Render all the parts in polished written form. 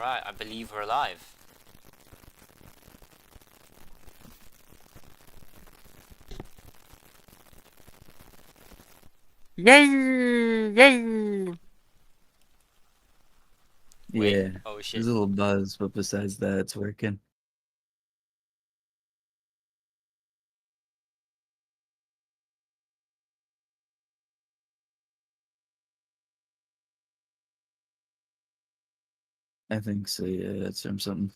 Alright, I believe we're live. Yay! Yay! Wait, Yeah, oh shit. there's a little buzz, but besides that, it's working. I think so, yeah, that's from something.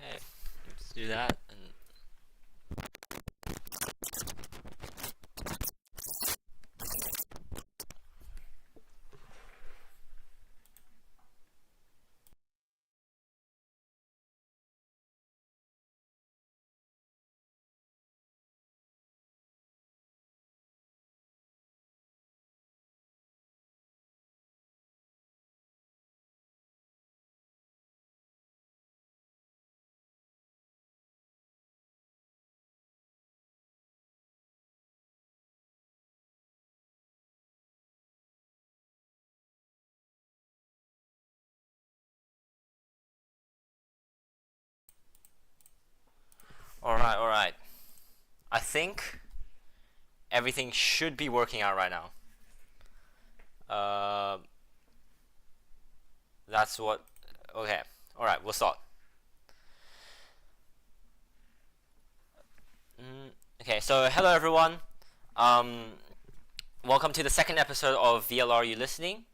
Okay, let's do that. And alright. I think everything should be working out right now. That's what. Okay, alright, we'll start. Okay, so hello everyone. Welcome to the second episode of VLR U Listening.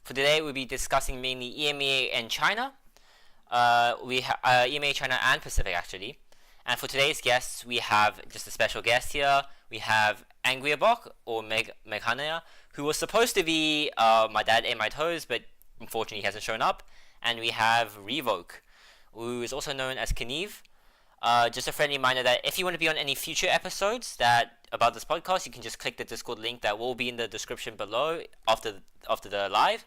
For today, we'll be discussing mainly EMEA and China. EMEA, China, and Pacific actually. And for today's guests, we have just a special guest here. We have Angriabok, or Meghanea, who was supposed to be my dad ate my toes, but unfortunately he hasn't shown up. And we have Revoke, who is also known as Kniv. Just a friendly reminder that if you want to be on any future episodes about this podcast, you can just click the Discord link that will be in the description below after the live.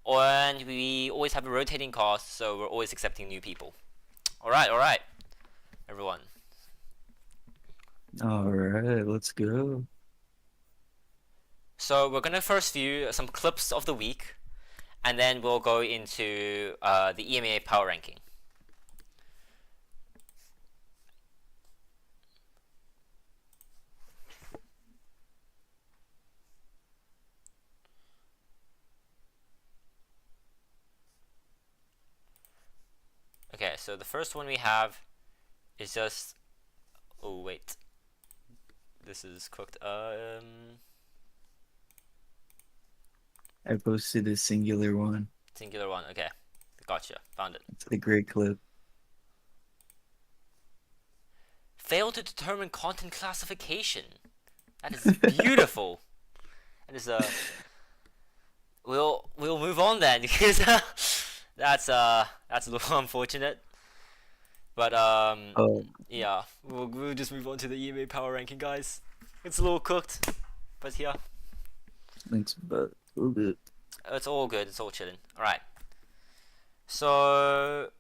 And we always have a rotating cast, so we're always accepting new people. Alright, everyone. Alright, let's go. So we're gonna first view some clips of the week, and then we'll go into the EMEA power ranking. Okay, so the first one we have is just. Oh wait, this is cooked. I posted a singular one. Singular one. Okay, gotcha. Found it. It's a great clip. Fail to determine content classification. That is beautiful. That is We'll move on then because that's a little unfortunate. But yeah, we'll just move on to the EMA power ranking, guys. It's a little cooked, but yeah. Thanks, but a little bit. It's all good. It's all chilling. All right. So,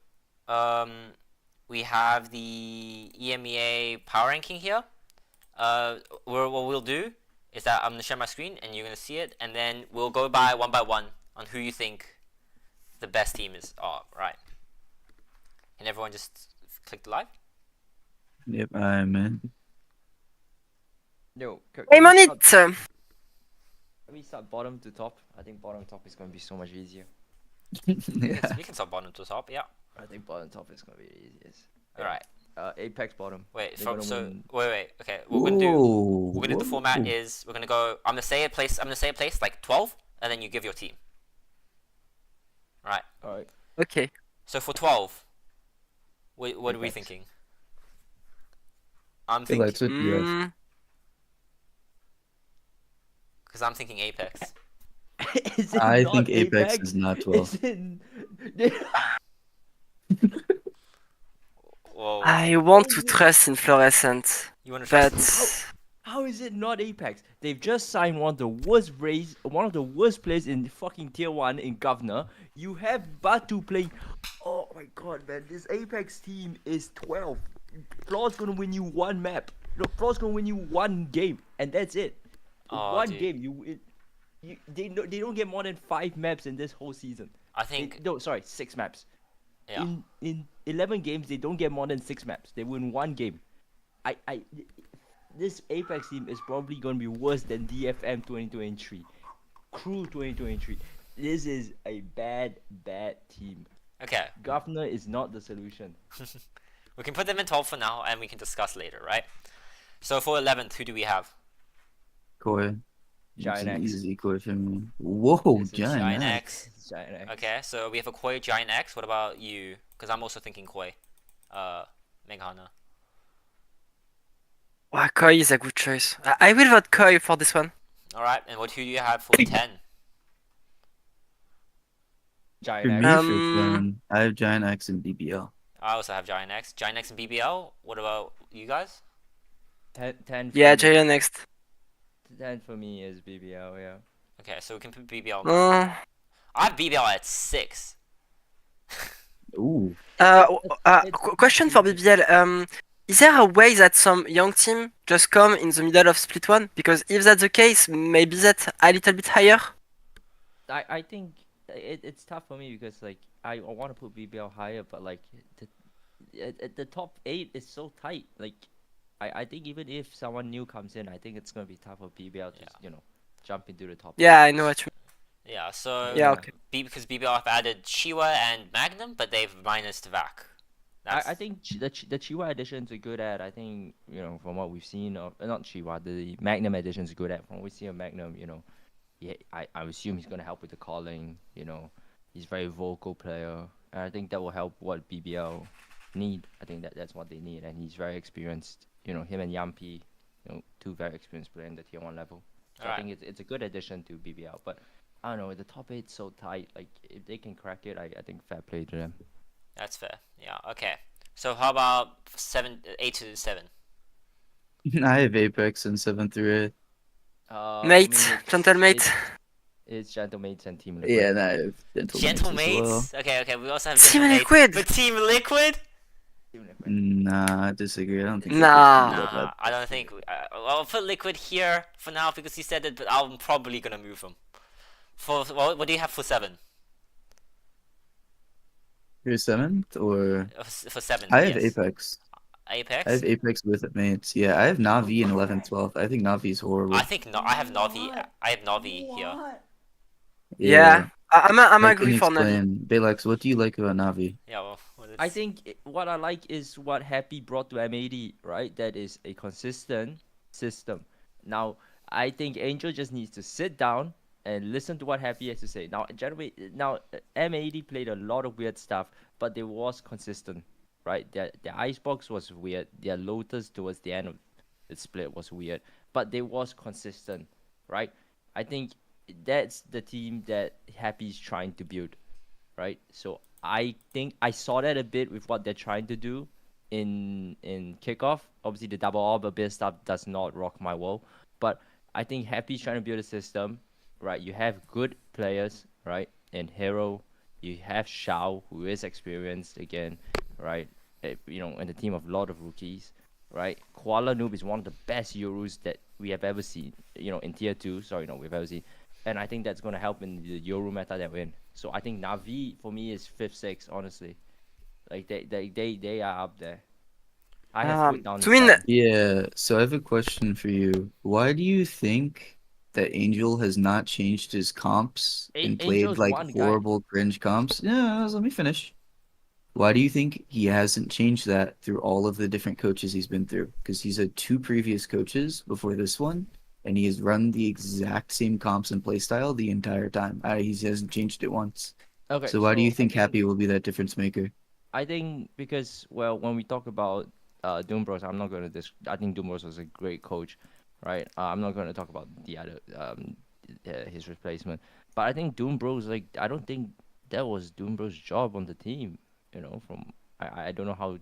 we have the EMEA power ranking here. What we'll do is that I'm gonna share my screen and you're gonna see it, and then we'll go by one on who you think the best team is. Right. Can everyone just click the live? Yep, I'm in. Yo, I'm on it! Can we start bottom to top? I think bottom top is going to be so much easier. Yeah. We can start bottom to top. Yeah. I think bottom top is going to be the easiest. All right. Apex bottom. Wait. They're gonna Wait. Okay. Whoa, We're gonna do the format is we're gonna go. I'm gonna say a place like 12, and then you give your team. Right. Alright. Okay. So for 12, what are we thinking? I'm Okay, thinking that's it, yes. because I'm thinking Apex. Is it I not think Apex is not 12. Whoa. I want to trust in Fluorescent, You wanna but trust? How is it not Apex? They've just signed one of the worst players in fucking tier 1 in Governor. You have Batu playing. Oh my god, man. This Apex team is 12. Flaw's gonna win you one map. No, Flaw's gonna win you one game, and that's it. Oh, One dude. game. They don't get more than 5 maps in this whole season. I think. No, sorry, 6 maps. Yeah. In 11 games, they don't get more than 6 maps. They win one game. This Apex team is probably going to be worse than DFM 2023. Crew 2023. This is a bad team. Okay. Governor is not the solution. We can put them in 12 for now, and we can discuss later, right? So for 11th, who do we have? Koi. It's Giant an X. easy Koi for me. Whoa, This is Giant X. X. Giant X. Okay, so we have a Koi, Giant X. What about you? Because I'm also thinking Koi. Meghana. Wow, Koi is a good choice. I will vote Koi for this one. Alright, and who do you have for 10? Giant For me, X. for Um, 10, I have Giant X and BBL. I also have Giant X. Giant X and BBL. What about you guys? 10 for Yeah, me. Giant next. 10 for me is BBL, yeah. Okay, so we can put BBL. Uh, I have BBL at 6. Ooh. question for BBL. Is there a way that some young team just come in the middle of split one? Because if that's the case, maybe that's a little bit higher. I think it's tough for me because like I want to put BBL higher, but like the top 8 is so tight. Like I think even if someone new comes in, I think it's gonna be tough for BBL to jump into the top. Yeah, I know what you Yeah, so Yeah, okay. because BBL have added Chiwa and Magnum, but they've minused Vac. I think the Chiwa editions are good at. I think from what we've seen of not Chiwa, the Magnum editions are good at. From what we see of Magnum, yeah, I assume he's gonna help with the calling. He's a very vocal player, and I think that will help what BBL need. I think that's what they need, and he's very experienced. Him and Yampi, two very experienced players in the tier 1 level. So I think it's a good addition to BBL, but I don't know, the top 8's so tight. Like if they can crack it, I think fair play to them. That's fair. Yeah. Okay. So how about 8 to 7? I have Apex and 7 through 8. For Mate, me, gentle mate. It's Gentlemates and Team Liquid. Yeah, and I have Gentle Mates as well. Mates. Okay. We also have Team Gentle Mates. Liquid. But Team Liquid. Team Liquid. Nah, I disagree. I don't think. Nah. Liquid's that Nah, bad. I don't think. Well, I'll put Liquid here for now because he said it, but I'm probably gonna move him. What do you have for 7? You're 7th or For 7. I have yes. Apex. Apex. I have Apex with Mates. Yeah, I have Navi in 11th, 12th. I think Navi's horrible. I think I have Navi. I have Navi here. Yeah. I'm I agree can for Navi. explain. Balex, what do you like about Navi? Yeah. Well, I think what I like is what Happy brought to M80, right? That is a consistent system. Now, I think Angel just needs to sit down and listen to what Happy has to say. Now, M80 played a lot of weird stuff, but they was consistent, right? Their Icebox was weird. Their Lotus towards the end of the split was weird, but they was consistent, right? I think that's the team that Happy's trying to build, right? So I think I saw that a bit with what they're trying to do in kickoff. Obviously, the double orb a bit stuff does not rock my world, but I think Happy's trying to build a system, right? You have good players, right? In Hero, you have Shao, who is experienced again, right? And the team of a lot of rookies, right? Koala Noob is one of the best Euros that we have ever seen, in tier 2. We've ever seen. And I think that's going to help in the Euro meta that we're in. So I think Navi for me is 5th, 6th, honestly. Like they are up there. I have put down to win, 7. Yeah, so I have a question for you. Why do you think that Angel has not changed his comps and played Angel's like one guy. horrible cringe comps? Yeah, let me finish. Why do you think he hasn't changed that through all of the different coaches he's been through? Because he's had 2 previous coaches before this one, and he has run the exact same comps and playstyle the entire time. He hasn't changed it once. Okay. So why do you I think Happy will be that difference maker? I think because when we talk about Doom Bros, I'm not going to I think Doom Bros was a great coach, right? I'm not going to talk about the other his replacement, but I think Doom Bros, like, I don't think that was Doom Bros' job on the team. From I don't know how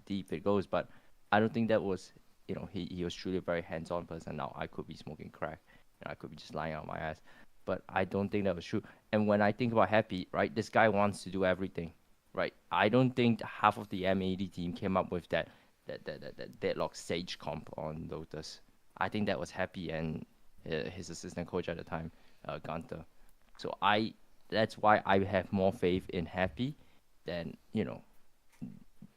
deep it goes, but I don't think that was he was truly a very hands-on person. Now I could be smoking crack, and I could be just lying on my ass, but I don't think that was true. And when I think about Happy, right, this guy wants to do everything, right? I don't think half of the M80 team came up with that deadlock stage comp on Lotus. I think that was Happy and his assistant coach at the time, Gunther. So that's why I have more faith in Happy than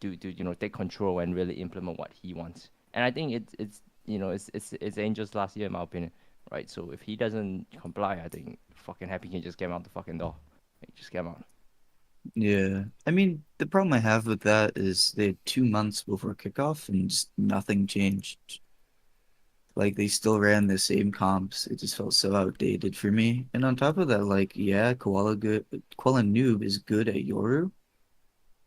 to take control and really implement what he wants. And I think it's Angel's last year in my opinion, right? So if he doesn't comply, I think fucking Happy can just get him out the fucking door. Just get him out. Yeah. I mean, the problem I have with that is they had 2 months before kickoff and just nothing changed. Like, they still ran the same comps. It just felt so outdated for me. And on top of that, like, yeah, Koala Noob is good at Yoru,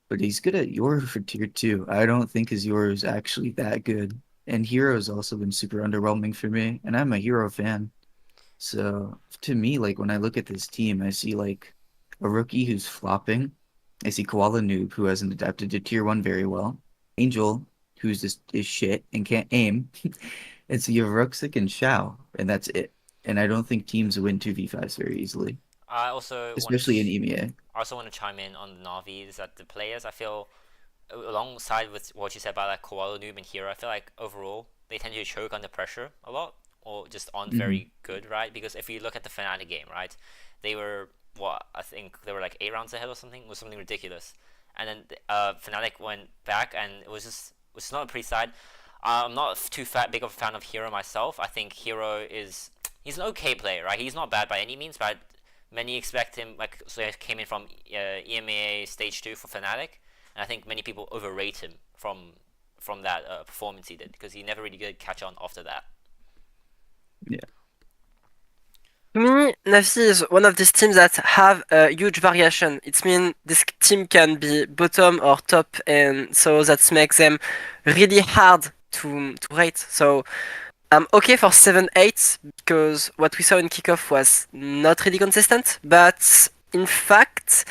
but he's good at Yoru for tier 2. I don't think his Yoru is actually that good. And Hero's also been super underwhelming for me, and I'm a Hero fan. So, to me, like, when I look at this team, I see, like, a rookie who's flopping. I see Koala Noob, who hasn't adapted to tier 1 very well. Angel, who's just is shit and can't aim. And so you have Ruxic and Shao, and that's it. And I don't think teams win 2v5s very easily, I also especially in EMEA. I also want to chime in on the Navis that the players, I feel, alongside with what you said about like Koala Noob and Hero, I feel like overall they tend to choke under pressure a lot, or just aren't very good, right? Because if you look at the Fnatic game, right, they were I think they were like 8 rounds ahead or something. It was something ridiculous, and then Fnatic went back, and it was not a pretty side. I'm not too big of a fan of Hero myself. I think Hero he's an okay player, right? He's not bad by any means, but many expect him, like, so he came in from EMEA Stage 2 for Fnatic, and I think many people overrate him from that performance he did, because he never really did catch on after that. Yeah. To me, Navi is one of these teams that have a huge variation. It means this team can be bottom or top, and so that makes them really hard to rate. So I'm okay for 7-8 because what we saw in kickoff was not really consistent, but in fact,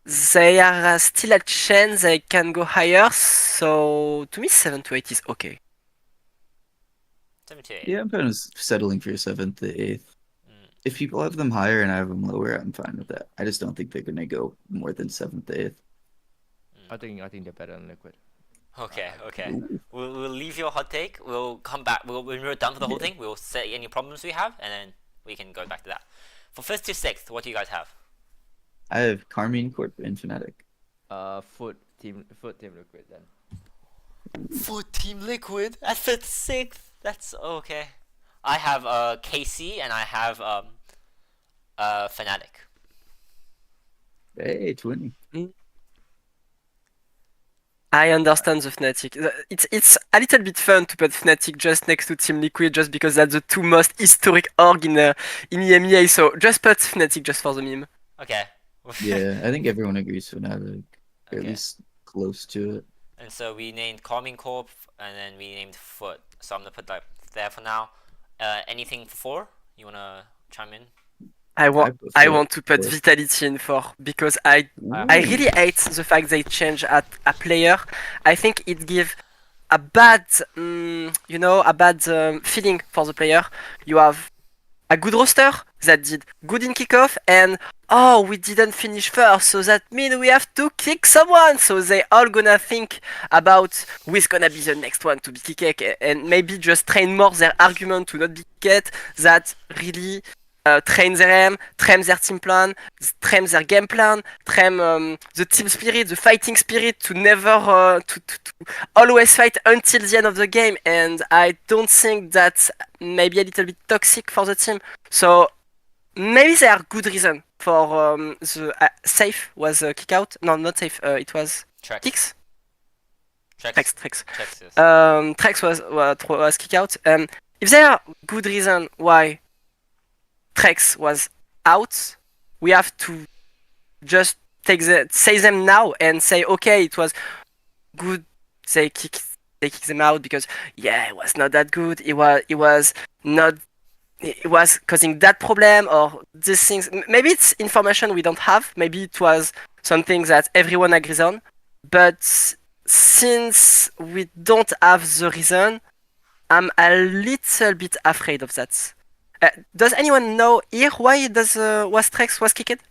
they are still a chance they can go higher. So to me, 7-8 is okay. 7 to 8. Yeah, I'm kind of settling for 7th to 8th. If people have them higher and I have them lower, I'm fine with that. I just don't think they're gonna go more than 7th to 8th. I think they're better than Liquid. Okay. We'll leave your hot take. We'll come back. When we're done for the whole thing, we'll say any problems we have, and then we can go back to that. For 1st to 6th, what do you guys have? I have Carmine Corp and Fnatic. Foot team Liquid then. Foot Team Liquid at 5th, 6th. That's okay. I have KC and I have Fnatic. Hey, Twinny. I understand the Fnatic. It's a little bit fun to put Fnatic just next to Team Liquid just because that's the two most historic org in EMEA. So just put Fnatic just for the meme. Okay. Yeah, I think everyone agrees Fnatic. Or at Okay. least close to it. And so we named Carmine Corp, and then we named Foot. So I'm gonna put that there for now. Anything for 4? You wanna chime in? I prefer want to put four. Vitality in 4 because I really hate the fact they change a player. I think it gives a bad, feeling for the player. You have a good roster that did good in kickoff, and we didn't finish first, so that means we have to kick someone. So they all gonna think about who's gonna be the next one to be kicked, and maybe just train more their argument to not be kicked. That really train their aim, train their team plan, train their game plan, train the team spirit, the fighting spirit to never to always fight until the end of the game. And I don't think that's maybe a little bit toxic for the team. So maybe there are good reasons for the Safe was kick out. No, not Safe. It was Trex. Tix. Trex. Trex. Yes. Trex was kick out. If there are good reasons why Trex was out, we have to just say them now and say, okay, it was good. They kick them out because it was not that good. It was causing that problem or these things. Maybe it's information we don't have. Maybe it was something that everyone agrees on. But since we don't have the reason, I'm a little bit afraid of that. Does anyone know here why does Wastrex was kicked?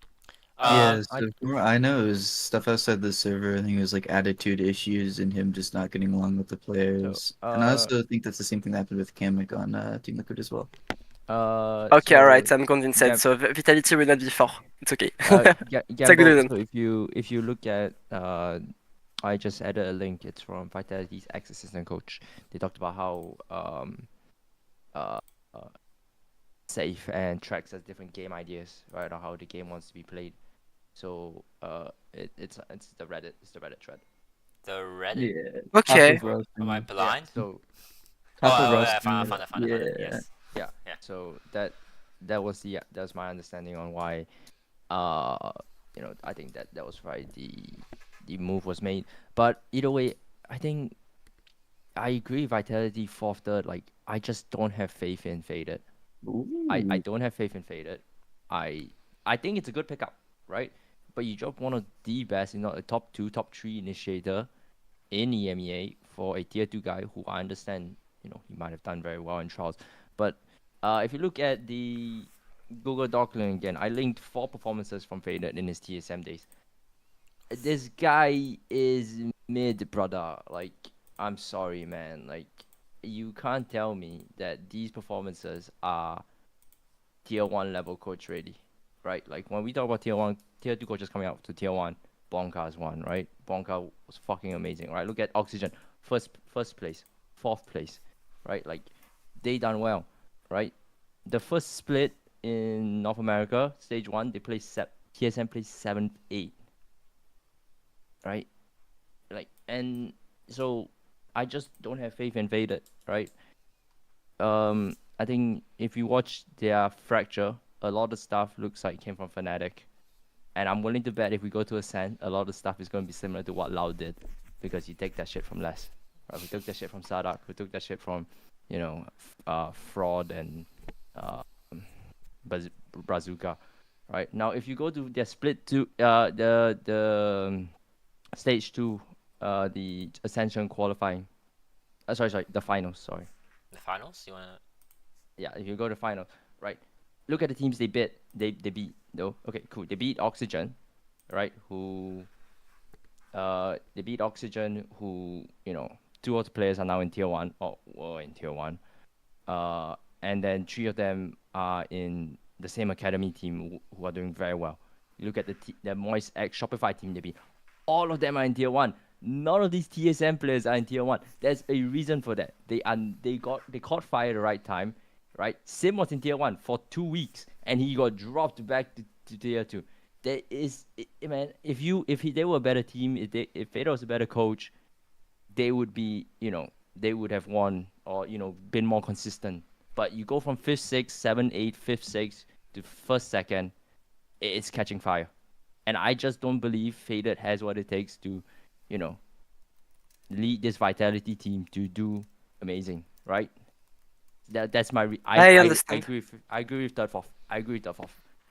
Yeah, I- so from what I know, it was stuff outside the server. I think it was like attitude issues and him just not getting along with the players. And I also think that's the same thing that happened with Kamek on Team Liquid as well. Okay, so alright, I'm convinced. Gam- So Vitality will not be 4. It's okay. It's a good Gamble. reason. So if you look at I just added a link. It's from Vitality's ex-assistant coach. They talked about how uh, uh, safe and tracks as different game ideas, right, or how the game wants to be played. So it's the Reddit thread. The Reddit. Yeah. Okay. Am I blind? So Yeah, I found it. Yeah. Yes. yeah. Yeah. So that was my understanding on why I think that was right. The move was made. But either way, I think I agree. Vitality fourth, third. Like I just don't have faith in Faded. I don't have faith in Faded. I think it's a good pickup, right? But you drop one of the best, if not a top 2, top 3 initiator in EMEA for a tier 2 guy who I understand, he might have done very well in trials. But if you look at the Google Doc link again, I linked 4 performances from Faded in his TSM days. This guy is mid, brother. Like, I'm sorry, man. Like, you can't tell me that these performances are tier 1 level coach ready, right? Like, when we talk about tier 2 coaches coming out to tier 1, Bonka is one, right? Bonka was fucking amazing, right? Look at Oxygen, first place, 4th place, right? Like, they done well, right? The first split in North America, stage 1, they placed TSM placed 7th, 8th, right? Like, and so I just don't have faith in Faded, right? I think if you watch their Fracture, a lot of stuff looks like it came from Fnatic. And I'm willing to bet if we go to Ascent, a lot of stuff is going to be similar to what Lau did. Because you take that shit from Les. Right? We took that shit from Sadak. We took that shit from, Fraud and Brazuca. Right? Now, if you go to their split to the stage 2, the Ascension qualifying. Sorry, the finals, sorry. The finals? You wanna? Yeah, if you go to final, right? Look at the teams they beat. They beat though. Okay, cool. They beat Oxygen, right? They beat Oxygen. Who 2 of the players are now in tier 1 or were in tier 1. And then 3 of them are in the same academy team who are doing very well. You look at the Moist X Shopify team they beat. All of them are in tier 1. None of these TSM players are in tier 1. There's a reason for that. They caught fire at the right time. Right, Sim was in tier 1 for 2 weeks, and he got dropped back to tier 2. There is, man. If they were a better team, if Fada was a better coach, they would be, they would have won or been more consistent. But you go from 5th, 6th, 7th, 8th, 5th, 6th to 1st, 2nd, it's catching fire, and I just don't believe Faded has what it takes to, lead this Vitality team to do amazing, right? That's my. I understand. I agree with third, fourth.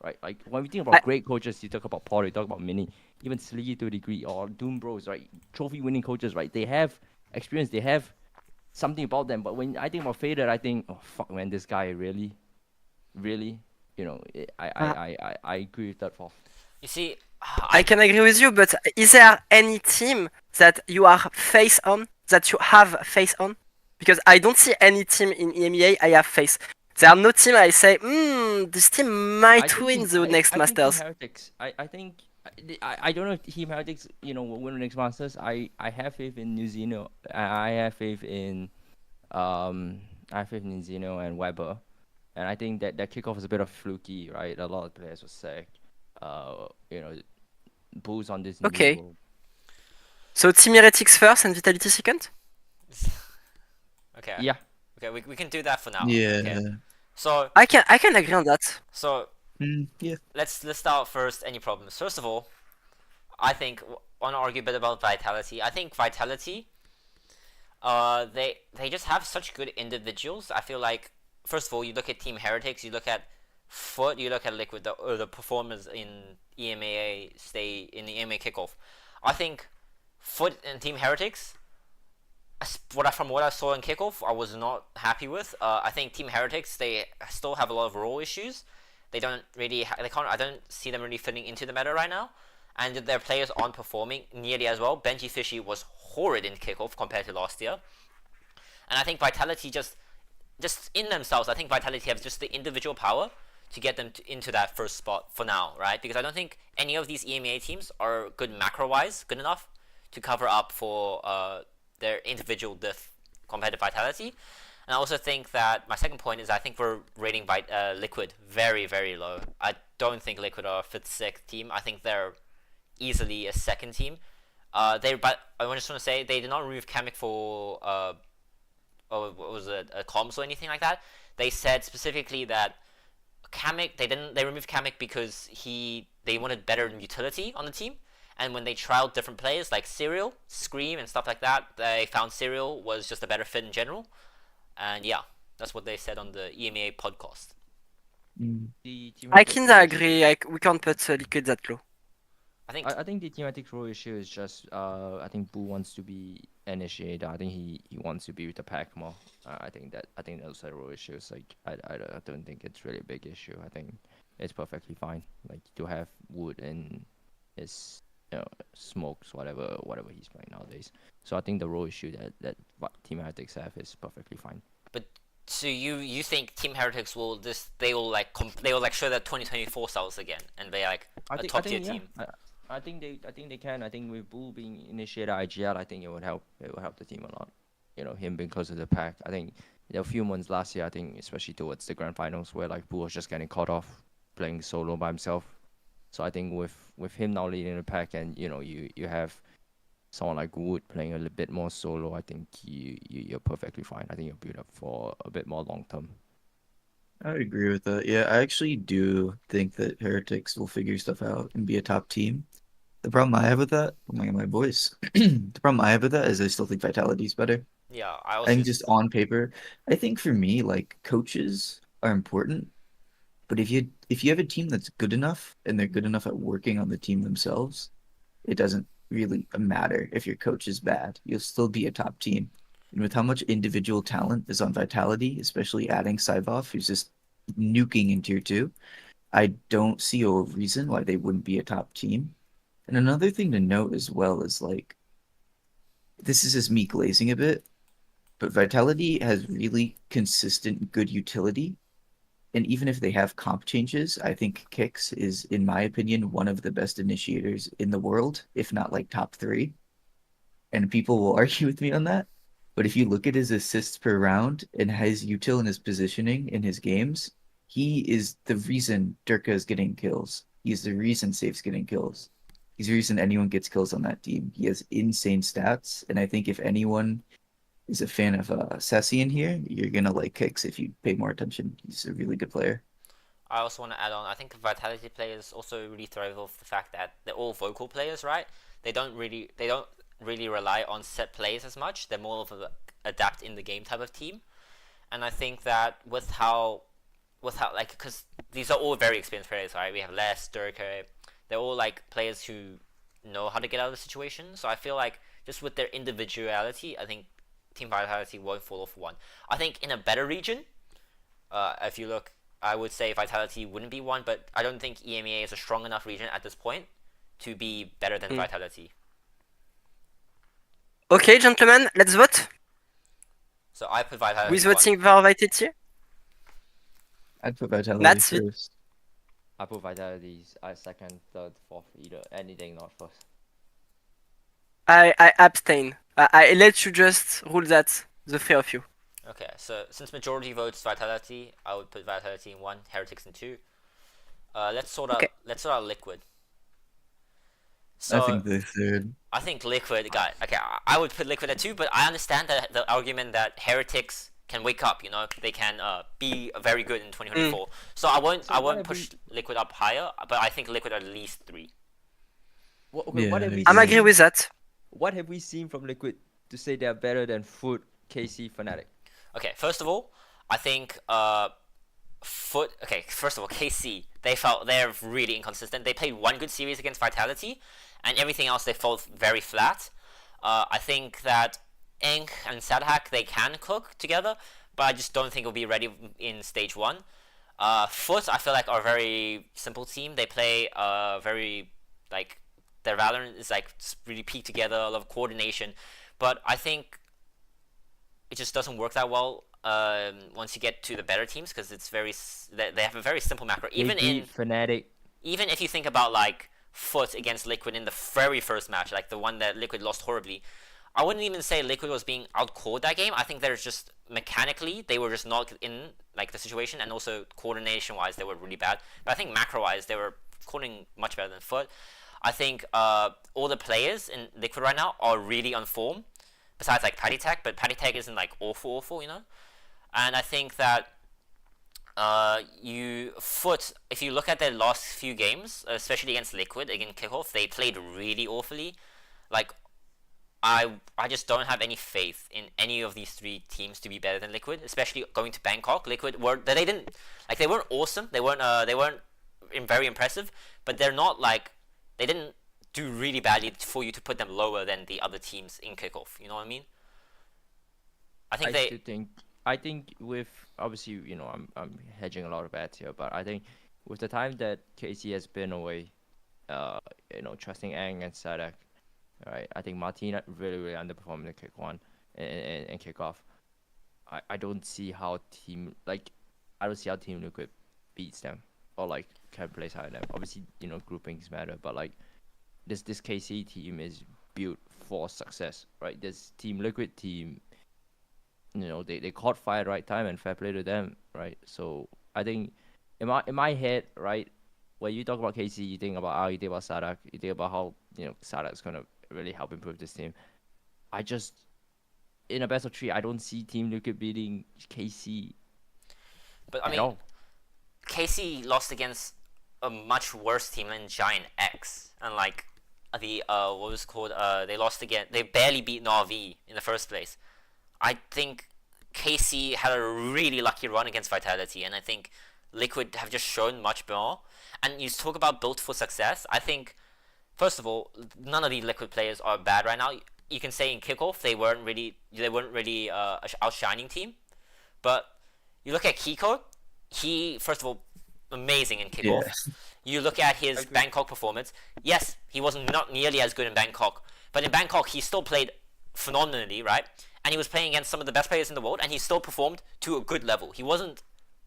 Right? Like when we think about great coaches, you talk about Paul, you talk about Mini, even Slee to a degree, or Doom Bros, right? Trophy-winning coaches, right? They have experience. They have something about them. But when I think about Fader, I think, oh fuck, man, this guy really. I agree with third, fourth. You see, I can agree with you, but is there any team that you are face on, that you have face on? Because I don't see any team in EMEA I have face. There are no team I say, this team might win the next Masters. I think I don't know if Team Heretics, will win the next Masters. I have faith in New Zealand. I have faith in New Zealand and Weber. And I think that kickoff was a bit of fluky, right? A lot of players were sick. Bulls on this. Okay. So Team Heretics first and Vitality second? Okay. Yeah. Okay, we can do that for now. Yeah. Okay. So I can agree on that. So yeah. Let's list out first any problems. First of all, I think want to argue a bit about Vitality. I think Vitality, they just have such good individuals. I feel like first of all, you look at Team Heretics, you look at Foot, you look at Liquid, the performers in EMEA the EMEA kickoff. I think Foot and Team Heretics from what I saw in kickoff, I was not happy with. I think Team Heretics, they still have a lot of role issues. They don't really they can't. I don't see them really fitting into the meta right now, and their players aren't performing nearly as well. Benji Fishy was horrid in kickoff compared to last year, and I think Vitality just in themselves, I think Vitality have just the individual power to get them into that first spot for now, right? Because I don't think any of these EMEA teams are good macro-wise, good enough to cover up for their individual diff compared to Vitality. And I also think that my second point is I think we're rating Liquid very, very low. I don't think Liquid are a 5th, 6th team. I think they're easily a 2nd team. But I just want to say they did not remove Kamek for what was it, comms or anything like that. They said specifically that Kamek, they removed Kamek because they wanted better utility on the team. And when they trialed different players like Serial, Scream, and stuff like that, they found Serial was just a better fit in general. And yeah, that's what they said on the EMEA podcast. I kinda agree. We can't put Liquid that low. I think the thematic role issue is just I think Boo wants to be initiator. I think he wants to be with the pack more. I think those are role issues. Like I don't think it's really a big issue. I think it's perfectly fine. Like to have Wood in his smokes whatever he's playing nowadays. So I think the role issue that Team Heretics have is perfectly fine. But so you think Team Heretics will show their 2024 selves again and be like a top tier team? I think they can. I think with Boo being initiated IGL, I think it would help. It would help the team a lot. Him being closer to the pack. I think there were a few months last year. I think especially towards the grand finals where like Boo was just getting caught off playing solo by himself. So I think with him now leading the pack and you have someone like Wood playing a little bit more solo, I think you're perfectly fine. I think you're built up for a bit more long term. I would agree with that. Yeah, I actually do think that Heretics will figure stuff out and be a top team. The problem I have with that, oh my voice. The problem I have with that is I still think Vitality's better. Yeah, I think just on paper, I think for me, like coaches are important, but if you have a team that's good enough and they're good enough at working on the team themselves, it doesn't really matter if your coach is bad. You'll still be a top team. And with how much individual talent is on Vitality, especially adding Saivov, who's just nuking in tier 2, I don't see a reason why they wouldn't be a top team. And another thing to note as well is like, this is just me glazing a bit, but Vitality has really consistent good utility. And even if they have comp changes, I think Kix is, in my opinion, one of the best initiators in the world, if not like top 3. And people will argue with me on that. But if you look at his assists per round and his util and his positioning in his games, he is the reason Durka is getting kills. He's the reason Safe's getting kills. He's the reason anyone gets kills on that team. He has insane stats. And I think if anyone is a fan of Sassy in here, you're going to like Kix if you pay more attention. He's a really good player. I also want to add on, I think Vitality players also really thrive off the fact that they're all vocal players, right? They don't really rely on set plays as much. They're more of a adapt in the game type of team. And I think that with how because these are all very experienced players, right? We have Les, Durka, they're all like players who know how to get out of the situation. So I feel like just with their individuality, I think Team Vitality won't fall off one. I think in a better region, if you look, I would say Vitality wouldn't be one, but I don't think EMEA is a strong enough region at this point to be better than Vitality. Okay, gentlemen, let's vote. So I put Vitality. Who's voting for Vitality? I'd put Vitality That's it. first. I put Vitality second, third, fourth, either anything not first. I abstain. I let you just rule that, the 3 of you. Okay, so since majority votes Vitality, I would put Vitality in 1, Heretics in 2. Let's sort out Liquid. So I think the third. I think Liquid I would put Liquid at 2, but I understand that the argument that Heretics can wake up, they can be very good in 2024. So I won't push Liquid up higher, but I think Liquid at least 3. What Yeah, have we I'm seen? agree with that. What have we seen from Liquid to say they're better than Foot, KC, Fnatic? Okay, first of all, I think first of all, KC, they're really inconsistent. They played one good series against Vitality, and everything else they fell very flat. I think that Ink and Sadhack, they can cook together, but I just don't think it'll be ready in stage 1. Foot, I feel like, are a very simple team. They play very, like, their Valorant is like really peaked together, a lot of coordination, but I think it just doesn't work that well once you get to the better teams, because it's they have a very simple macro. Even if you think about like Foot against Liquid in the very first match, like the one that Liquid lost horribly, I wouldn't even say Liquid was being outcored that game. I think there's just mechanically they were just not in like the situation, and also coordination wise they were really bad. But I think macro wise they were coordinating much better than Foot. I think all the players in Liquid right now are really on form, besides like Patty Tech, but Patty Tech isn't like awful, you know. And I think that Foot, if you look at their last few games, especially against Liquid, against Kickoff, they played really awfully. Like, I just don't have any faith in any of these 3 teams to be better than Liquid, especially going to Bangkok. Liquid they weren't awesome, they weren't very impressive, but they're not like, they didn't do really badly for you to put them lower than the other teams in Kickoff. You know what I mean? I think with, obviously, you know, I'm hedging a lot of bets here, but I think with the time that KC has been away, you know, trusting Aang and Sadak, right? I think Martina really underperformed in kick 1 and kickoff. I don't see how Team Liquid beats them or like can place higher than them. Obviously, you know, groupings matter, but like this KC team is built for success, right? This Team Liquid team, you know, they caught fire at the right time, and fair play to them, right? So I think in my head, right, when you talk about KC, you think about you think about Sadak, you think about how, you know, Sadak's gonna really help improve this team. I just, in a best of 3, I don't see Team Liquid beating KC. But I mean, KC lost against a much worse team than Giant X, and like the what was it called? They lost again. They barely beat Na'Vi in the first place. I think KC had a really lucky run against Vitality, and I think Liquid have just shown much more. And you talk about built for success. I think, first of all, none of these Liquid players are bad right now. You can say in Kickoff they weren't really a outshining team, but you look at Kiko, he, first of all, amazing in Kickoff. Yeah. You look at his Bangkok performance. Yes, he was not nearly as good in Bangkok, but in Bangkok he still played phenomenally, right? And he was playing against some of the best players in the world, and he still performed to a good level. He wasn't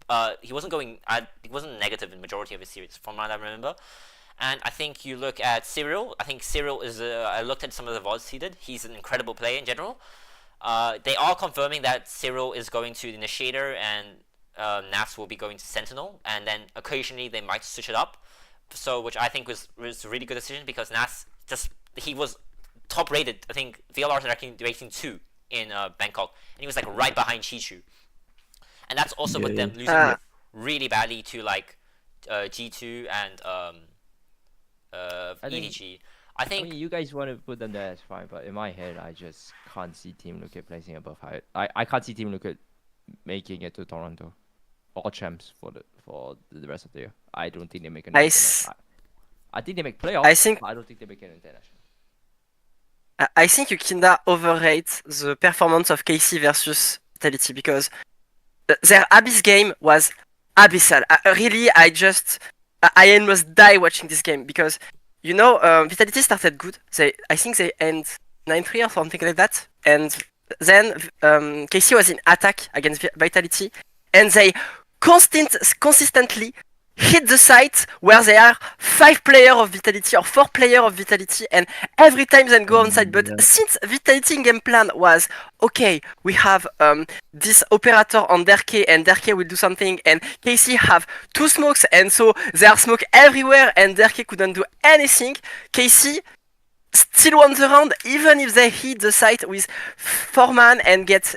negative in majority of his series, from what I remember. And I think you look at Cyril. I think Cyril is. I looked at some of the VODs he did. He's an incredible player in general. They are confirming that Cyril is going to the Initiator, and Nas will be going to Sentinel, and then occasionally they might switch it up. So, which I think was a really good decision, because Nas he was top rated. I think VLR rating 2 in Bangkok, and he was like right behind Chichu. And that's also with them losing really badly to like G2 and EDG. I mean, you guys want to put them there, that's fine. But in my head, I just can't see Team Liquid placing above high. I can't see Team Liquid making it to Toronto or champs for the rest of the year. I don't think they make an. I think they make playoffs. I don't think they make an international. I think you kinda overrate the performance of KC versus Vitality, because their Abyss game was abyssal. I almost die watching this game, because, you know, Vitality started good. I think they end 9-3 or something like that, and then KC was in attack against Vitality, and they consistently hit the site where there are 5 players of Vitality or 4 players of Vitality, and every time they go on site. But since Vitality game plan was, okay, we have this operator on Derke, and Derke will do something, and KC have 2 smokes, and so there are smoke everywhere, and Derke couldn't do anything. KC still won the round, even if they hit the site with 4 man and it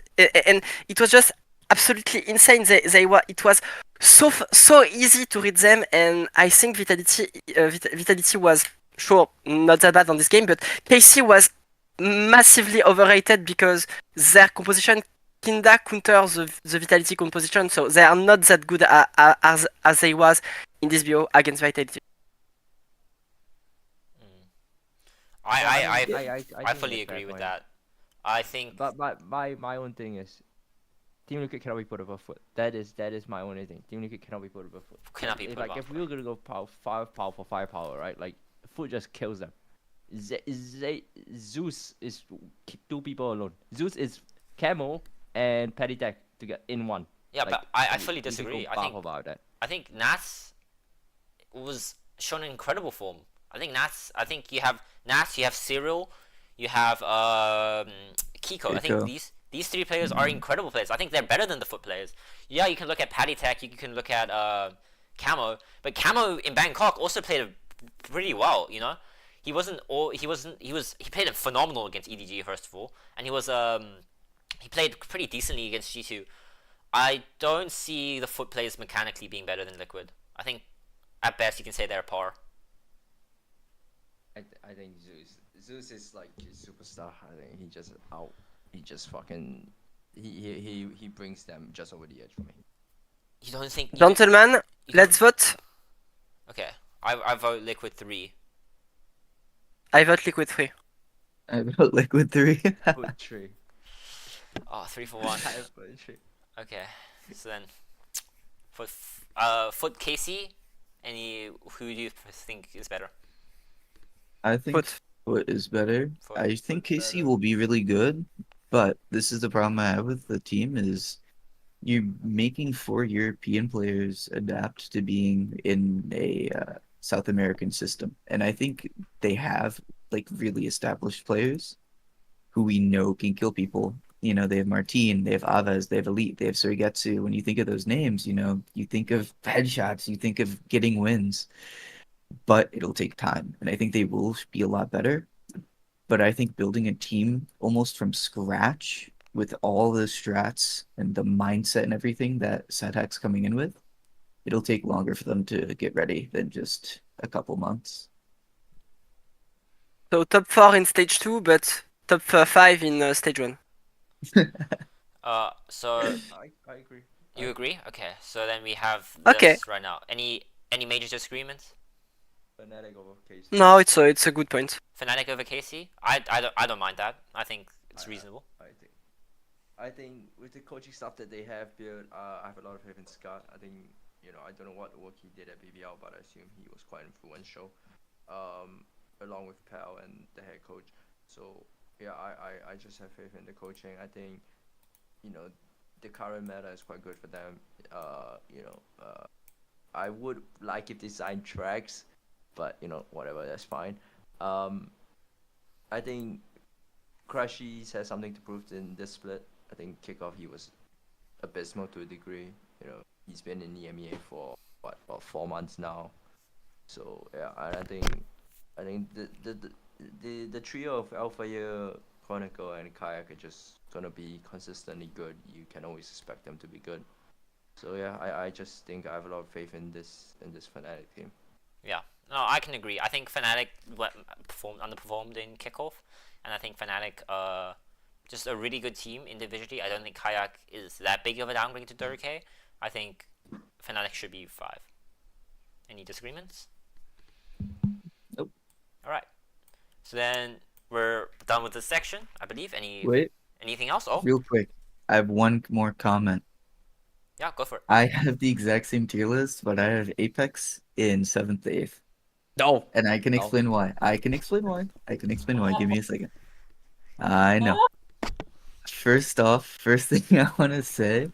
was just absolutely insane. It was so easy to read them, and I think Vitality was sure not that bad on this game, but KC was massively overrated because their composition kinda counters the Vitality composition, so they are not that good as they was in this BO against Vitality. I fully agree with that. I think But my own thing is Team Liquid cannot be put above Foot. That is my only thing. Team Liquid cannot be put above Foot. cannot be put Like above if we were gonna go firepower for firepower, right? Like Foot just kills them. Zeus is two people alone. Zeus is Camo and Petty Deck to get in one. yeah, Like, but I we- fully we can disagree. go I buff think about that. Nats was shown in incredible form. I think you have Nats, you have Cyril, you have Kiko. I think Kiko. these three players are incredible players. I think they're better than the Foot players. Yeah, you can look at Patty Tech, you can look at Camo, but Camo in Bangkok also played pretty well. You know, he played phenomenal against EDG first of all, and he played pretty decently against G2. I don't see the Foot players mechanically being better than Liquid. I think at best you can say they're par. I think Zeus is like a superstar. I think he just fucking he brings them just over the edge for me. You don't think? Gentlemen, you let's vote. Okay, I vote Liquid 3. I vote Liquid 3. I vote Liquid 3. Foot tree. Oh, 3 for 1. Foot tree. Okay, so then Foot KC. Who do you think is better? I think Foot. Foot is better. Foot. I think Foot's KC better. will be really good, but this is the problem I have with the team is you're making 4 European players adapt to being in a South American system, and I think they have like really established players who we know can kill people. You know, they have Martin, they have Aves, they have Elite, they have Surigetsu. When you think of those names, you know, you think of headshots, you think of getting wins, but it'll take time. And I think they will be a lot better. But I think building a team almost from scratch with all the strats and the mindset and everything that Sadhack's coming in with, it'll take longer for them to get ready than just a couple months. So top 4 in stage 2, but top 5 in stage 1. So I agree. you agree? Okay, so then we have Okay. this right now. Any major disagreements? Fnatic over case. No, it's a good point. Fnatic over KC? I don't mind that. I think it's reasonable. I think with the coaching stuff that they have built, I have a lot of faith in Scott. I think I don't know what work he did at BBL, but I assume he was quite influential, along with Pal and the head coach. So yeah, I just have faith in the coaching. I think the current meta is quite good for them. I would like if they sign tracks, but whatever, that's fine. I think Crushies has something to prove in this split. I think kickoff he was abysmal to a degree. He's been in EMEA for about 4 months now. So yeah, I think the trio of Alpha Year, Chronicle, and Kayak are just gonna be consistently good. You can always expect them to be good. So yeah, I just think I have a lot of faith in this Fnatic team. Yeah, no, I can agree. I think Fnatic underperformed in kickoff, and I think Fnatic just a really good team individually. I don't think Kayak is that big of a downgrade to 30K. I think Fnatic should be 5. Any disagreements? Nope. All right. So then we're done with this section, I believe. Wait, Anything else? Oh, real quick. I have one more comment. yeah, go for it. I have the exact same tier list, but I have Apex in 7th to 8th. No. And I can explain why. Give me a second. I know. First off, first thing I want to say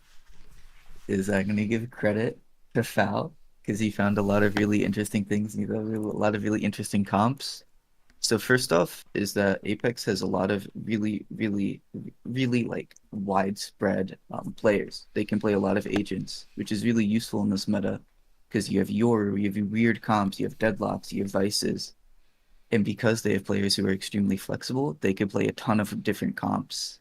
is I'm going to give credit to Foul because he found a lot of really interesting things. He found a lot of really interesting comps. So first off is that Apex has a lot of really, really, really like widespread players. They can play a lot of agents, which is really useful in this meta because you have weird comps, you have deadlocks, you have vices. And because they have players who are extremely flexible, they can play a ton of different comps.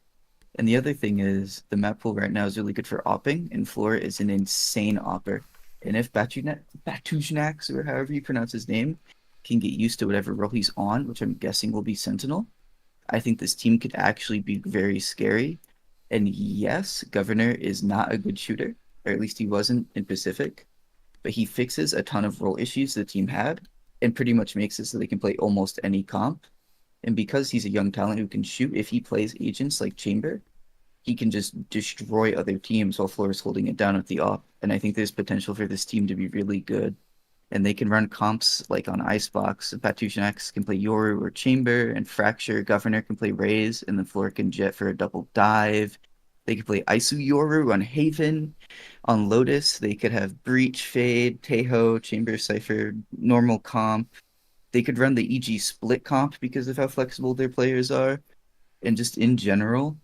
And the other thing is the map pool right now is really good for opping, and Floor is an insane opper. And if Batujnax, or however you pronounce his name, can get used to whatever role he's on, which I'm guessing will be Sentinel, I think this team could actually be very scary. And yes, Governor is not a good shooter, or at least he wasn't in Pacific, but he fixes a ton of role issues the team had and pretty much makes it so they can play almost any comp. And because he's a young talent who can shoot, if he plays agents like Chamber, he can just destroy other teams while Floor is holding it down with the op. And I think there's potential for this team to be really good. And they can run comps like on Icebox. Batusian X can play Yoru or Chamber, and Fracture Governor can play Raze, and the Floor can jet for a double dive. They could play Isu Yoru on Haven. On Lotus, they could have Breach, Fade, Teho, Chamber, Cypher, normal comp. They could run the EG split comp because of how flexible their players are. And just in general,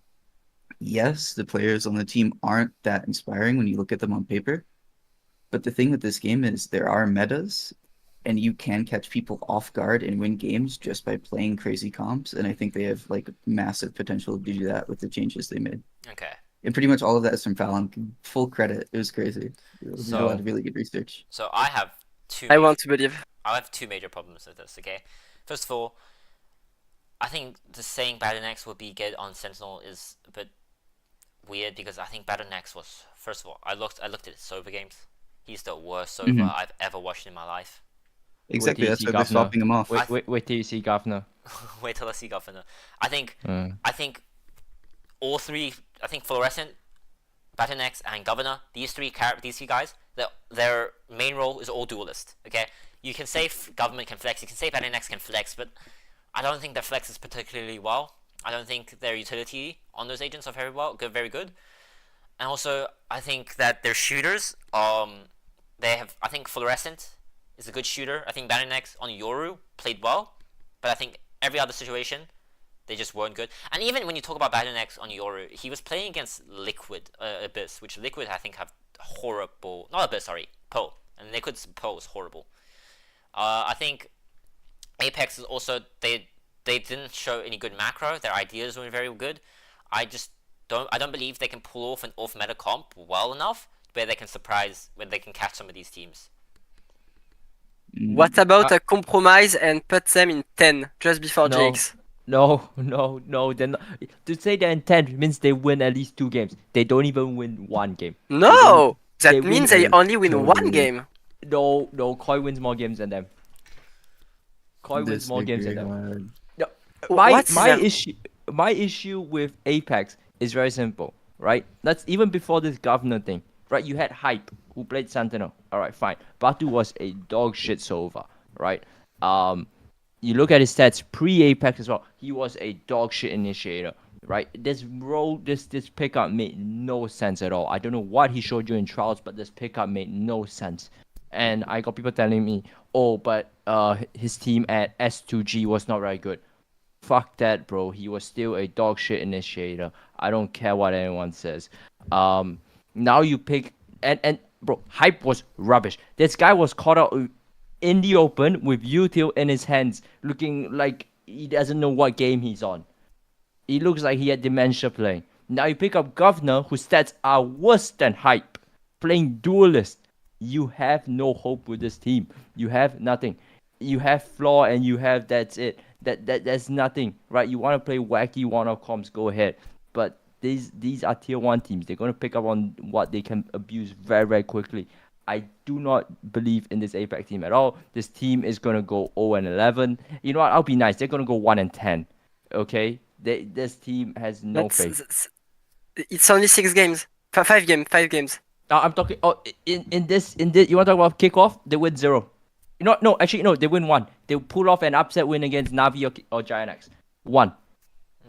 yes, the players on the team aren't that inspiring when you look at them on paper. But the thing with this game is there are metas, and you can catch people off guard and win games just by playing crazy comps. And I think they have like massive potential to do that with the changes they made. Okay. And pretty much all of that is from Fallon. Full credit. It was crazy. It was a lot of really good research. So I have I want to believe. I have two major problems with this. Okay, first of all, I think the saying Battlenex would be good on Sentinel is a bit weird because I think Battlenex was, first of all, I looked at his Sova games. He's the worst Sova I've ever watched in my life. Exactly. till That's you why see they're Governor. swapping him off. Wait till you see Governor. Wait till I see Governor. I think all three. I think Fluorescent, Battlenex, and Governor. These three guys. Their main role is all duelist. Okay, you can say Government can flex. You can say Battlenex can flex, but I don't think their flex is particularly well. I don't think their utility on those agents are very good. And also, I think that their shooters, I think Fluorescent is a good shooter. I think Battlenex on Yoru played well, but I think every other situation, they just weren't good. And even when you talk about Battlenex on Yoru, he was playing against Liquid Abyss, which Liquid I think have horrible, not Abyss, sorry, Pearl. And Liquid's Pearl is horrible. I think Apex is also, they didn't show any good macro. Their ideas weren't very good. I don't believe they can pull off an off-meta comp well enough where they can catch some of these teams. What about a compromise and put them in 10 just before No. GX? No. They're not. To say they're in 10 means they win at least 2 games. They don't even win 1 game. No! they That means win- they only win one Totally. game. No, Koi wins more games than them. Koi wins more games than them. Disregard. What's My their- issue with Apex is very simple, right? That's even before this governor thing, right? You had Hype who played Sentinel. All right, fine. Batu was a dog shit Sova, right? You look at his stats pre-Apex as well. He was a dog shit initiator, right? This pickup made no sense at all. I don't know what he showed you in trials, but this pickup made no sense. And I got people telling me, oh, but his team at S2G was not very good. Fuck that, bro. He was still a dog shit initiator. I don't care what anyone says. Now you pick and bro, Hype was rubbish. This guy was caught out in the open with util in his hands, looking like he doesn't know what game he's on. He looks like he had dementia playing. Now you pick up Governor, whose stats are worse than Hype, playing Duelist. You have no hope with this team. You have nothing. You have Flaw and you have that's it. That's nothing, right? You want to play wacky one-off comps, go ahead. But these are tier 1 teams. They're going to pick up on what they can abuse very, very quickly. I do not believe in this APAC team at all. This team is going to go 0-11. You know what? I'll be nice. They're going to go 1-10. Okay? This team has no faith. It's only 6 games. 5 games. I'm talking. Oh, in this. You want to talk about kickoff? They win 0. No. Actually, no. They win 1. They pull off an upset win against Navi or Giant X. 1.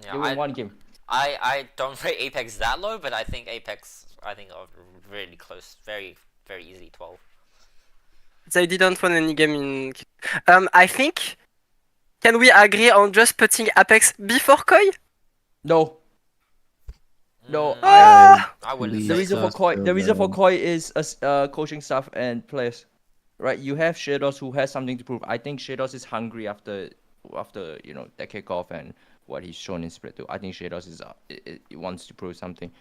Yeah, They win 1 game. I don't rate Apex that low, but I think Apex are really close, very very easy 12. They didn't win any game in. I think. Can we agree on just putting Apex before Koi? No. No. I wouldn't Please. The say reason so. for Koi, so the reason for bad. Koi is coaching staff and players, right? You have Shadows who has something to prove. I think Shadows is hungry after that kickoff and what he's shown in Split 2. I think Shadows is he wants to prove something.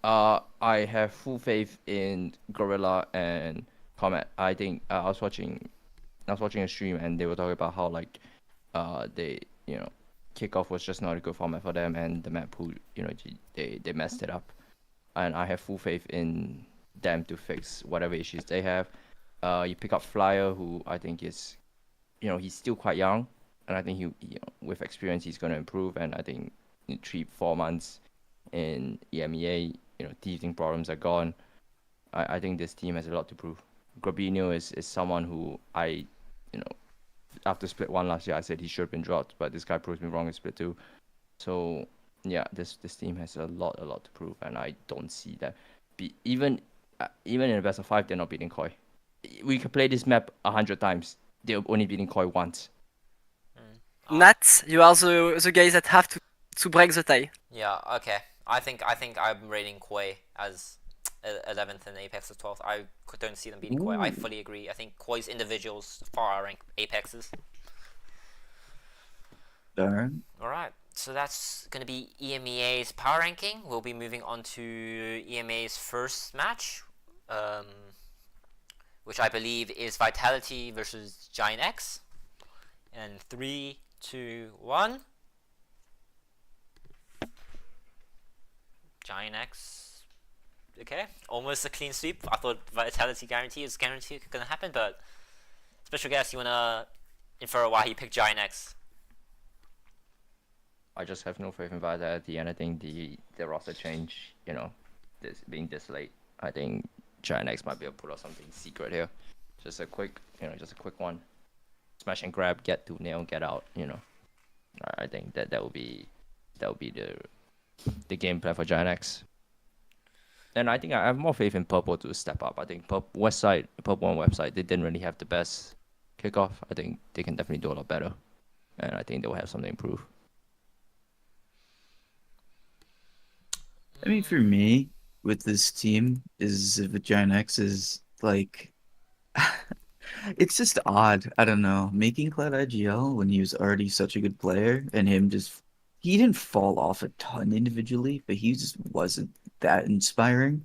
I have full faith in Gorilla and Comet. I think I was watching a stream and they were talking about how they kickoff was just not a good format for them and the map pool they messed it up, and I have full faith in them to fix whatever issues they have. You pick up Flyer, who I think is he's still quite young. and I think with experience he's going to improve. And I think in 3-4 months in EMEA, teething problems are gone. I think this team has a lot to prove. Grabinho is someone who after split 1 last year, I said he should have been dropped, but this guy proves me wrong in split 2. So yeah, this team has a lot to prove, and I don't see that. Even in the best of 5, they're not beating Koi. We could play this map 100 times. They're only beating Koi once. Nat, you are the guys that have to break the tie. Yeah. Okay. I think I'm rating Koi as 11th and Apex as 12th. I don't see them beating Koi. I fully agree. I think Koi's individuals far outrank Apex's. Darn. Alright, so that's going to be EMEA's power ranking. We'll be moving on to EMEA's first match, which I believe is Vitality versus Giant X. And 3, 2, 1. Giant X. Okay, almost a clean sweep. I thought Vitality guarantee going to happen, but special guest, you want to infer why he picked Giant X? I just have no faith in Vitality, and I think the roster change, being this late, I think Giant X might be able to pull out something secret here. Just a quick one. Smash and grab, get to nail, get out, I think that would be the game plan for Giant X. And I think I have more faith in Purple to step up. I think Purple One website, they didn't really have the best kickoff. I think they can definitely do a lot better, and I think they will have something to improve. I mean, for me, with this team, is with Giant X is like, it's just odd. I don't know. Making Cloud IGL when he was already such a good player, and he didn't fall off a ton individually, but he just wasn't that inspiring.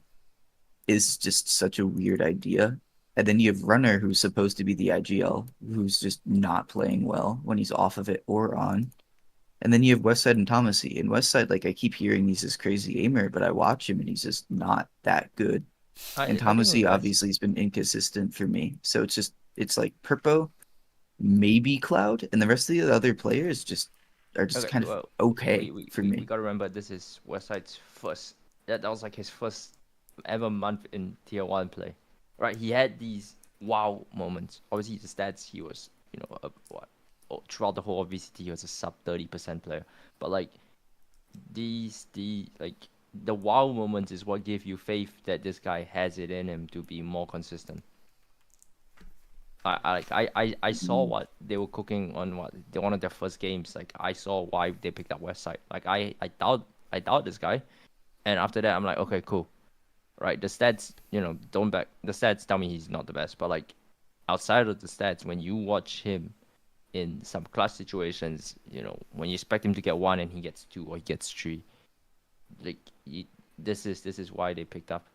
Is just such a weird idea. And then you have Runner, who's supposed to be the IGL, who's just not playing well when he's off of it or on. And then you have Westside and Thomasy. And Westside, like I keep hearing he's this crazy aimer, but I watch him and he's just not that good. And Thomasy obviously has been inconsistent for me. So it's like Purpo, maybe Cloud, and the rest of the other players are just kind of okay for me. We gotta remember this is Westside's first. That was like his first ever month in Tier 1 play, right? He had these wow moments. Obviously, the stats he was, throughout the whole of VCT, he was a sub 30% player. But like the wow moments is what gave you faith that this guy has it in him to be more consistent. I saw what they were cooking on one of their first games. Like I saw why they picked up Westside. Like I doubt this guy, and after that I'm like, okay, cool, right? The stats, the stats tell me he's not the best, but like outside of the stats, when you watch him in some clutch situations, when you expect him to get 1 and he gets 2 or he gets 3, like this is why they picked up.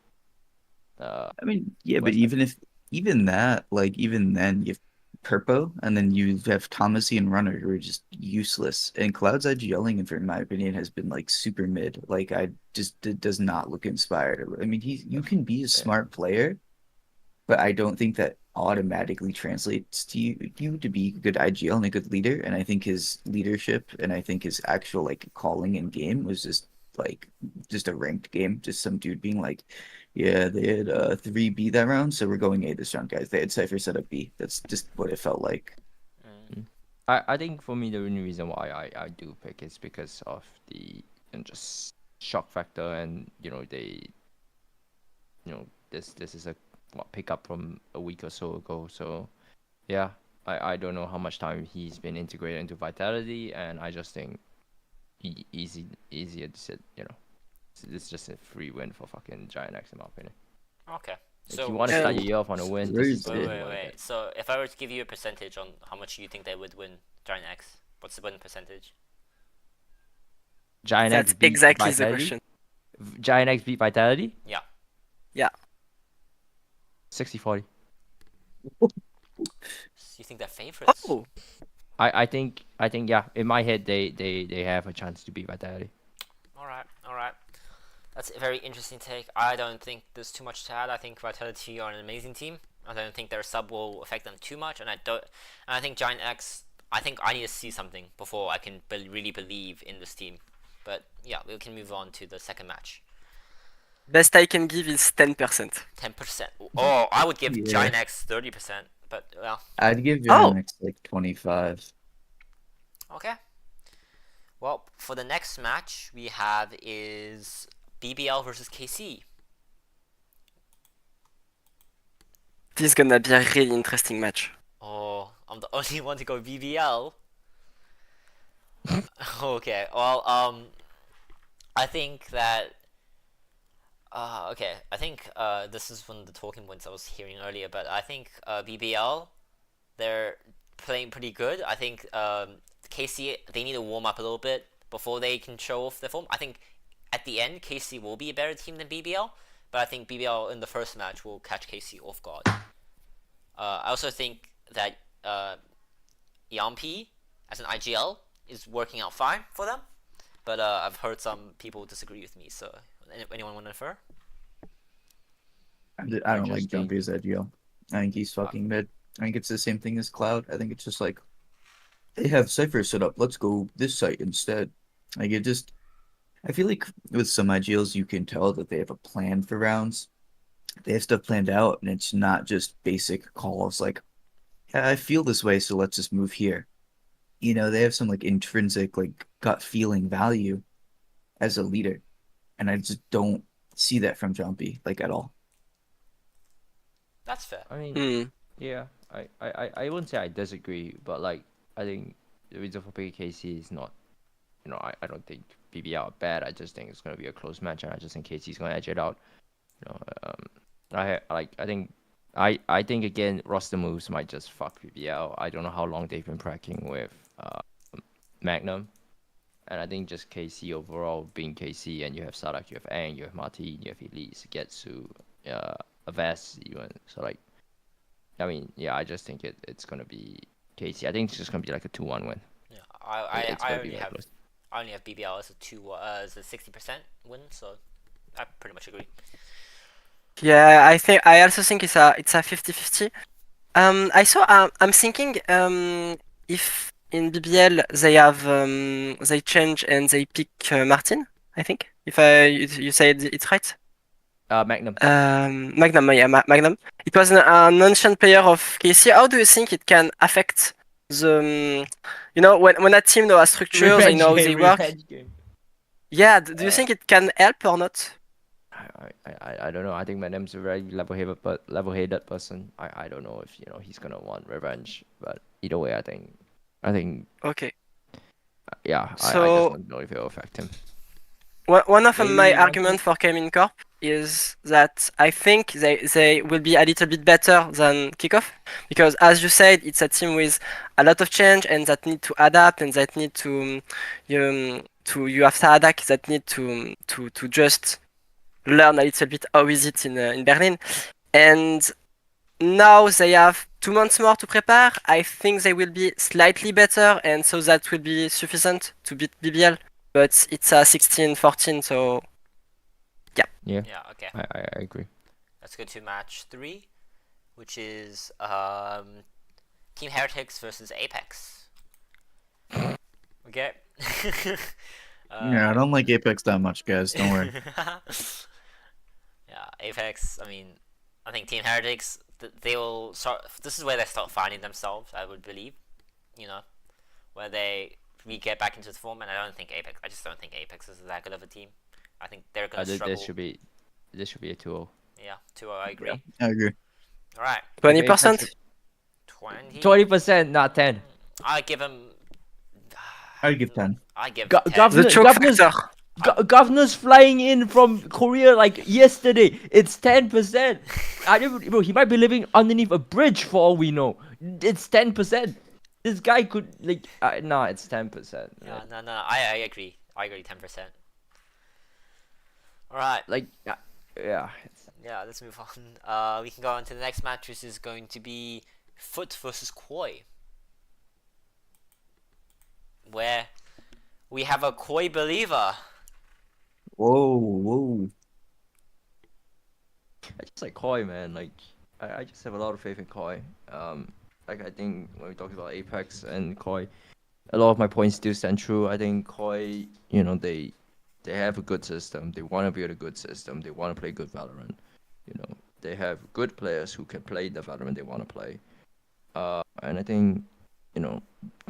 I mean, yeah, but even that, like even then, you have Purpo, and then you have Thomasy and Runner who are just useless. And Cloud's IGLing, in my opinion, has been like super mid. Like it does not look inspired. I mean, you can be a smart player, but I don't think that automatically translates to you to be a good IGL and a good leader. And I think his leadership and I think his actual like calling in game was just a ranked game. Just some dude being like, yeah, they had 3B that round, so we're going A this round, guys. They had Cypher set up B. That's just what it felt like. I think for me the only reason why I do pick is because of the just shock factor, and this is a pickup from a week or so ago. So yeah, I don't know how much time he's been integrated into Vitality, and I just think easier to sit. It's just a free win for fucking Giant X in my opinion. Okay. So if you want to start your year off on a win, wait. So if I were to give you a percentage on how much you think they would win Giant X, what's the win percentage? Giant That's X beat exactly Vitality? the question. Giant X beat Vitality? Yeah. Yeah. 60-40. You think they're favorites? Oh, I think yeah, in my head they have a chance to beat Vitality. All right. That's a very interesting take. I don't think there's too much to add. I think Vitality are an amazing team. I don't think their sub will affect them too much, and I think Giant X I think I need to see something before I can really believe in this team. But yeah, we can move on to the second match. Best I can give is 10%. 10%. Oh, I would give Yeah. Giant X 30%, but well, I'd give Oh. Giant X like 25. okay. Well, for the next match we have is BBL versus KC. This is gonna be a really interesting match. Oh, I'm the only one to go BBL. Okay, well, I think that, okay, I think, this is one of the talking points I was hearing earlier, but I think, BBL, they're playing pretty good. I think, KC, they need to warm up a little bit before they can show off their form. I think at the end, KC will be a better team than BBL, but I think BBL in the first match will catch KC off guard. I also think that, Yampi as an IGL is working out fine for them, but I've heard some people disagree with me. So, anyone want to infer? I don't like just think- Jumpy as IGL. I think he's fucking mid. I think it's the same thing as Cloud. I think it's just like they have Cypher set up. Let's go this site instead. Like it just, I feel like with some IGLs you can tell that they have a plan for rounds. They have stuff planned out, and it's not just basic calls like, yeah, I feel this way, so let's just move here. You know, they have some like intrinsic like gut feeling value as a leader, and I just don't see that from Jumpy like at all. That's fair. I mean, Hmm. yeah, I wouldn't say I disagree, but like I think the reason for picking KC is not, I don't think BBL are bad. I just think it's gonna be a close match, and I just think KC's gonna edge it out. I think again roster moves might just fuck BBL. I don't know how long they've been practicing with Magnum, and I think just KC overall being KC, and you have Sadak, you have Aang, you have Martin, you have Elise, Getsu, Avast even. So like, I mean, yeah, I just think it's gonna be KC. I think it's just gonna be like a 2-1 win. Yeah, It's I gonna be only very have close. BBL as as a 60% win, so I pretty much agree. Yeah, I also think it's a 50-50. I'm thinking if in BBL they have they change and they pick Martin. I think if you said it's right. Magnum. Magnum, yeah, Magnum. It was an ancient player of KC. How do you think it can affect the, when a team knows a structure, they know they work. Revenge game. Yeah, do you think it can help or not? I don't know. I think Magnum's a very level-headed person. I don't know if he's gonna want revenge, but either way, I think Okay. yeah. I just So don't know if it will affect him. one of Maybe my you want arguments for Kevin Corp is that I think they will be a little bit better than Kickoff because, as you said, it's a team with a lot of change and that need to adapt and that need to you have Saadak that need to just learn a little bit how is it in Berlin, and now they have 2 months more to prepare. I think they will be slightly better, and so that will be sufficient to beat BBL. But it's a 16-14, so Yeah, Yeah, okay. I agree. Let's go to match 3, which is Team Heretics versus Apex. Okay. Yeah, I don't like Apex that much, guys. Don't worry. Yeah, Apex. I mean, I think Team Heretics. They will start. This is where they start finding themselves. I would believe. Where they get back into the form, and I don't think Apex. I just don't think Apex is that good of a team. I think they're gonna struggle. This should be a 2-0. Yeah, 2-0. I agree. I agree. All right, 20%. 20%, not 10. I give him. I'd give 10. I give Go- 10. governor- The choke Governor's- factor. Governor's flying in from Korea like yesterday. It's 10%. Bro, he might be living underneath a bridge for all we know. It's 10%. This guy could nah, it's 10%. Yeah, no. I agree. I agree. 10%. All right. Yeah. Yeah, let's move on. We can go on to the next match, which is going to be Foot versus Koi, where we have a Koi believer. Whoa. I just like Koi, man. Like, I just have a lot of faith in Koi. like I think when we talk about Apex and Koi, a lot of my points still stand true. I think Koi, they have a good system. They want to build a good system. They want to play good Valorant. They have good players who can play the Valorant they want to play. And I think,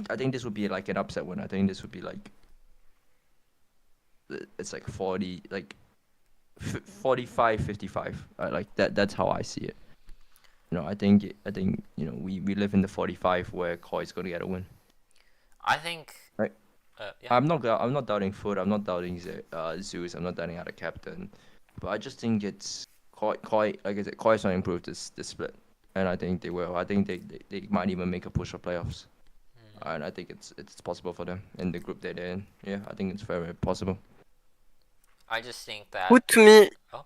I think this would be like an upset win. I think this would be like, it's like 40, like 45, 55. Like that. That's how I see it. I think, we live in the 45 where Koi is going to get a win. I think. Right. Yeah. I'm not doubting Foot. I'm not doubting Zeus. I'm not doubting other captain. But I just think it's Koi. Like I said, Koi's not improved this split, and I think they will. I think they might even make a push for playoffs, and I think it's possible for them in the group that they're in. Yeah, I think it's very, very possible. I just think that. Foot to me. Oh,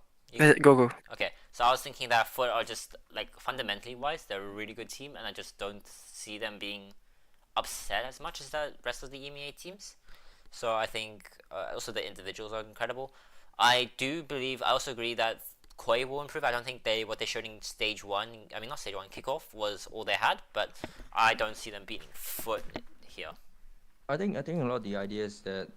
Go. Okay, so I was thinking that Foot are just like fundamentally wise, they're a really good team, and I just don't see them being upset as much as the rest of the EMEA teams. So I think also the individuals are incredible. I also agree that Koi will improve. I don't think what they showed in stage 1, I mean not stage 1, kickoff was all they had, but I don't see them beating Foot here. I think a lot of the ideas that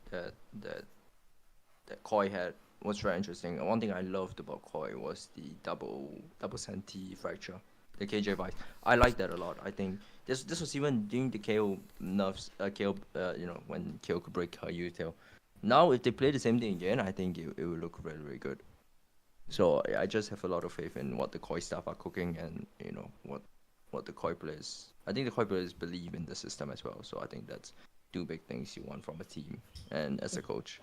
Koi had was very interesting. And one thing I loved about Koi was the double senti fracture, the KJ Vice. I like that a lot. I think this was even during the KO nerfs, when KO could break her U-tail. Now, if they play the same thing again, I think it will look very, very good. So I just have a lot of faith in what the Koi staff are cooking, and what the Koi players. I think the Koi players believe in the system as well. So I think that's 2 big things you want from a team and as a coach.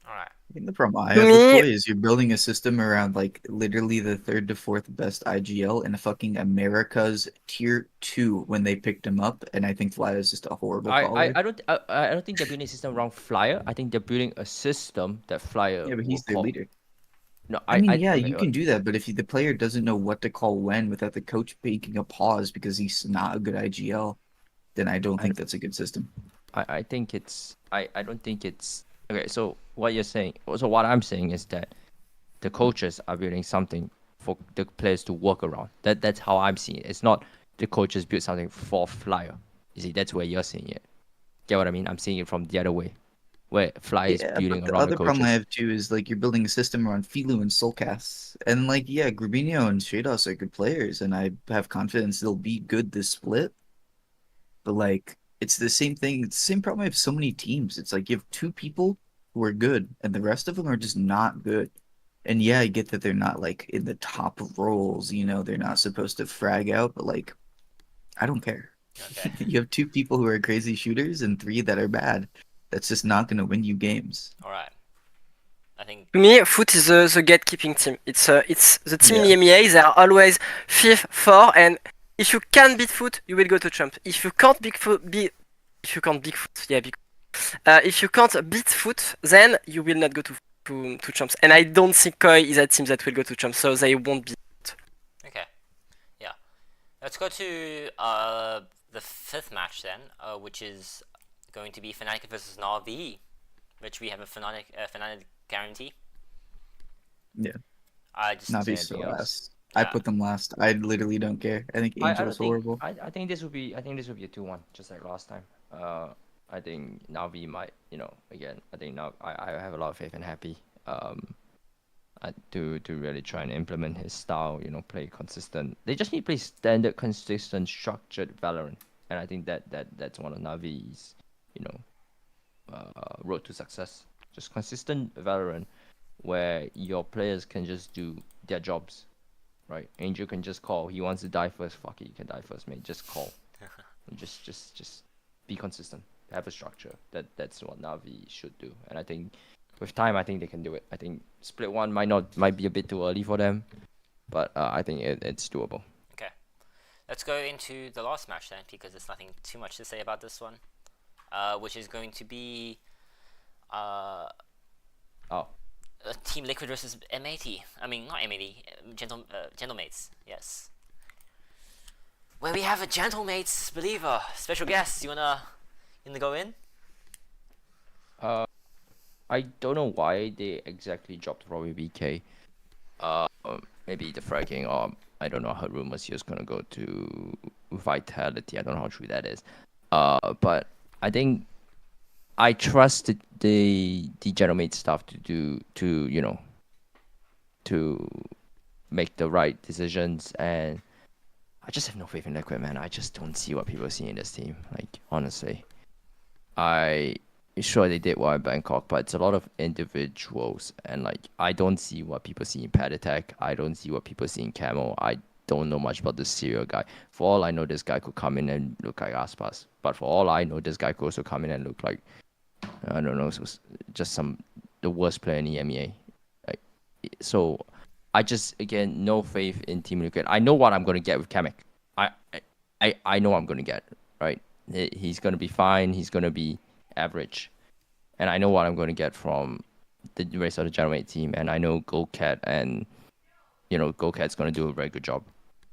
All right. I think the problem I have with Koi is you're building a system around like literally the 3rd to 4th best IGL in fucking America's tier 2 when they picked him up, and I think Flyer is just a horrible caller. I don't think they're building a system around Flyer. I think they're building a system that Flyer. Yeah, but he's their leader. No, I mean, yeah, you can do that, but if the player doesn't know what to call when without the coach making a pause because he's not a good IGL, then I don't think that's a good system. I think it's. I don't think it's. Okay, so what you're saying, so what I'm saying is that the coaches are building something for the players to work around. That's how I'm seeing it. It's not the coaches build something for Flyer. You see, that's where you're seeing it. Get what I mean? I'm seeing it from the other way, where Flyer is building but around the the other coaches. problem I have too is like you're building a system around Filu and Soulcast, and like Grubinho and Shados are good players, and I have confidence they'll be good this split. But like it's the same thing. It's the same problem I have so many teams. It's like you have 2 people who are good, and the rest of them are just not good. And yeah, I get that they're not like in the top roles, they're not supposed to frag out, but like, I don't care. Okay. You have 2 people who are crazy shooters and 3 that are bad. That's just not going to win you games. All right. I think. To me, Foot is the gatekeeping team. It's the team Yeah. in the EMEA. They are always 5th, 4th, and if you can beat Foot, you will go to Trump. If you can't beat Foot, if you can't beat Foot, then you will not go to Champs. And I don't think Koi is a team that will go to Champs, so they won't beat Foot. Okay. Yeah. Let's go to the 5th match then, which is going to be Fnatic versus Na'Vi, which we have a Fnatic guarantee. Yeah. I just. Navi's anything else. last. I put them last. I literally don't care. I think Angel's horrible. I think this would be a 2-1, just like last time. I think Navi might, again, I think now I have a lot of faith in Happy. To really try and implement his style, play consistent. They just need to play standard, consistent, structured Valorant, and I think that's one of Navi's, road to success. Just consistent Valorant, where your players can just do their jobs, right? Angel can just call. He wants to die first. Fuck it, you can die first, mate. Just call. And just be consistent. Have a structure. That's what Navi should do, and I think with time, I think they can do it. I think split 1 might be a bit too early for them, but I think it's doable. Okay. Let's go into the last match then, because there's nothing too much to say about this one, which is going to be Team Liquid versus MAT. I mean, not MAT, Gentlemates. Yes. Where we have a Gentlemates believer, special guest. You wanna go in? I don't know why they exactly dropped Robbie BK. Maybe the fragging, or I don't know. I heard rumors he was gonna go to Vitality. I don't know how true that is. But I think I trust the general mate staff to make the right decisions, and I just have no faith in Liquid, man. I just don't see what people see in this team. Like, honestly, I sure they did well in Bangkok, but it's a lot of individuals, and like I don't see what people see in Pad Attack. I don't see what people see in Camo. I don't know much about this serial guy. For all I know, this guy could come in and look like Aspas. But for all I know, this guy could also come in and look like, I don't know, just the worst player in the EMEA. Like, so I just, again, no faith in Team Liquid. I know what I'm gonna get with Kamek. I know I'm gonna get, right. He's gonna be fine. He's gonna be average, and I know what I'm gonna get from the rest of the Generate team, and I know GoCat and GoCat's gonna do a very good job.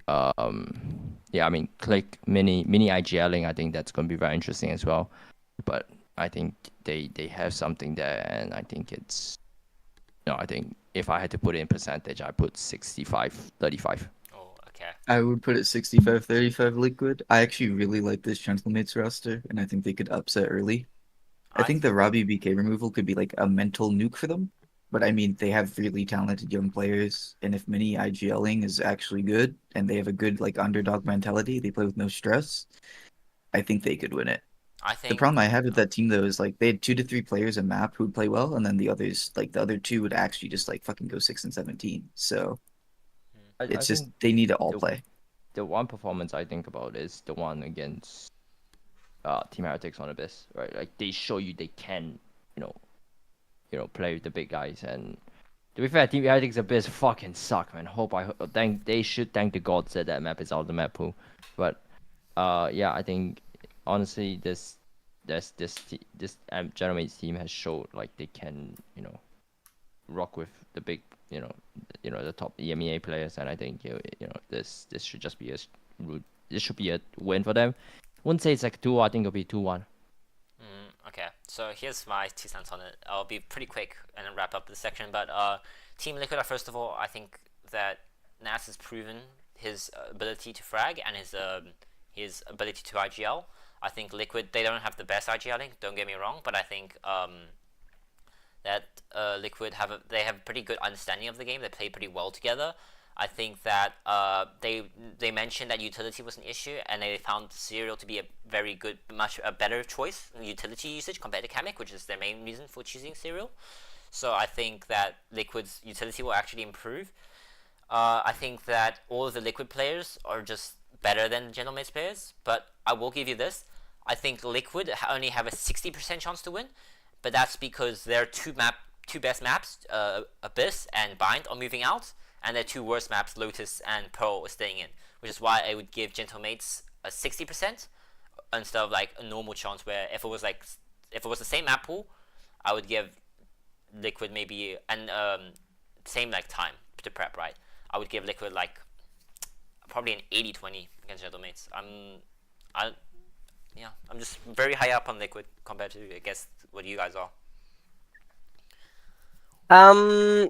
Yeah, I mean, Click mini IGLing, I think that's gonna be very interesting as well. But I think they have something there, and I think I think if I had to put it in percentage, I put 65-35. Oh, okay. I would put it 65-35 Liquid. I actually really like this Gentlemates roster, and I think they could upset early. I think the Robbie BK removal could be like a mental nuke for them. But I mean, they have really talented young players, and if mini IGLing is actually good, and they have a good like underdog mentality, they play with no stress, I think they could win it. I The think problem I have with that team though is like they had 2 to 3 players a map who would play well, and then the others, like the other 2, would actually just like fucking go 6 and 17. So I it's just think they need to all the- play. The one performance I think about is the one against Team Heretics on Abyss, right? Like they show you they can, play with the big guys. And to be fair, Team Heretics Abyss fucking suck, man. They should thank the gods that map is out of the map pool. But yeah, I think honestly this Generate's team has showed like they can, rock with the big, the top EMEA players, and I think this should just be this should be a win for them. Wouldn't say it's like 2. I think it'll be 2-1. Okay, so here's my 2 cents on it. I'll be pretty quick and then wrap up this section. But Team Liquid, first of all, I think that Nas has proven his ability to frag and his ability to IGL. I think Liquid, they don't have the best IGLing, don't get me wrong, but I think that Liquid they have a pretty good understanding of the game. They play pretty well together. I think that they mentioned that utility was an issue, and they found Serial to be a very good, much a better choice in utility usage compared to Kamek, which is their main reason for choosing Serial. So I think that Liquid's utility will actually improve. I think that all of the Liquid players are just better than Gentlemates players, but I will give you this. I think Liquid only have a 60% chance to win, but that's because their two best maps, Abyss and Bind, are moving out, and their 2 worst maps, Lotus and Pearl, are staying in, which is why I would give Gentlemates a 60% instead of like a normal chance where if it was the same map pool, I would give Liquid maybe same like time to prep, right? I would give Liquid like probably an 80-20 against Gentlemates. I'm just very high up on Liquid compared to, I guess, what you guys are.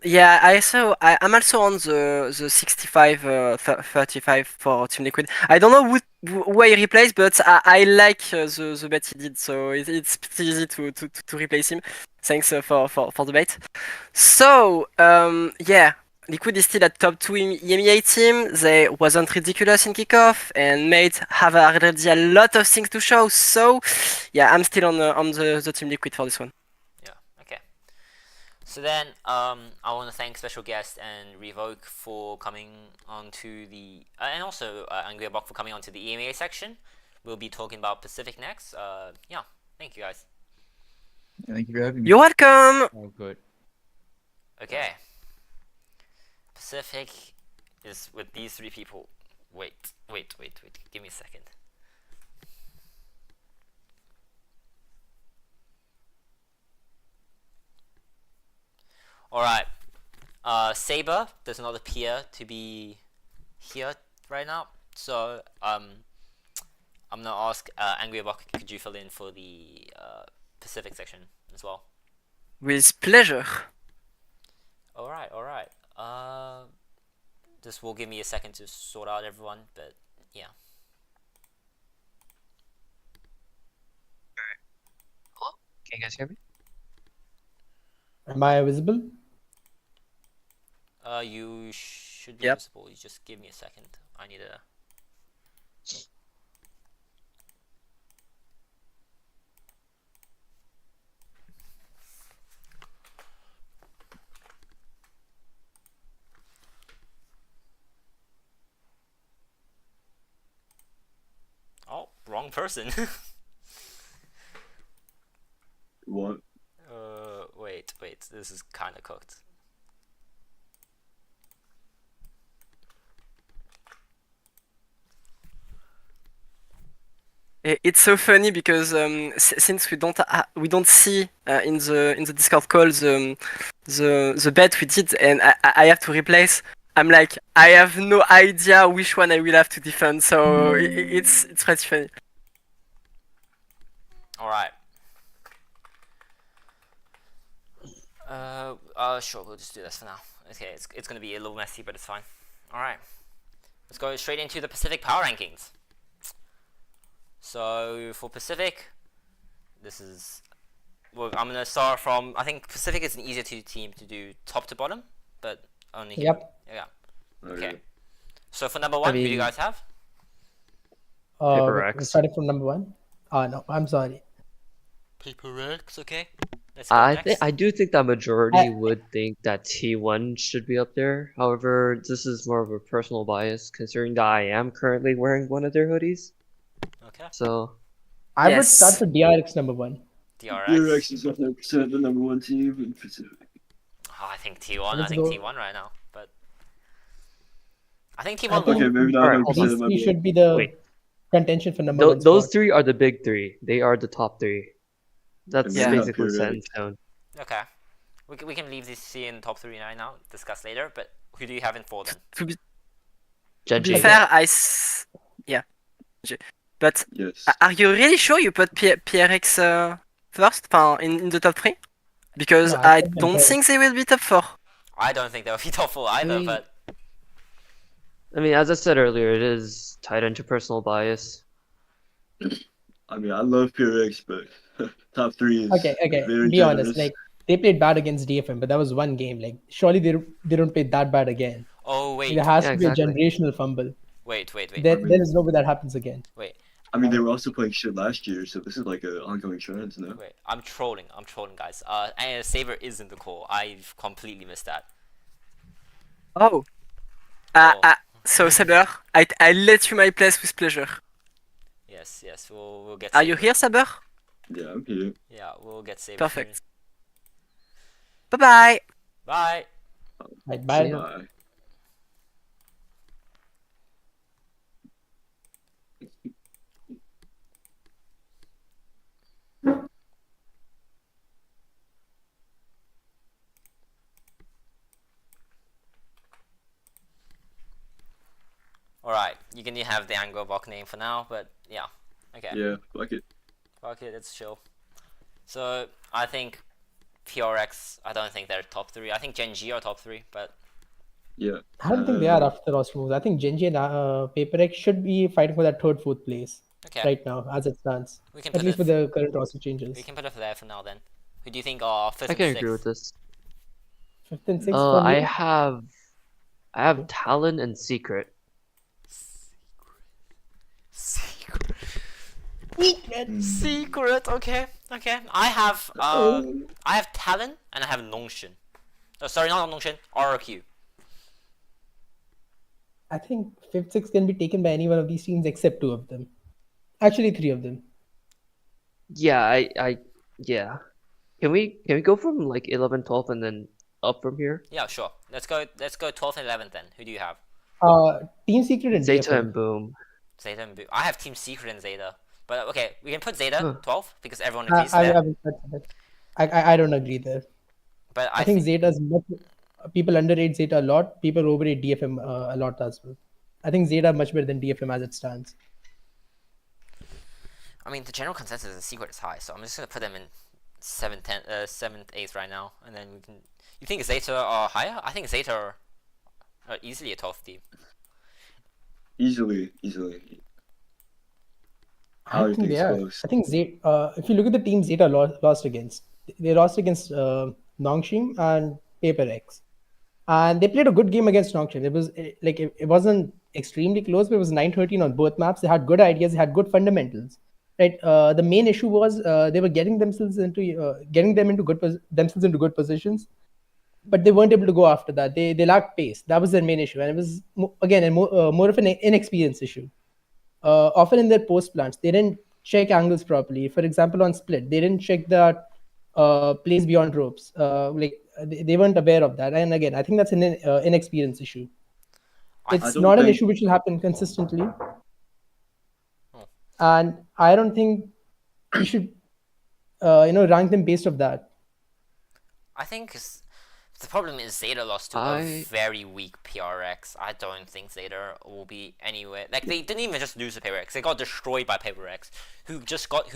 Yeah, I'm also on the 65-35 for Team Liquid. I don't know who I replace, but I like the bet he did, so it's pretty easy to replace him. Thanks for the bet. So yeah, Liquid is still at top 2 in EMEA team. They wasn't ridiculous in kickoff, and made have already a lot of things to show. So yeah, I'm still on the Team Liquid for this one. So then, I want to thank special guest and Revoke for coming onto the, and also Angry Bok for coming onto the EMEA section. We'll be talking about Pacific next. Yeah, thank you guys. Yeah, thank you for having me. You're welcome. Oh, good. Okay. Pacific is with these 3 people. Wait. Give me a second. Alright, Saber does not appear to be here right now, so I'm gonna ask Angry Rock, could you fill in for the Pacific section as well? With pleasure. Alright. This will give me a second to sort out everyone, but yeah. Hello? Can you guys hear me? Am I visible? You should be Yep. visible. You just give me a second. I need a. Oh, wrong person. What? Wait. This is kind of cooked. It's so funny because since we don't see in the Discord call the bet we did, and I have to replace. I'm like, I have no idea which one I will have to defend, so it's pretty funny. All right. Sure, we'll just do this for now. Okay, it's gonna be a little messy, but it's fine. All right, let's go straight into the Pacific Power Rankings. So for Pacific, this is. Well, I'm gonna start from. I think Pacific is an easier team to do top to bottom, but only. Yep. Yeah. Okay. Okay. So for number one, who do you mean- guys have? Paper We're X. starting from number one. No, I'm sorry. Paper X. Okay. Let's go next. I do think that majority I- would think that T1 should be up there. However, this is more of a personal bias considering that I am currently wearing one of their hoodies. Okay. So I would Yes. start with DRX number one. DRX. DRX is 100% the number one team in Pacific. Oh, I think T1. I Let's think go. T1 right now, but I think I T1. think- Okay, maybe not Alright, 100% These of my three board. should be the Wait. contention for number one those spot. three are the big three. They are the top three. That's Yeah. basically set in Periodic. stone. Okay. We can leave this C in top three right now. Discuss later. But who do you have in four then? To be Genji. fair, yeah. But Yes. are you really sure you put PRX first, in the top three? Because No, I I put them don't first. think they will be top four. I don't think they'll be top four either. mean- But I mean, as I said earlier, it is tied into personal bias. I mean, I love PRX, but top three is Okay, very be honest. generous. Like they played bad against DFM, but that was one game. Like surely they don't play that bad again. oh wait, There has Yeah, to be exactly. a generational fumble. wait. There is no way that happens again. I mean, they were also playing shit last year, so this is like an ongoing trend, no? Wait. I'm trolling, guys. And Saber is in the call. I've completely missed that. Oh. Oh. So Saber, I let you my place with pleasure. Yes. We'll get. Are you Saber. here, Saber? Yeah, I'm here. Yeah, we'll get Saber. Perfect. Bye bye. Bye. Right, bye. ya. Bye. Alright, you can have the Anglo Bok name for now, but yeah. Okay. Yeah, fuck it. Okay, let's chill. So, I think PRX, I don't think they're top three. I think Genji are top three, but Yeah. I don't think they are after the roster moves. I think Genji and PaperX should be fighting for that third, fourth place okay. right now, as it stands. We can At put least it with the current roster changes. we can put it there for now then. Who do you think are fifth I and can sixth? agree with this. Fifth and sixth. for I me. have Talon and Secret. Secret, okay. I have Talon and I have Nongshin. Oh, sorry, not Nongshin, RQ. I think fifth, sixth can be taken by any one of these teams except two of them. Actually, three of them. Yeah, yeah. Can we go from like 11, 12 and then up from here? Yeah, sure. Let's go 12th and 11th then. Who do you have? Team Secret and Zeta DFM. and Boom. Zeta and I have Team Secret and Zeta. But okay, we can put Zeta Huh. 12 because everyone I, agrees I, there. I don't agree there. But I think Zeta's much. People underrate Zeta a lot. People overrate DFM a lot as well. I think Zeta much better than DFM as it stands. I mean, the general consensus is Secret is high, so I'm just gonna put them in 7th, 8th right now, and then we can. You think Zeta are higher? I think Zeta are Easily a 12th team. Easily. I I think they it's are. close. I think Zeta, if you look at the team Zeta lost against, they lost against Nongshim and Paper X. And they played a good game against Nongshim. It was it wasn't extremely close, but it was 9-13 on both maps. They had good ideas, they had good fundamentals. Right. The main issue was they were getting themselves into good positions, but they weren't able to go after that. They lacked pace. That was their main issue, and it was again more of an inexperience issue. Often in their post plants, they didn't check angles properly. For example, on split, they didn't check that plays beyond ropes. They weren't aware of that. And again, I think that's an inexperience issue. It's don't not an think- issue which will happen consistently. Oh. And I don't think you should, rank them based off that. I think the problem is Zeta lost to a very weak PRX. I don't think Zeta will be anywhere. Like, they didn't even just lose to PaperX. They got destroyed by PaperX, who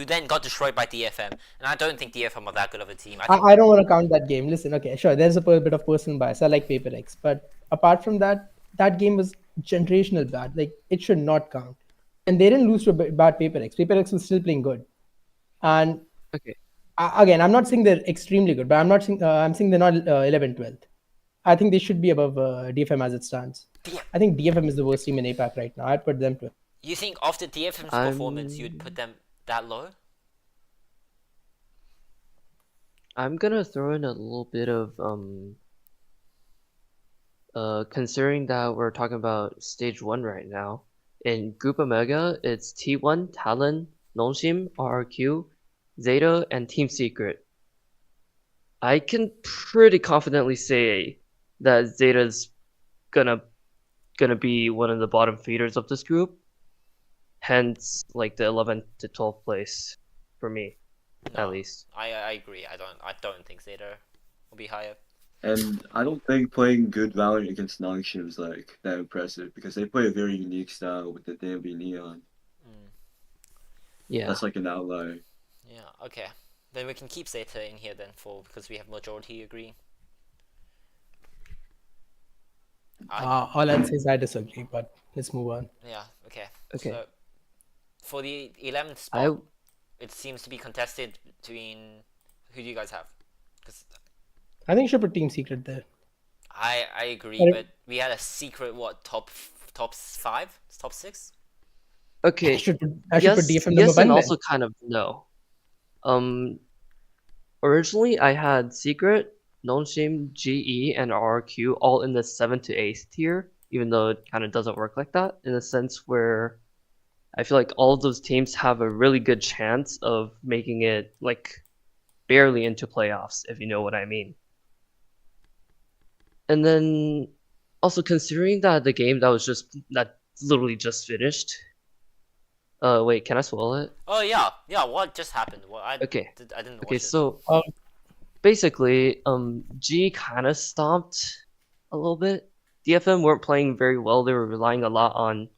then got destroyed by DFM. And I don't think DFM are that good of a team. I don't want to count that game. Listen, okay, sure, there's a bit of personal bias. I like PaperX, but apart from that, that game was generational bad. Like, it should not count. And they didn't lose to a bad PaperX. PaperX was still playing good. And Okay. Again, I'm not saying they're extremely good, but I'm saying they're not 11th, 12th. I think they should be above DFM as it stands. Yeah. I think DFM is the worst team in APAC right now. I'd put them to. You think after DFM's performance, you'd put them that low? I'm gonna throw in a little bit of considering that we're talking about stage 1 right now. In Group Omega, it's T1, Talon, Nongshim, RRQ, Zeta, and Team Secret. I can pretty confidently say that Zeta's gonna be one of the bottom feeders of this group. Hence, like the 11th to 12th place for me, at least. I agree. I don't think Zeta will be higher. And I don't think playing good Valorant against Nongshim is like that impressive because they play a very unique style with the DMB Neon. Yeah. That's like an outlier. Yeah, okay. Then we can keep Zeta in here then because we have majority agreeing. All I'll say is I disagree, but let's move on. Yeah, okay. Okay. So, for the 11th spot, it seems to be contested between... Who do you guys have? 'Cause I think you should put Team Secret there. I agree, but we had a secret, top 5? Top 6? Okay. I should put yes, DFM yes, number and 1 also kind of no. Originally I had Secret, Nongshim, GE, and RRQ all in the 7th to 8th tier, even though it kind of doesn't work like that, in a sense where I feel like all of those teams have a really good chance of making it like barely into playoffs, if you know what I mean. And then also considering that the game that literally just finished. Wait, can I spoil it? Oh yeah, what just happened? Well, I didn't watch Okay, it. so basically, G kind of stomped a little bit. DFM weren't playing very well. They were relying a lot on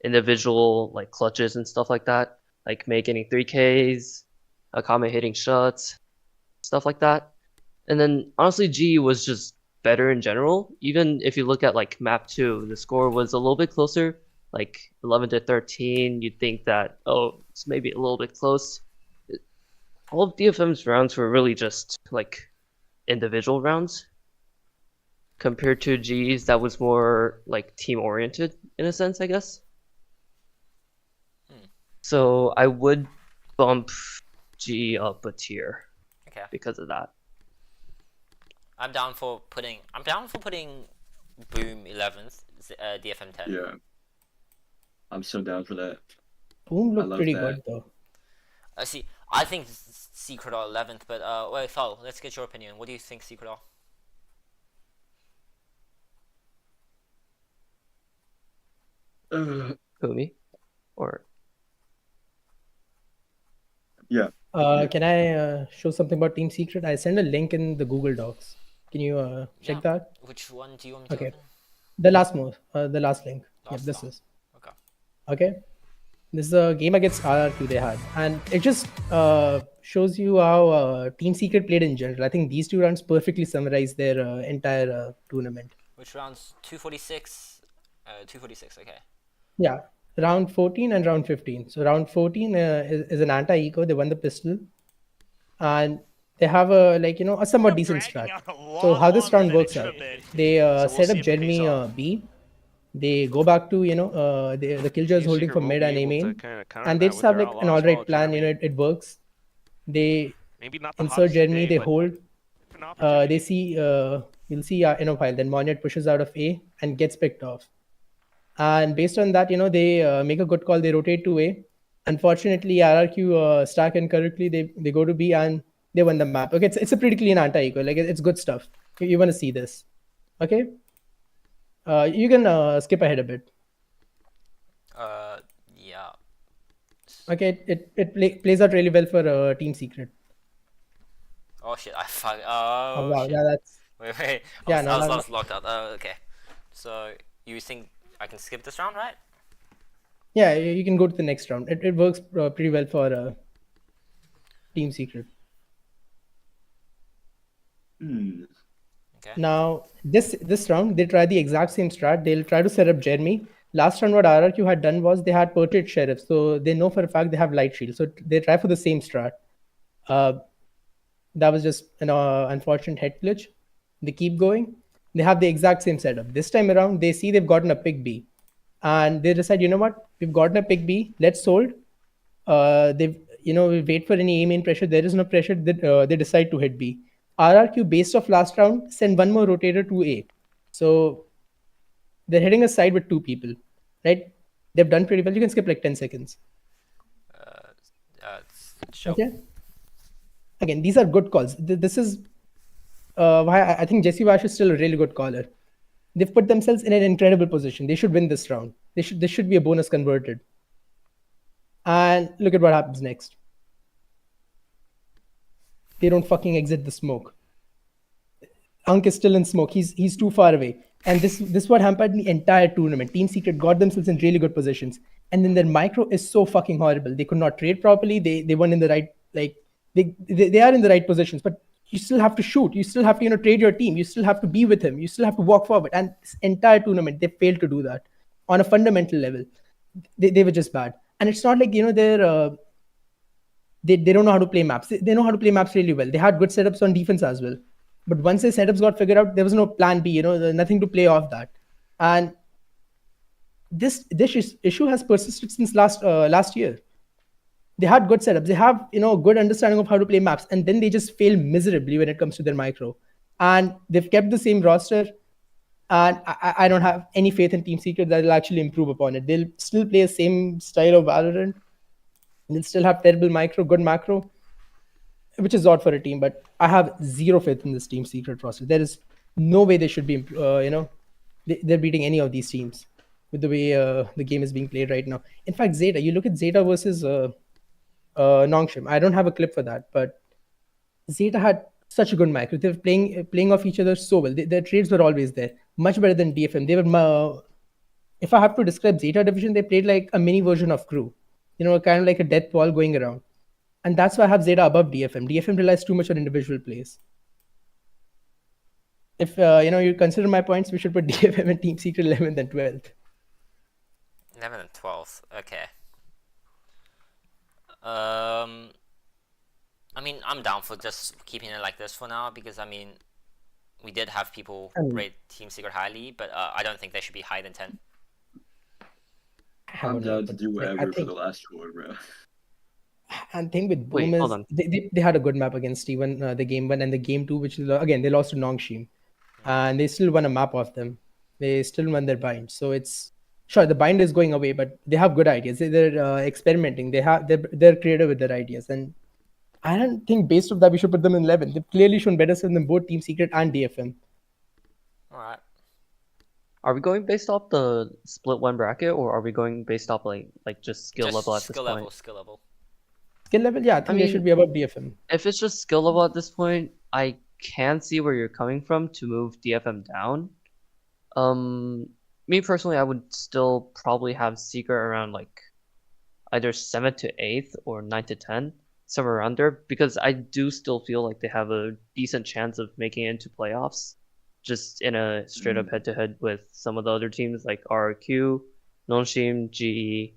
individual like clutches and stuff like that, like May getting 3Ks, Akame hitting shots, stuff like that. And then honestly, G was just better in general. Even if you look at like map 2, the score was a little bit closer, like 11 to 13. You'd think that it's maybe a little bit close. All of DFM's rounds were really just like individual rounds compared to G's that was more like team oriented in a sense, I guess. So I would bump G up a tier because of that. I'm down for putting Boom 11th, DFM 10th. Yeah. I'm so down for that. Boom looked pretty good though. See, I think Secret are 11th, but wait, Fal, let's get your opinion. What do you think Secret are? Kumi? Or yeah. Can I show something about Team Secret? I sent a link in the Google Docs. Can you check that? Which one do you want me to open? The last link. This is. Okay. This is a game against RR2 they had. And it just shows you how Team Secret played in general. I think these two rounds perfectly summarize their entire tournament. Which rounds? 246. 246. Okay. Yeah, round 14 and round 15. So round 14 is an anti-eco. They won the pistol, and they have a somewhat decent strat. So how this round works out, they set up Jeremy B. They go back to the Killjoy is holding for mid and A main, and they just have like an alright plan. It works. They Maybe not the insert hottest Jeremy. today, They but hold. an opportunity. They see you'll see in a while. Then Monet pushes out of A and gets picked off. And based on that, they make a good call. They rotate to A. Unfortunately, RRQ stack incorrectly. They go to B and they win the map. Okay, it's a pretty clean anti-eco. Like it's good stuff. You want to see this? Okay. You can skip ahead a bit. Yeah. Okay, plays out really well for Team Secret. Oh shit! I fuck. Oh Oh, wow, shit. yeah, that's Wait. Yeah, I no, was locked out. Oh, okay. So you think I can skip this round, right? yeah. You can go to the next round. It works pretty well for Team Secret. Okay. Now this round they try the exact same strat. They'll try to set up Jeremy. Last round what RRQ had done was they had portrait sheriffs, so they know for a fact they have light shield. So they try for the same strat. That was just an unfortunate head glitch. They keep going. They have the exact same setup. This time around, they see they've gotten a pick B, and they decide, you know what, we've gotten a pick B. Let's hold. We wait for any A main pressure. There is no pressure. They decide to hit B. RRQ based off last round send one more rotator to A. So they're hitting a side with two people, right? They've done pretty well. You can skip like 10 seconds. Sure. Okay. Again, these are good calls. This is why I think Jesse Vash is still a really good caller. They've put themselves in an incredible position. They should win this round. This should be a bonus converted. And look at what happens next. They don't fucking exit the smoke. Unk is still in smoke. He's too far away. And this what happened the entire tournament. Team Secret got themselves in really good positions. And then their micro is so fucking horrible. They could not trade properly. They weren't in the right, like, they are in the right positions, but you still have to shoot. You still have to, trade your team. You still have to be with him. You still have to walk forward. And this entire tournament, they failed to do that on a fundamental level. They were just bad. And it's not like, they don't know how to play maps. They know how to play maps really well. They had good setups on defense as well. But once their setups got figured out, there was no plan B, nothing to play off that. And this issue has persisted since last year. They had good setups. They have, good understanding of how to play maps. And then they just fail miserably when it comes to their micro. And they've kept the same roster. And I don't have any faith in Team Secret that they'll actually improve upon it. They'll still play the same style of Valorant. They'll still have terrible micro, good macro, which is odd for a team. But I have zero faith in this Team Secret roster. There is no way they should be, they're beating any of these teams with the way the game is being played right now. In fact, Zeta, you look at Zeta versus Nongshim. I don't have a clip for that, but Zeta had such a good micro. They were playing off each other so well. Their trades were always there, much better than DFM. They were, if I have to describe Zeta division, they played like a mini version of Crew, kind of like a death ball going around. And that's why I have Zeta above DFM. DFM relies too much on individual plays. If you consider my points, we should put DFM and Team Secret 11th and 12th. 11th and 12th. Okay. I mean, I'm down for just keeping it like this for now because we did have people rate Team Secret highly, but I don't think they should be higher than 10. I'm down to do whatever for the last score, bro. And thing with Wait, Boom hold is on. they had a good map against Steven, the game 1 and the game 2, which is again they lost to Nongshim, and they still won a map off them. They still won their bind, so it's sure the bind is going away, but they have good ideas. They're experimenting. They're creative with their ideas, and I don't think based off that we should put them in 11. They've clearly shown better skill than both Team Secret and DFM. All right. Are we going based off the split one bracket, or are we going based off like just skill Just level at skill this level, point? skill level. Skill level, yeah, I think they should be above DFM. If it's just skill level at this point, I can see where you're coming from to move DFM down. Me personally, I would still probably have Secret around like either 7th to 8th or 9th to 10th, somewhere around there, because I do still feel like they have a decent chance of making it into playoffs. just in a straight up head to head with some of the other teams like RRQ, Nongshim, GE.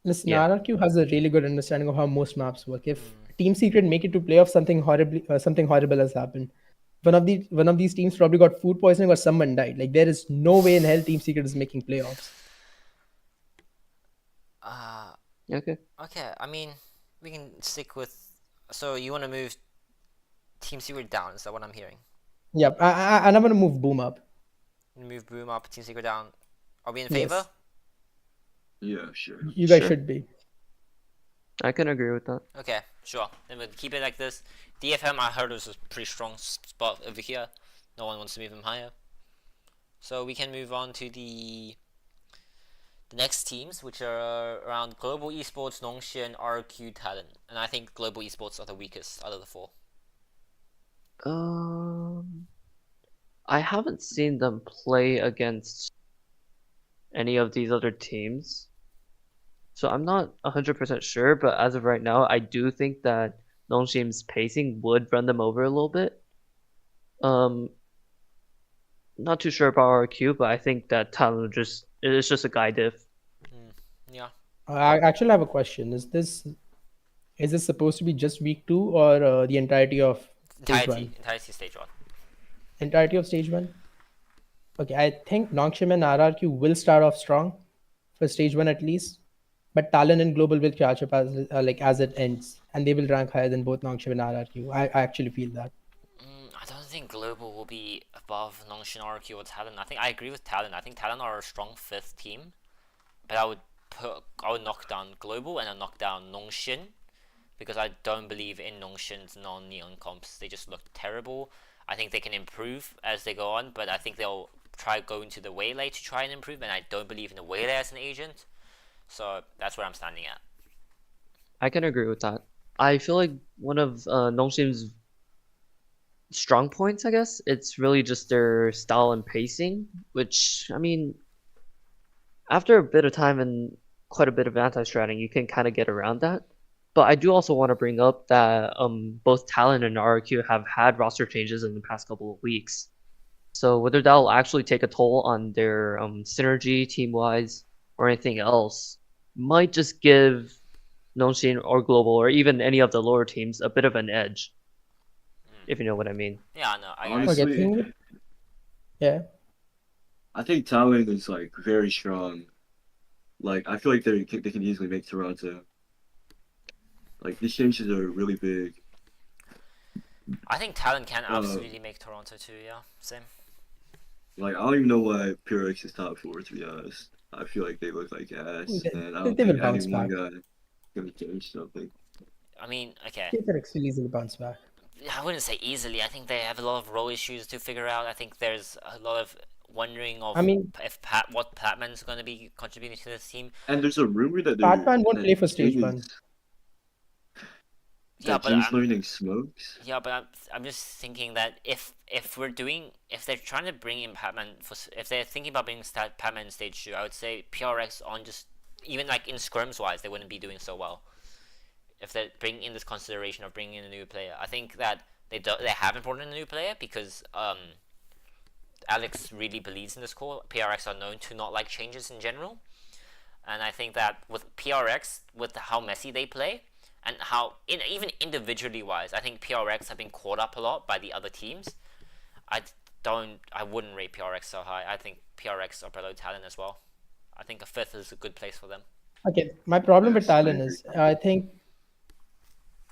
Listen, Yeah. RRQ has a really good understanding of how most maps work. If Team Secret make it to playoffs, something horrible has happened. One of these teams probably got food poisoning or someone died. Like there is no way in hell Team Secret is making playoffs. Okay. Okay, I mean, we can stick with. So you want to move Team Secret down? Is that what I'm hearing? Yeah, and I'm gonna move Boom up. Move Boom up, Team Secret down. Are we in Yes. favor? Yeah, sure. You guys Sure. should be. I can agree with that. Okay, sure. Then we'll keep it like this. DFM, I heard, was a pretty strong spot over here. No one wants to move him higher. So we can move on to the next teams, which are around Global Esports, Nongxian, RQ, Talent. And I think Global Esports are the weakest out of the four. I haven't seen them play against any of these other teams, so I'm not 100% sure, but as of right now, I do think that Nongshim's pacing would run them over a little bit. Not too sure about RQ, but I think that Talent it's just a guy diff. Yeah. I actually have a question. Is this supposed to be just week 2 or the entirety of stage 1? Entirety stage 1. Entirety of stage 1? Okay, I think Nongshim and RRQ will start off strong for stage 1 at least, but Talon and Global will catch up as it ends, and they will rank higher than both Nongshim and RRQ. I actually feel that. I don't think Global will be above Nongxian, RQ, or Talon. I think I agree with Talon. I think Talon are a strong 5th team, but I would knock down Global and I'd knock down Nongxian, because I don't believe in Nongxian's non-neon comps. They just look terrible. I think they can improve as they go on, but I think they'll try go into the Waylay to try and improve, and I don't believe in the Waylay as an agent. So that's where I'm standing at. I can agree with that. I feel like one of Nongshim's strong points, I guess, it's really just their style and pacing, which, I mean, after a bit of time and quite a bit of anti-stratting, you can kind of get around that. But I do also want to bring up that both Talon and RQ have had roster changes in the past couple of weeks. So whether that'll actually take a toll on their synergy team-wise or anything else might just give Nongxian or Global or even any of the lower teams a bit of an edge, if you know what I mean. Yeah, no, I Honestly, Yeah. I think Talon is like very strong. Like I feel like they can easily make Toronto. Like these changes are really big. I think Talon can absolutely make Toronto too. Yeah, same. Like I don't even know why PRX is top 4, to be honest. I feel like they look like ass, and I don't They will think bounce any one back. guy gonna change something. I mean, okay. PRX will easily bounce back. I wouldn't say easily. I think they have a lot of role issues to figure out. I think there's a lot of wondering of if what Patman's going to be contributing to this team. And there's a rumor that Patman won't play for stage 1. Yeah, but James Learning smokes. Yeah, but I'm just thinking that if they're trying to bring in Patman if they're thinking about bringing Patman in stage 2, I would say PRX on just even like in scrims wise they wouldn't be doing so well. If they're bringing in this consideration of bringing in a new player, I think that they haven't brought in a new player because Alex really believes in this core. PRX are known to not like changes in general, and I think that with PRX, with how messy they play and how even individually wise, I think PRX have been caught up a lot by the other teams. I wouldn't rate PRX so high. I think PRX are below Talon as well. I think a 5th is a good place for them. Okay, my problem with Talon is I think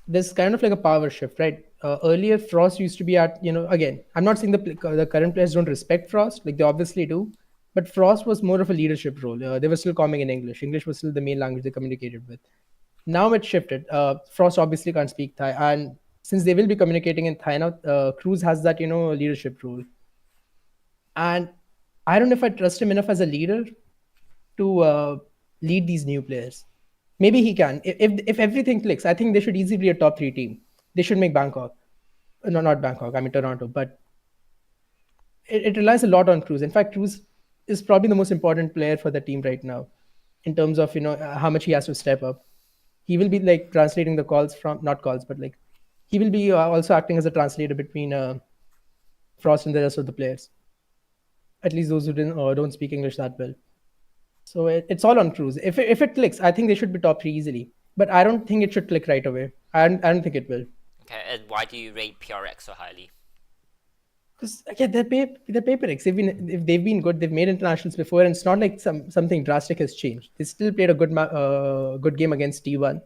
there's kind of like a power shift, right? Earlier, Frost used to be at, again, I'm not saying the current players don't respect Frost, like they obviously do, but Frost was more of a leadership role. They were still coming in English. English was still the main language they communicated with. Now it shifted. Frost obviously can't speak Thai, and since they will be communicating in Thai now, Cruz has that, leadership role. And I don't know if I trust him enough as a leader to lead these new players. Maybe he can. If everything clicks, I think they should easily be a top 3 team. They should make Bangkok. No, not Bangkok. I mean Toronto. But it relies a lot on Cruz. In fact, Cruz is probably the most important player for the team right now, in terms of how much he has to step up. He will be like translating the calls from not calls, but like he will be also acting as a translator between Frost and the rest of the players. At least those who don't speak English that well. So it's all on cruise. If it clicks, I think they should be top 3 easily. But I don't think it should click right away. I don't think it will. Okay, and why do you rate PRX so highly? Because again, they're paper X. If they've been good, they've made internationals before, and it's not like something drastic has changed. They still played a good game against T1.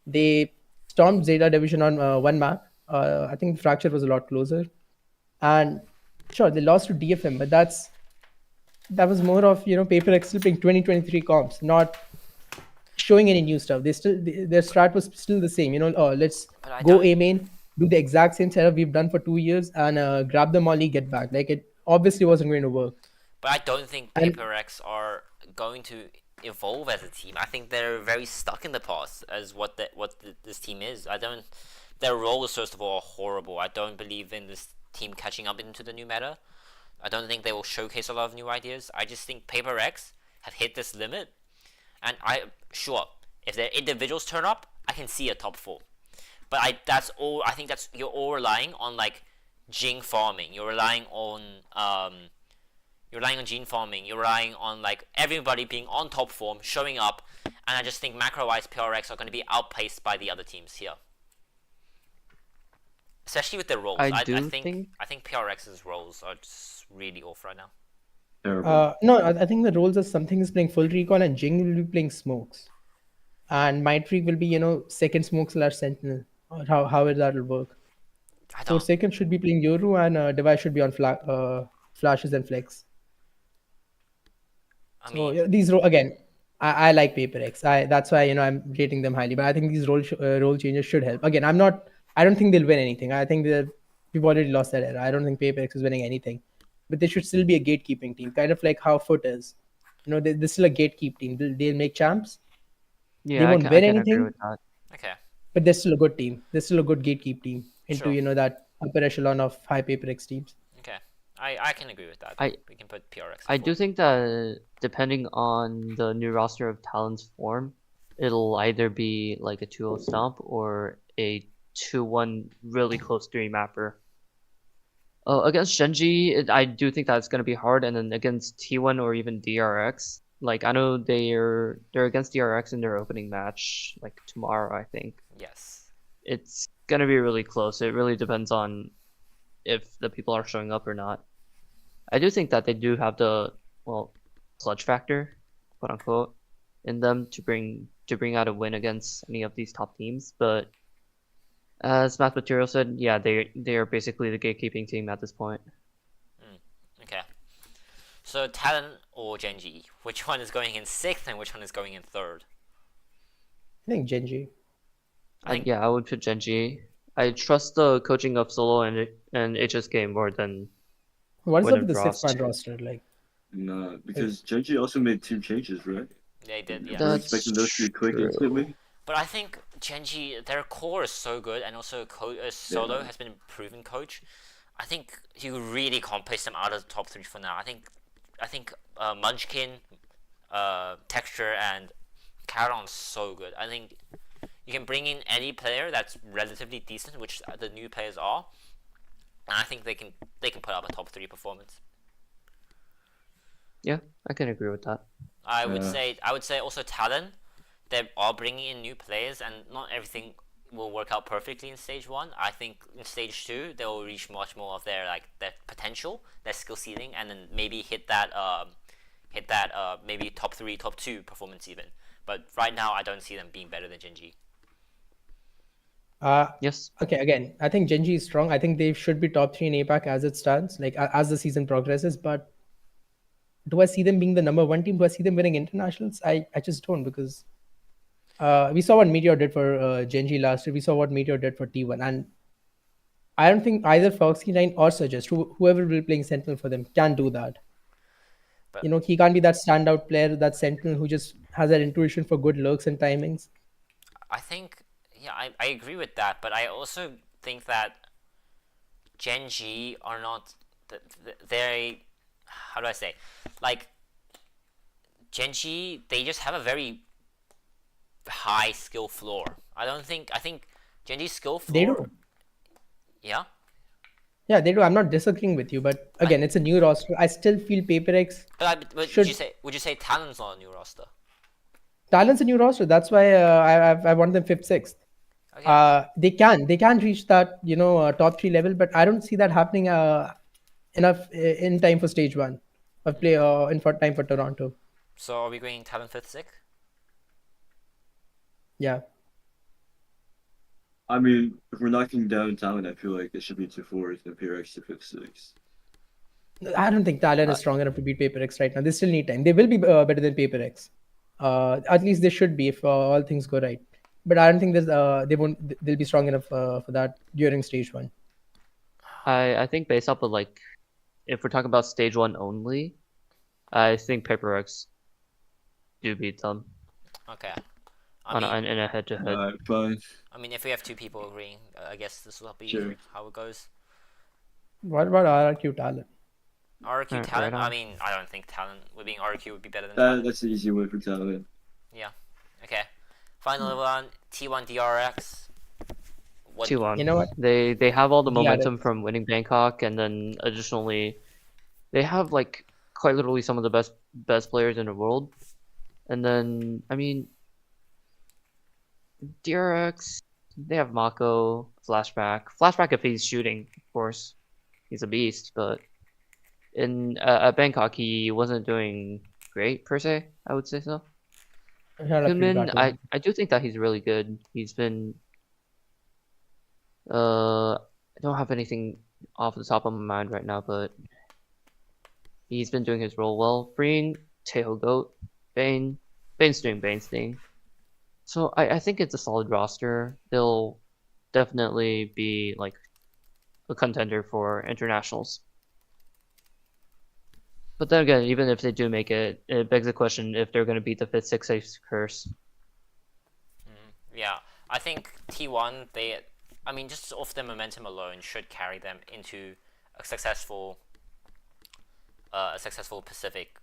They stormed Zeta Division on one map. I think the fracture was a lot closer, and sure they lost to DFM, but that was more of paper X still playing 2023 comps, not showing any new stuff. Their strat was still the same. Let's go A main, do the exact same setup we've done for 2 years, and grab the molly, get back. Like, it obviously wasn't going to work. But I don't think PaperX are going to evolve as a team. I think they're very stuck in the past as what this team is. Their roles, first of all, are horrible. I don't believe in this team catching up into the new meta. I don't think they will showcase a lot of new ideas. I just think PaperX have hit this limit, and if their individuals turn up, I can see a top 4. But I think you're all relying on like Jing farming. You're relying on Gene farming. You're relying on like everybody being on top form, showing up, and I just think macro-wise PRX are going to be outpaced by the other teams here, especially with their roles. I think PRX's roles are just really off right now. No, I think the roles are something is playing full recon and Jing will be playing smokes, and Mytrick will be second smoke / sentinel. Or how that will work. So second should be playing Yoru, and Device should be on flashes and flex. These again, I like PaperX. That's why I'm rating them highly. But I think these role changes should help. Again, I don't think they'll win anything. I think we've already lost that era. I don't think PaperX is winning anything. But they should still be a gatekeeping team, kind of like how Foot is. They're still a gatekeep team. They'll make champs. Yeah, they won't win anything. Agree with that. Okay. But they're still a good team. They're still a good gatekeep team into that upper echelon of high PaperX teams. Okay, I can agree with that. We can put PRX. I do think that depending on the new roster of Talon's form, it'll either be like a 2-0 stomp or a 2-1 really close 3 mapper. Against Genji, I do think that's going to be hard, and then against T1 or even DRX, like I know they're against DRX in their opening match like tomorrow, I think. Yes. It's going to be really close. It really depends on if the people are showing up or not. I do think that they do have the clutch factor, quote unquote, in them to bring out a win against any of these top teams, but as Math Material said, yeah, they are basically the gatekeeping team at this point. Okay. So Talon or Genji, which one is going in 6th and which one is going in 3rd? I think Genji. I would put Genji. I trust the coaching of Solo and HSK more than. What is up with the 6-man roster like? Nah, because Genji also made 2 changes, right? They did, yeah. We're expecting those to be quick instantly. But I think Genji, their core is so good, and also Solo has been a proven coach. I think you really can't place them out of the top 3 for now. I think Munchkin, Texture, and Caron's so good. I think you can bring in any player that's relatively decent, which the new players are, and I think they can put up a top 3 performance. Yeah, I can agree with that. I would say also Talon. They are bringing in new players, and not everything will work out perfectly in stage 1. I think in stage 2 they will reach much more of their potential, their skill ceiling, and then maybe hit that maybe top 3, top 2 performance even. But right now I don't see them being better than Genji. Yes. Okay, again, I think Genji is strong. I think they should be top 3 in APAC as it stands, like as the season progresses. But do I see them being the number 1 team? Do I see them winning internationals? I just don't, because we saw what Meteor did for Genji last year. We saw what Meteor did for T1, and I don't think either Foxy9 or Suggest, whoever will be playing Sentinel for them, can do that. But, he can't be that standout player, that Sentinel who just has that intuition for good lurks and timings. I think, I agree with that, but I also think that Genji are not very, how do I say, like Genji, they just have a very high skill floor. I think Genji's skill floor. They do. Yeah. Yeah, they do. I'm not disagreeing with you, but again, it's a new roster. I still feel PaperX But should. would you say Talon's on a new roster? Talent's a new roster. That's why I want them fifth, sixth. Okay. They can reach that top 3 level, but I don't see that happening enough in time for stage 1 of play in for time for Toronto. So are we going Talon 5th, 6th? Yeah. I mean, if we're knocking down Talon, I feel like it should be to 4th and PRX to 5th, 6th. I don't think Talon is strong enough to beat PaperX right now. They still need time. They will be better than PaperX. At least they should be if all things go right. But I don't think they'll be strong enough for that during stage 1. I think based off of like, if we're talking about stage 1 only, I think PaperX do beat them Okay. in a head-to-head. Fine. I mean, if we have 2 people agreeing, I guess this will be Sure. how it goes. What about RRQ Talon? RQ Right, Talon? right on. I mean, I don't think Talon, with being RQ, would be better than Talon. That's an easy win for Talon. Okay. Final one, T1 DRX. What? 2-1. You know what? They have all the DRX. momentum from winning Bangkok, and then additionally, they have like quite literally some of the best players in the world. And then I mean, DRX, they have Mako, Flashback. Flashback, if he's shooting, of course, he's a beast. But in at Bangkok, he wasn't doing great per se. I would say so. Kunmin, I do think that he's really good. He's been I don't have anything off the top of my mind right now, but he's been doing his role well. Breen, Tail Goat, Bane's doing Bane's thing. So I think it's a solid roster. They'll definitely be like a contender for internationals. But then again, even if they do make it, it begs the question if they're going to beat the 5th, 6th, 8th curse. Yeah, I think T1, I mean, just off their momentum alone, should carry them into a successful Pacific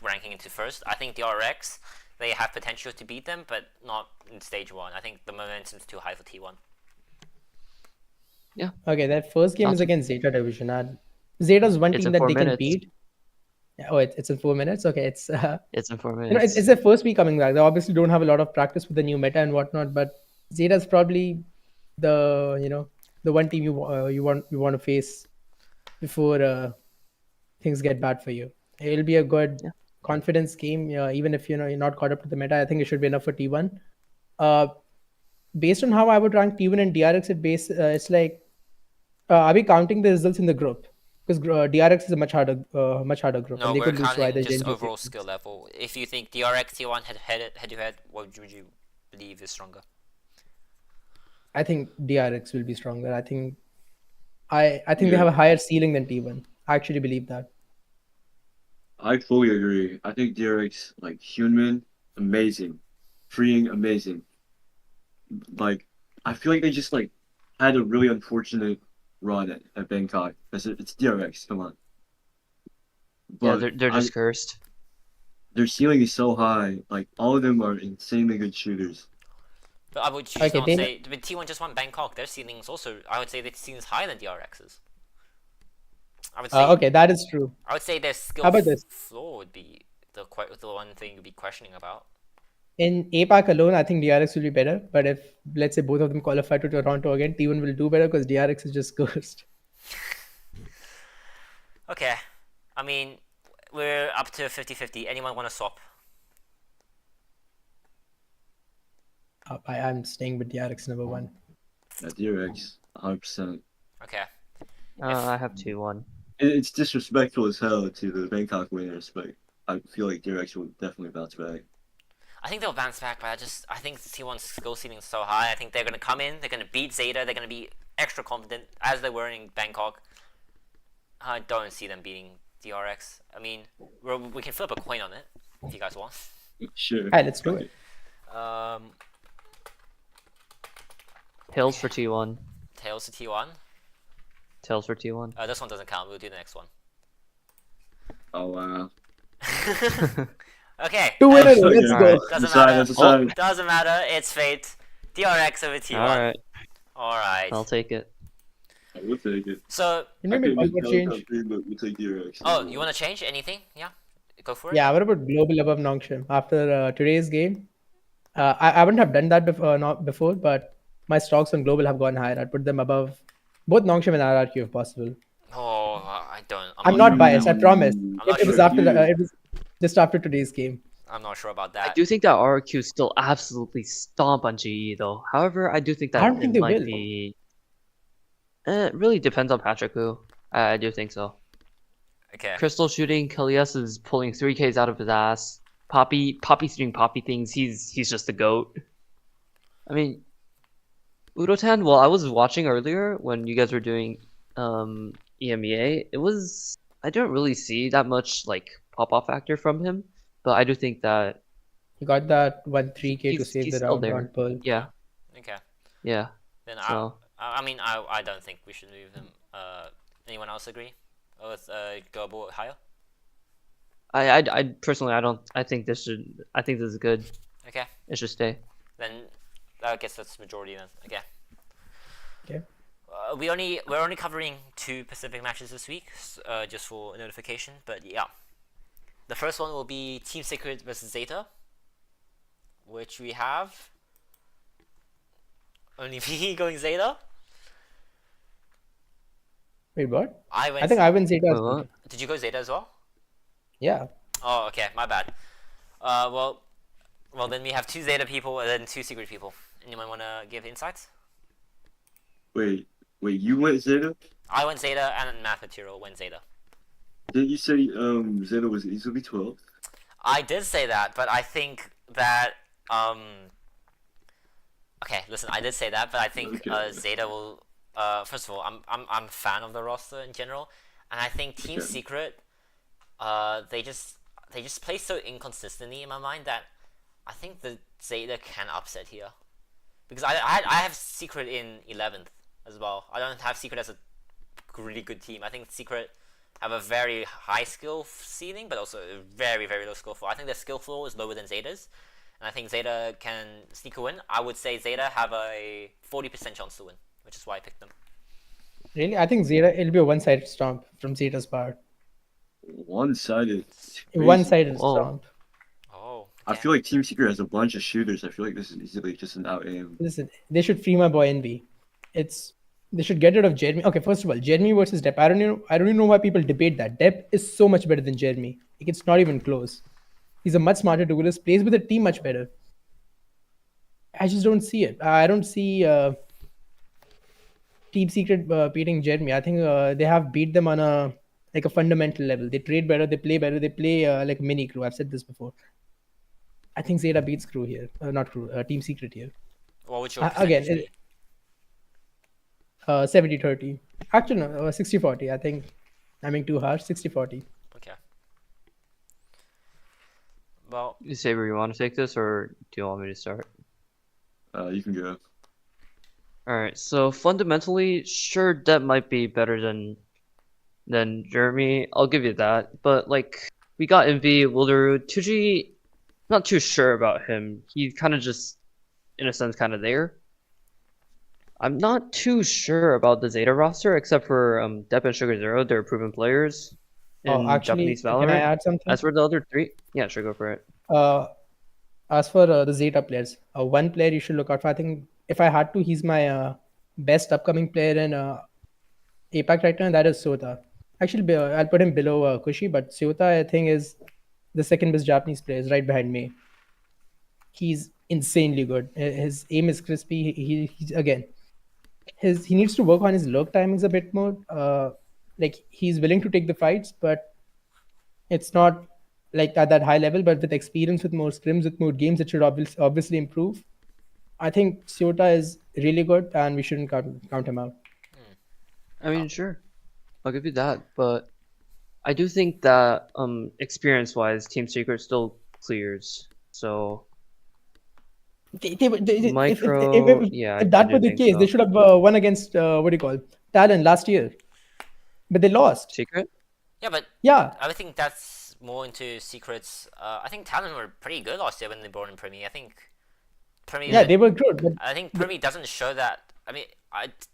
ranking into first. I think the RX, they have potential to beat them, but not in stage 1. I think the momentum's too high for T1. Yeah. Okay, that first game is against Zeta Division, and Zeta's one It's team in that 4 they minutes. can beat. Yeah, oh, it's in 4 minutes. Okay, it's It's in 4 you know, minutes. it's their first week coming back. They obviously don't have a lot of practice with the new meta and whatnot, but Zeta's probably the one team you want to face before things get bad for you. It'll be a good confidence game, even if you're not caught up to the meta. I think it should be enough for T1. Based on how I would rank T1 and DRX, it's like, are we counting the results in the group? Because DRX is a much harder group. No, and they we're could lose to counting either just Gen G or overall Phoenix. skill level. If you think DRX T1 head-to-head, what would you believe is stronger? I think DRX will be stronger. I think they have a higher ceiling than T1. I actually believe that. I fully agree. I think DRX, like Hyunmin, amazing. Freeing, amazing. Like, I feel like they just like had a really unfortunate run at Bangkok. It's DRX, come on. Yeah, But they're just cursed. their ceiling is so high. Like, all of them are insanely good shooters. But I would Okay, not they- say, but T1 just won Bangkok. Their ceiling's also, I would say their ceiling's higher than DRX's. I would say, Okay, that is true. I would say their skill How about this? floor would be the one thing you'd be questioning about. In APAC alone, I think DRX will be better. But if, let's say, both of them qualify to Toronto again, T1 will do better because DRX is just cursed. Okay, I mean, we're up to 50-50. Anyone want to swap? I'm staying with DRX number 1. At DRX, 100%. Okay. I have 2-1. It's disrespectful as hell to the Bangkok winners, but I feel like DRX will definitely bounce back. I think they'll bounce back, but I think T1's skill ceiling is so high. I think they're going to come in, they're going to beat Zeta, they're going to be extra confident, as they were in Bangkok. I don't see them beating DRX. I mean, we can flip a coin on it, if you guys want. Sure. Alright, let's do it. Tails for T1. Tails to T1. Tails for T1. This one doesn't count, we'll do the next one. Oh, wow. Okay. 2 winners, Okay, let's alright. go. Doesn't Decide, matter. decide. Doesn't matter, it's fate. DRX over T1. Alright, Alright. I'll take it. We'll take it. So, Can I we make could one make more change? Telecom 3, but we'll take DRX. oh, you want to change anything? Yeah, go for it. Yeah, what about global above Nongshim after today's game? I wouldn't have done that before, not before, but my stocks on global have gone higher. I'd put them above both Nongshim and RRQ if possible. Oh, I don't. I'm not sure biased, I about promise. not It was sure. after it was just after today's game. I'm not sure about I that. do think that RRQ still absolutely stomp on GE though. However, I do think that I don't think it they might will. be. It really depends on Patrick Wu. I do think so. Okay. Crystal shooting, Kalias is pulling 3Ks out of his ass. Poppy's doing Poppy things. He's just the GOAT. I mean, Udotan, well, I was watching earlier when you guys were doing EMEA. I didn't really see that much like pop-off factor from him, but I do think that He got that 3K to he's save the still round there. on Pearl. Yeah, Okay. yeah. Then So I mean, I don't think we should move him. Anyone else agree with global higher? I personally I think this is good. Okay. It should stay. Then I guess that's majority then. Okay. Okay. We're only covering 2 Pacific matches this week, just for notification. But yeah, the first one will be Team Secret versus Zeta, which we have only me going Zeta. Wait, what? I think I went Zeta. Wait, what? Did you go Zeta as well? Yeah. Oh, okay, my bad. Well, then we have 2 Zeta people and then 2 Secret people. Anyone wanna give insights? Wait, you went Zeta? I went Zeta and Math Material went Zeta. Didn't you say Zeta was easily 12? I did say that, but I think that okay, listen, I did say that, but I think Okay. Zeta will. First of all, I'm a fan of the roster in general, and I think Team Okay. Secret, they just play so inconsistently in my mind that I think the Zeta can upset here, because I have Secret in 11th as well. I don't have Secret as a really good team. I think Secret have a very high skill ceiling, but also a very, very low skill floor. I think their skill floor is lower than Zeta's, and I think Zeta can sneak a win. I would say Zeta have a 40% chance to win, which is why I picked them. Really? I think Zeta, it'll be a one-sided stomp from Zeta's part. One-sided. One-sided Whoa. stomp. Oh, I okay. feel like Team Secret has a bunch of shooters. I feel like this is easily just an out aim. Listen, they should free my boy NB. They should get rid of Jeremy. Okay, first of all, Jeremy versus Depp. I don't even know why people debate that. Depp is so much better than Jeremy. Like, it's not even close. He's a much smarter duelist, plays with the team much better. I just don't see it. I don't see Team Secret beating Jeremy. I think they have beat them on a fundamental level. They trade better, they play better, they play like mini crew. I've said this before. I think Zeta beats crew here. Not crew, Team Secret here. What would your Again, percentage be? 70-30. Actually, no, 60-40. I think I'm being too harsh. 60-40. Okay. Well, Saber, you want to take this or do you want me to start? You can go. Alright, so fundamentally, sure, that might be better than Jeremy. I'll give you that. But like, we got MV, Wilderu, 2G, not too sure about him. He's kind of just, in a sense, kind of there. I'm not too sure about the Zeta roster, except for Depp and Sugar Zero. They're proven players in Oh, actually, Japanese can I Valorant. add something? As for the other 3, yeah, sure, go for it. As for the Zeta players, one player you should look out for. I think if I had to, he's my best upcoming player in APAC right now, and that is Sota. Actually, I'll put him below Kushi, but Sota, I think, is the second best Japanese player, is right behind me. He's insanely good. His aim is crispy. He's again, he needs to work on his lurk timings a bit more. Like, he's willing to take the fights, but it's not like at that high level. But with experience, with more scrims, with more games, it should obviously improve. I think Sota is really good, and we shouldn't count him out. I mean, sure, I'll give you that, but I do think that experience-wise, Team Secret still clears. So Micro, yeah, if that I were do the think case, so. they should have won against what do you call Talon last year, but they lost. Secret? yeah, but Yeah, I would think that's more into Secrets. I think Talon were pretty good last year when they brought in Primi. I think Primi. yeah, they were good, but I think Primi doesn't show that. I mean,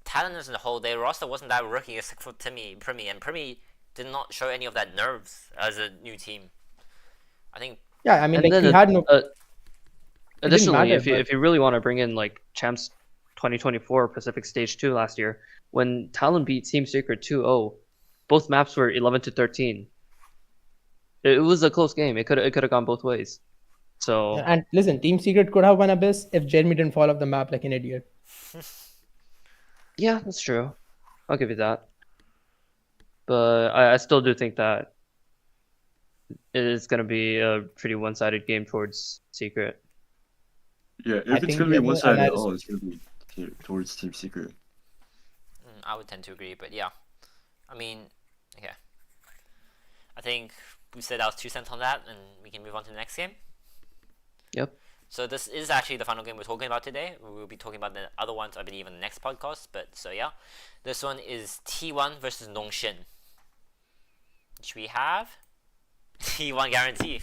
talent as a whole, their roster wasn't that rookie except for Primi, and Primi did not show any of that nerves as a new team. I think. Yeah, I mean, And like then he had no. additionally, matter, if you really want to bring in like Champs 2024 Pacific Stage 2 last year, when Talon beat Team Secret 2-0, both maps were 11-13. It was a close game. It could have gone both ways. So And listen, Team Secret could have won Abyss if Jeremy didn't fall off the map like an idiot. yeah, that's true. I'll give you that. But I still do think that it is going to be a pretty one-sided game towards Secret. Yeah, I if it's think gonna be the- one-sided and at I- all, it's gonna be towards Team Secret. I would tend to agree, but yeah. I mean, okay. I think we said our 2 cents on that, and we can move on to the next game. Yep. So this is actually the final game we're talking about today. We will be talking about the other ones, I believe, in the next podcast. But so yeah, this one is T1 versus Nongshin, which we have T1 guarantee.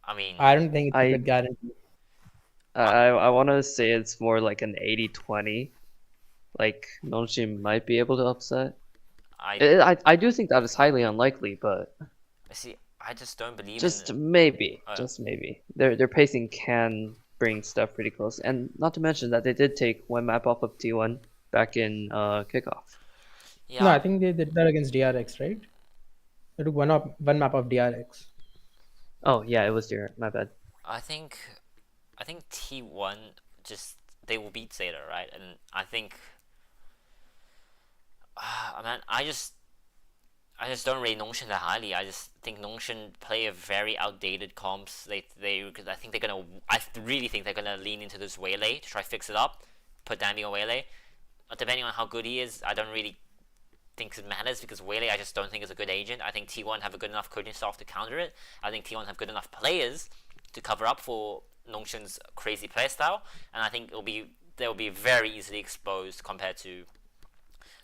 I mean, I don't think it's I- a good guarantee. I want to say it's more like an 80-20. Like Nonshin might be able to upset. I do think that is highly unlikely, but see. I just don't believe just in maybe, Oh. just maybe. Their pacing can bring stuff pretty close, and not to mention that they did take one map off of T1 back in kickoff. Yeah, No, I think they did that against DRX, right? They took one map of DRX. Oh yeah, it was your my bad. I think T1 just they will beat Zeta, right? And I think, man, I just don't rate Nongshin that highly. I just think Nongshin play a very outdated comps. I really think they're gonna lean into this Waylay to try fix it up, put Danby on Waylay. Depending on how good he is, I don't really think it matters because Waylay I just don't think is a good agent. I think T1 have a good enough coaching staff to counter it. I think T1 have good enough players to cover up for Nongshin's crazy playstyle, and I think they'll be very easily exposed compared to.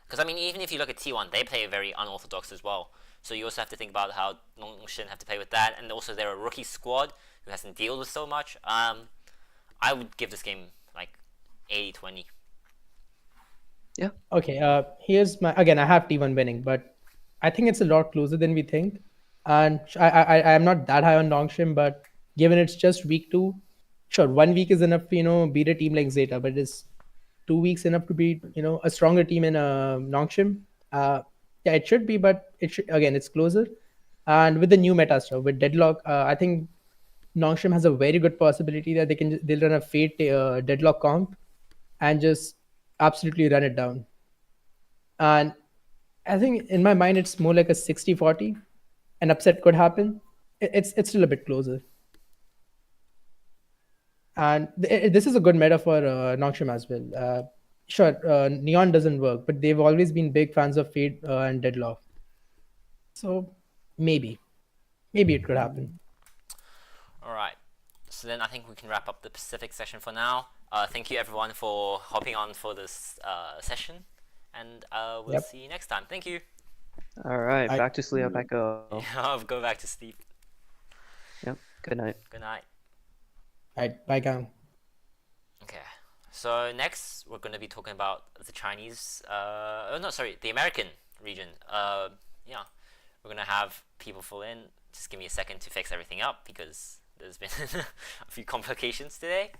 Because, I mean, even if you look at T1, they play very unorthodox as well. So you also have to think about how Nongshin have to play with that. And also they're a rookie squad who hasn't dealt with so much. I would give this game, like, 80-20. Okay, here's my again. I have T1 winning, but I think it's a lot closer than we think. And I am not that high on Nongshim, but given it's just week 2, sure, 1 week is enough to beat a team like Zeta, but is 2 weeks enough to beat a stronger team in Nongshim? Yeah, it should be, but it's closer. And with the new meta stuff with Deadlock, I think Nongshim has a very good possibility that they'll run a Fate Deadlock comp and just absolutely run it down. And I think in my mind it's more like a 60-40. An upset could happen. It's still a bit closer. And this is a good meta for Nongshim as well. Sure, Neon doesn't work, but they've always been big fans of Fate and Deadlock. So maybe it could happen. Alright, so then I think we can wrap up the Pacific session for now. Thank you everyone for hopping on for this session, and we'll Yep. see you next time. Thank you. All right, I- back to sleep. I go. I'll go back to sleep. Yep. Good night. Good night. Alright, bye, Cam. Okay, so next we're going to be talking about the Chinese, the American region. Yeah, we're going to have people fill in. Just give me a second to fix everything up because there's been a few complications today.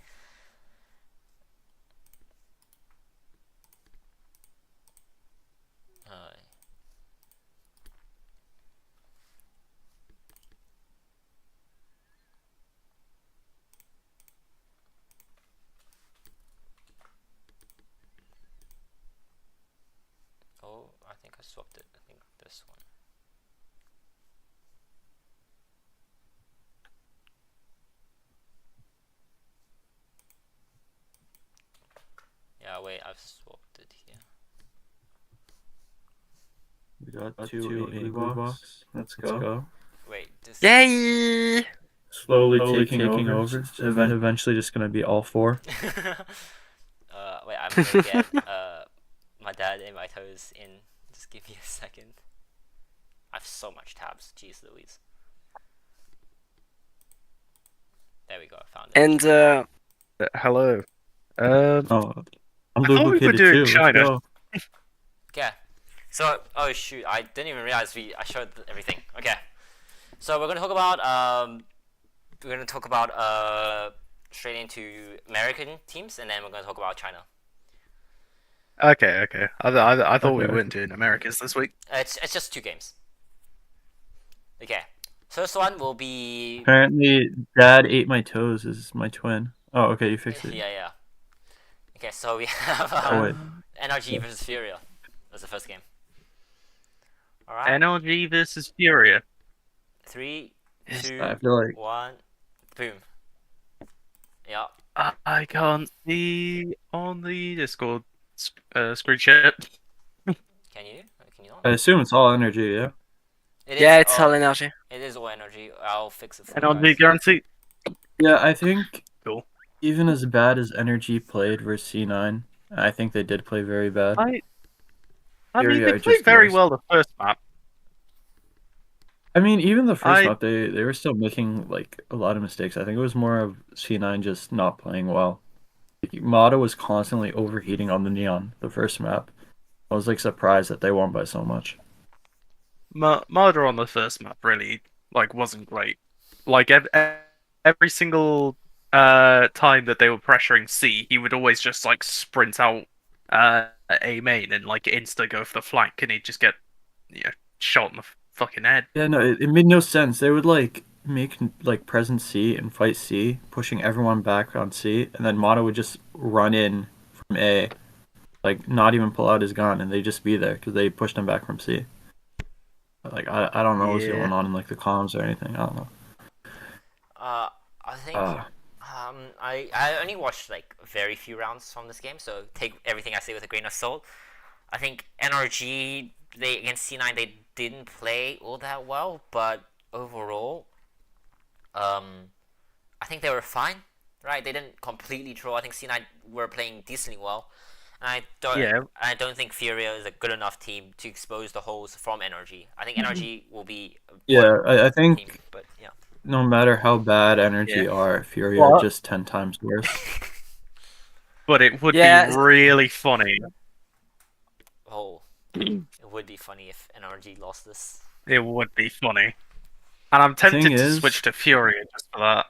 Oh, I think I swapped it. I think this one. Yeah, wait, I've swapped it here. We got two A box. Let's go. Wait, this. Yay! Slowly taking over. It's eventually just gonna be all 4. Wait, I'm gonna get my dad and my toes in. Just give me a second. I have so much tabs. Jeez Louise. There we go. I found it. And hello. Oh, I'm I thought we were duplicated doing too. Let's China. go. Okay. So, oh shoot, I didn't even realize I showed everything. Okay. So we're gonna talk about straight into American teams, and then we're gonna talk about China. Okay. I thought we Okay. weren't doing Americas this week. It's just 2 games. Okay. First one will be Apparently, Dad ate my toes. Is my twin. Oh, okay, you fixed it. yeah. Okay, so we have Oh wait. NRG versus Furia. That's the first game. All right. NRG versus Furia. 3, 2, I feel like 1, boom. Yeah. I can't see on the Discord screenshot. Can you? Can you not? I assume it's all energy. Yeah. Yeah, it's all energy. It is all energy. I'll fix it for you NRG guys. guarantee. Yeah, I think Cool. even as bad as energy played versus C9, I think they did play very bad. I mean, Furia they are played just very worse. well the first map. I mean, even the first I- map, they were still making like a lot of mistakes. I think it was more of C9 just not playing well. Like, Mata was constantly overheating on the Neon, the first map. I was like surprised that they won by so much. Murder on the first map really wasn't great. Like every single time that they were pressuring C, he would always just sprint out A main and insta go for the flank, and he'd just get shot in the fucking head. Yeah, no, it made no sense. They would make present C and fight C, pushing everyone back on C, and then Mata would just run in from A, not even pull out his gun, and they'd just be there because they pushed him back from C. I don't know what's Yeah. going on in the comms or anything. I don't know. I think I only watched very few rounds from this game, so take everything I say with a grain of salt. I think NRG against C9 they didn't play all that well, but overall, I think they were fine. Right? They didn't completely troll. I think C9 were playing decently well. And I don't think Furia is a good enough team to expose the holes from NRG. I think NRG will be Yeah, I think team, but yeah. no matter how bad energy Yeah. are, Fury are just 10 times worse. But it would Yeah. be really funny. Oh, it would be funny if NRG lost this. It would be funny. And I'm tempted Thing to is- switch to Furia just for that.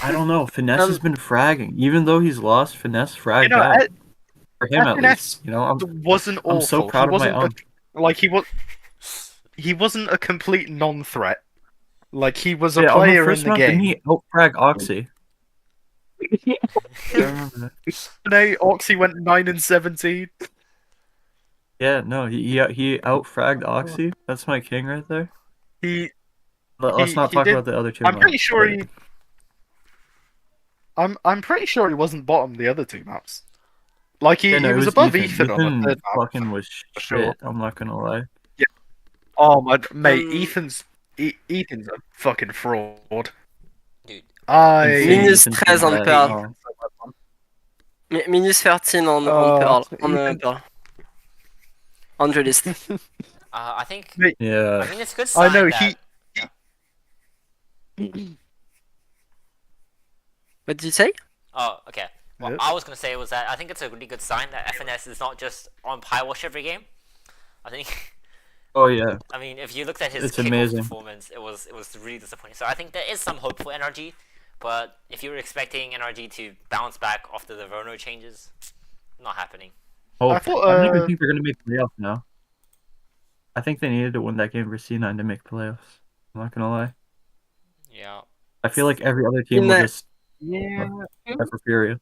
I don't know. Finesse has been fragging. Even though he's lost, Finesse fragged out. For him, at Finesse least. wasn't awful. I'm so proud he of my wasn't own. he wasn't a complete non-threat. He was a Yeah, on the player first in the map, game. didn't he out-frag Oxy? I remember that. No, Oxy went 9 and 17. Yeah, no, he out-fragged Oxy. That's my king right there. Let's not he talk did- about the other two I'm pretty maps, sure but- he. I'm pretty sure he wasn't bottom the other 2 maps. He Yeah, no, it was was above Ethan. Ethan on the third map. fucking was shit. sure. I'm not gonna lie. Oh my mate, Ethan's a fucking fraud. Dude. Minus Ethan's 13 on bad. Pearl. Oh. Minus 13 on Pearl. Pearl. On duelist. I think. Yeah. I mean, it's a good sign. I know that, What did you say? Oh, okay. What Yep. I was gonna say was that I think it's a really good sign that FNS is not just on pie wash every game. I think. Oh yeah. I mean, if you looked at his It's kickoff amazing. performance, it was really disappointing. So I think there is some hope for NRG, but if you were expecting NRG to bounce back after the Rono changes, not happening. Oh, I thought, I don't even think they're gonna make playoffs now. I think they needed to win that game for C9 to make playoffs. I'm not gonna lie. Yeah. I feel like every other team In will the- just except for Furia.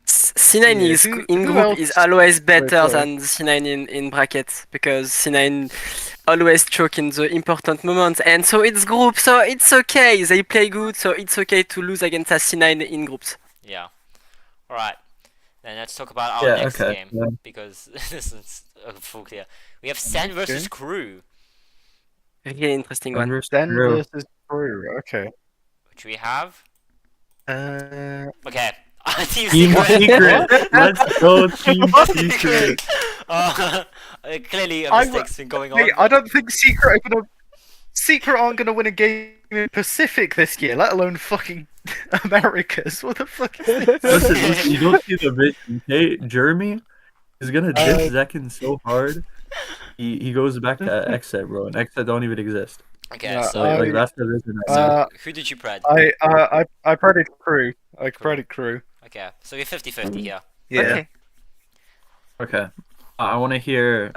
C9 Yeah, is who- in who group else? is always better Wait, than C9 in brackets because C9 always choke in the important moments, and so it's group, so it's okay. They play good, so it's okay to lose against a C9 in groups. Yeah. All right. Then let's talk about our Yeah, next okay, game yeah. because this is full clear. We have Sen versus Crew, Really interesting one. Denver's Then Drew. versus Brew. Okay. which we have. Uh, Okay. Team Secret. Secret. Let's go, Team Secret. Clearly, a I mistake's been going on. Mate, I don't think Secret are gonna. Secret aren't gonna win a game in Pacific this year, let alone fucking Americas. What the fuck is this? Listen, you don't see the vision. Hey, Jeremy is gonna diss Zekin so hard. He goes back to Xset, bro, and Xset don't even exist. Okay, Yeah, so Like that's the vision right so now. who did you pred? I predicted Crew. I predicted Crew. Okay, so we're 50-50 here. Yeah. Okay. Okay. I want to hear.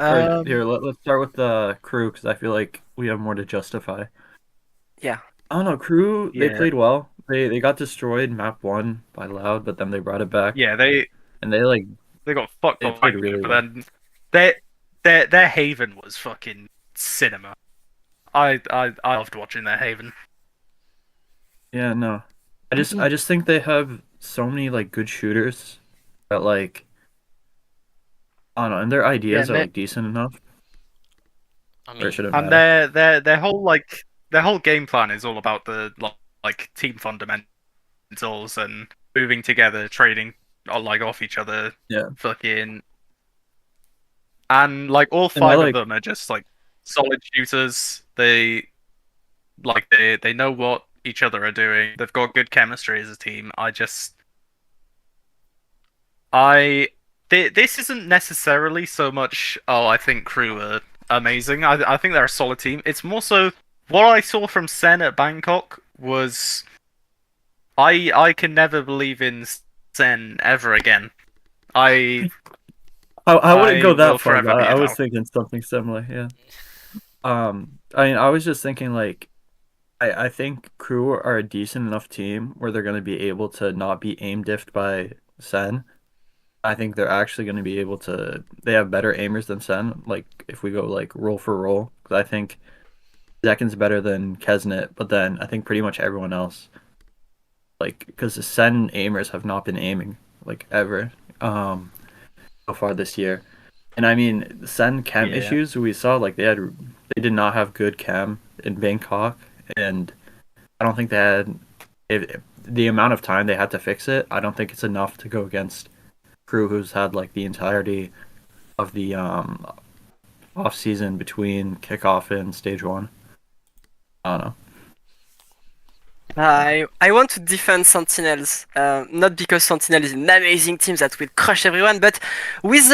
Here, let's start with the Crew because I feel like we have more to justify. Yeah. I don't know. Crew, they Yeah. played well. They got destroyed map 1 by Loud, but then they brought it back. Yeah, they They got fucked they up, played really but well. then their Haven was fucking cinema. I loved watching their Haven. Yeah, no. I just think they have so many like good shooters that like I don't know, and their ideas are like decent enough. I Or mean, it shouldn't And matter. their whole game plan is all about the like team fundamentals and moving together, trading like off each other. Yeah. Fucking. And like all And I 5 of like them are just like solid shooters. They know what each other are doing. They've got good chemistry as a team. This isn't necessarily so much. Oh, I think Crew are amazing. I think they're a solid team. It's more so what I saw from Sen at Bangkok was. I can never believe in Sen ever again. I wouldn't go will that far, forever but be I an was out. thinking something similar, yeah. I mean, I was just thinking like I think Crew are a decent enough team where they're gonna be able to not be aim diffed by Sen. I think they're actually gonna be able to. They have better aimers than Sen. Like if we go like roll for roll, because I think Zekin's better than Kesnet, but then I think pretty much everyone else, like because the Sen aimers have not been aiming like ever, so far this year. And I mean, the Sen cam Yeah. issues we saw, like they did not have good cam in Bangkok, and I don't think they had if the amount of time they had to fix it. I don't think it's enough to go against Crew, who's had like the entirety of the off season between kickoff and stage 1. I don't know. I want to defend Sentinels, not because Sentinel is an amazing team that will crush everyone, but with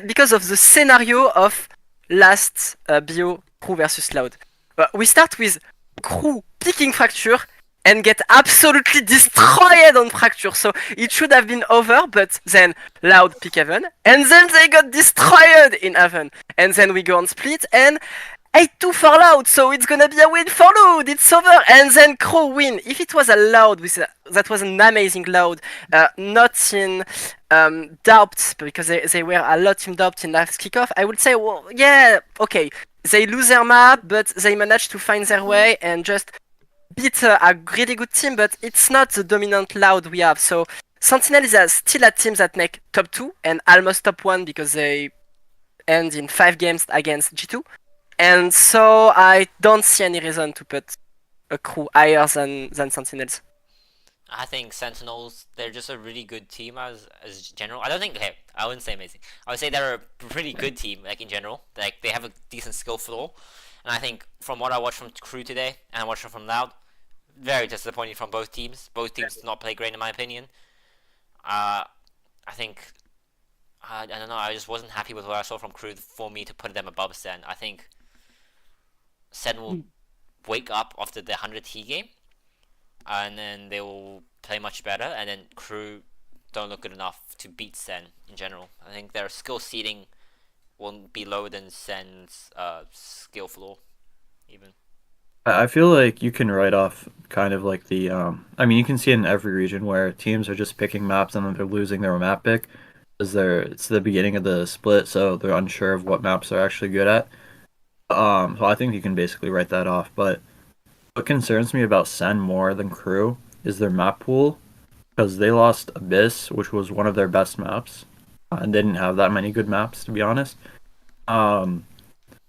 because of the scenario of last BO Crew versus Loud. We start with Crew picking Fracture and get absolutely destroyed on Fracture, so it should have been over, but then Loud pick Heaven, and then they got destroyed in Heaven, and then we go on Split, and 8-2 for Loud, so it's gonna be a win for Loud. It's over, and then Crow win. If it was a Loud, that was an amazing Loud, not in doubt because they were a lot in doubt in last kickoff. I would say, well, yeah, okay, they lose their map, but they managed to find their way and just beat a really good team. But it's not the dominant Loud we have. So Sentinel is still a team that make top 2 and almost top 1 because they end in 5 games against G2. And so I don't see any reason to put a Crew higher than Sentinels. I think Sentinels, they're just a really good team as general. I don't think I wouldn't say amazing. I would say they're a pretty good team, like in general. Like they have a decent skill floor. And I think from what I watched from Crew today and I watched from Loud, very disappointing from both teams. Both teams did not play great in my opinion. I think I don't know, I just wasn't happy with what I saw from Crew for me to put them above Sen. I think Sen will wake up after the 100T game, and then they will play much better, and then Crew don't look good enough to beat Sen in general. I think their skill seeding won't be lower than Sen's skill floor, even. I feel like you can write off kind of like the I mean you can see it in every region where teams are just picking maps and then they're losing their map pick because it's the beginning of the split, so they're unsure of what maps they're actually good at. So I think you can basically write that off. But what concerns me about Sen more than Crew is their map pool, because they lost Abyss, which was one of their best maps, and didn't have that many good maps to be honest.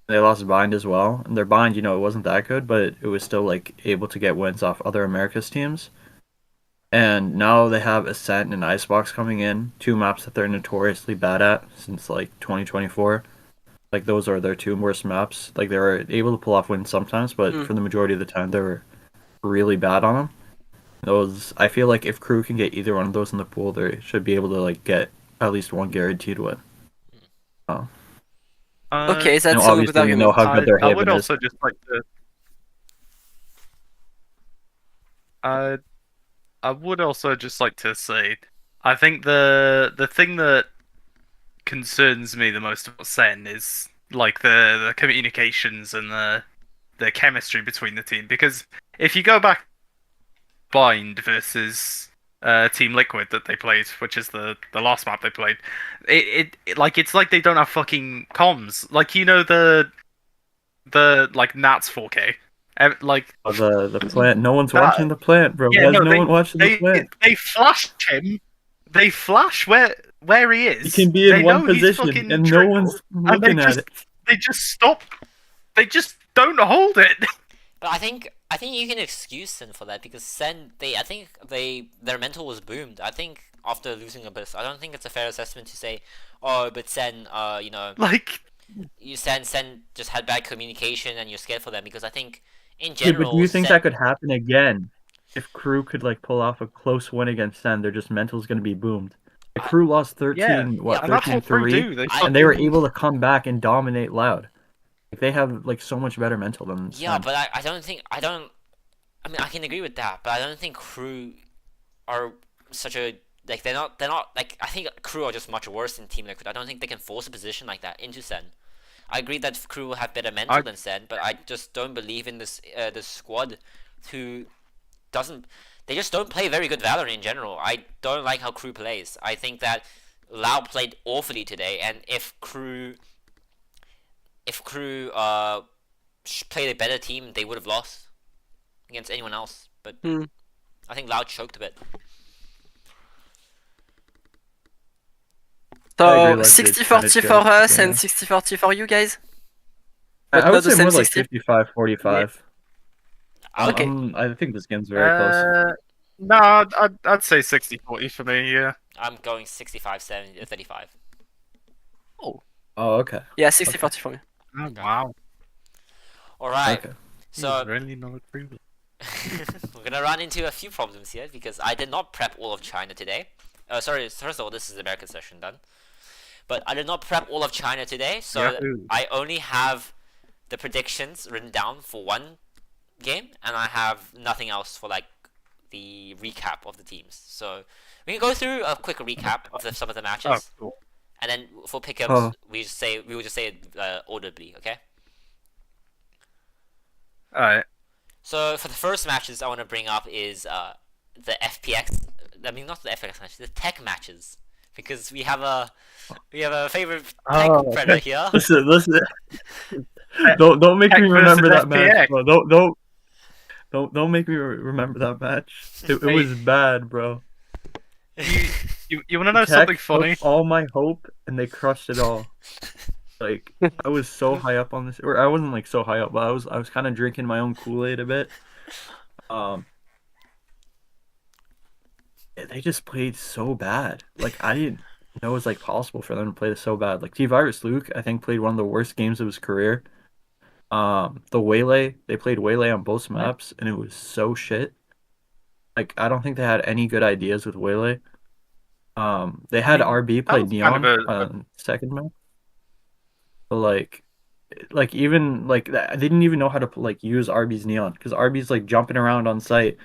They lost Bind as well, and their Bind, it wasn't that good, but it was still like able to get wins off other Americas teams. And now they have Ascent and Icebox coming in, 2 maps that they're notoriously bad at since like 2024. like those are their two worst maps. Like they were able to pull off wins sometimes, but Mm. for the majority of the time they were really bad on them. Those I feel like if Crew can get either one of those in the pool, they should be able to like get at least one guaranteed win. Oh. Okay, You that's know, some good obviously, you know arguments. how good their I would Haven is. also just like to. I would also just like to say, I think the thing that concerns me the most about Sen is like the communications and the chemistry between the team. Because if you go back, Bind versus Team Liquid that they played, which is the last map they played, it like it's like they don't have fucking comms. Like you know the like Nats 4K, like The plant. No one's that- watching the plant, bro. yeah, There's no, no one watching the plant. they flash him. They flash where he is. He can be in they one know he's position, fucking and no triple, one's and looking at it. they just stop. They just don't hold it. But I think you can excuse Sen for that because Sen their mental was boomed. I think after losing Abyss, I don't think it's a fair assessment to say, oh, but Sen, you know, Like Sen just had bad communication and you're scared for them because I think in Yeah, general. but do you think Sen, that could happen again? If Crew could like pull off a close win against Sen, their just mental's gonna be boomed. The Crew lost 13, yeah, and that's what Crew 13-3, do. and they were able to come back and dominate Loud. Like, they have like so much better mental than Yeah, Sen. but I mean I can agree with that, but I don't think Crew are such a like they're not like I think Crew are just much worse than Team Liquid. I don't think they can force a position like that into Sen. I agree that Crew will have better mental than Sen, but I just don't believe in this squad who they just don't play very good Valorant in general. I don't like how Crew plays. I think that Lau played awfully today, and if Crew played a better team, they would have lost against anyone else. But I think Lau choked a bit. I So agree, like, 60-40 for us and 60-40 for you guys. I But would not the say same more like 60. 55-45. Okay. I think this game's very close. No, I'd say 60-40 for me. Yeah. I'm going 65-35. Oh, okay. Yeah, 60-40 for me. Oh, wow. All right. Okay. So really not agree. we're gonna run into a few problems here because I did not prep all of China today. Sorry, first of all, this is the American session done. But I did not prep all of China today, so Yahoo. I only have the predictions written down for one game, and I have nothing else for like the recap of the teams. So we can go through a quick recap of some of the matches, Oh, cool. and then for pickups, we will just say it audibly, okay? All right. So for the first matches I want to bring up is the FPX. I mean, not the FPX matches, the tech matches, because we have a favorite tech predator here. Listen. Don't make Tech me remember versus that match, FPX. bro. Don't make me remember that match. It was bad, bro. You want to know Tech something funny? took all my hope and they crushed it all. Like I was so high up on this, or I wasn't like so high up, but I was kind of drinking my own Kool-Aid a bit. They just played so bad. Like I didn't know it was like possible for them to play this so bad. Like T-Virus Luke, I think played one of the worst games of his career. The Waylay, they played Waylay on both maps, and it was so shit. Like I don't think they had any good ideas with Waylay. They had RB play was Neon kind of on second map, but like even like they didn't even know how to like use RB's Neon because RB's like jumping around on site,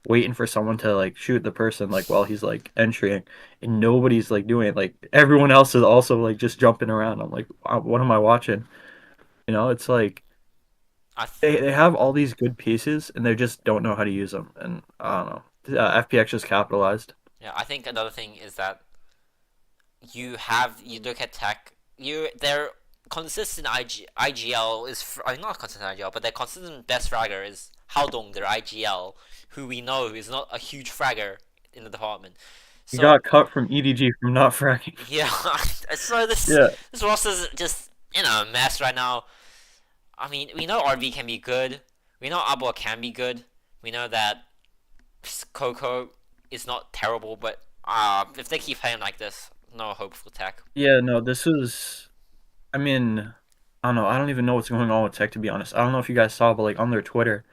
waiting for someone to like shoot the person like while he's like entering, and nobody's like doing it. Like everyone else is also like just jumping around. I'm like, what am I watching? You know, it's like they have all these good pieces and they just don't know how to use them. And I don't know, FPX just capitalized. Yeah, I think another thing is that you look at tech. Their consistent IGL is I mean, not consistent IGL, but their consistent best fragger is Haodong, their IGL, who we know is not a huge fragger in the department. He got cut from EDG from not fracking. Yeah, so this roster's just a mess right now. I mean, we know RV can be good. We know Abo can be good. We know that Coco is not terrible, but if they keep playing like this, no hope for tech. Yeah, no, this is. I mean, I don't know. I don't even know what's going on with Tech, to be honest. I don't know if you guys saw, but like on their Twitter,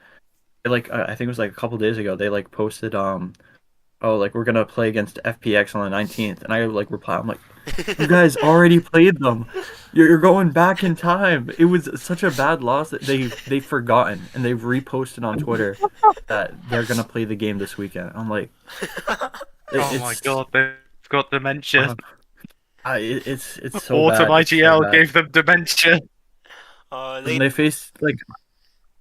they, like I think it was like a couple days ago, they like posted oh, like we're gonna play against FPX on the 19th, and I like reply, I'm like, you guys already played them. You're going back in time. It was such a bad loss that they've forgotten, and they've reposted on Twitter that they're gonna play the game this weekend. I'm like, Oh my god, they've got dementia. it's so Autumn bad. It's so IGL bad. gave them dementia. And they face like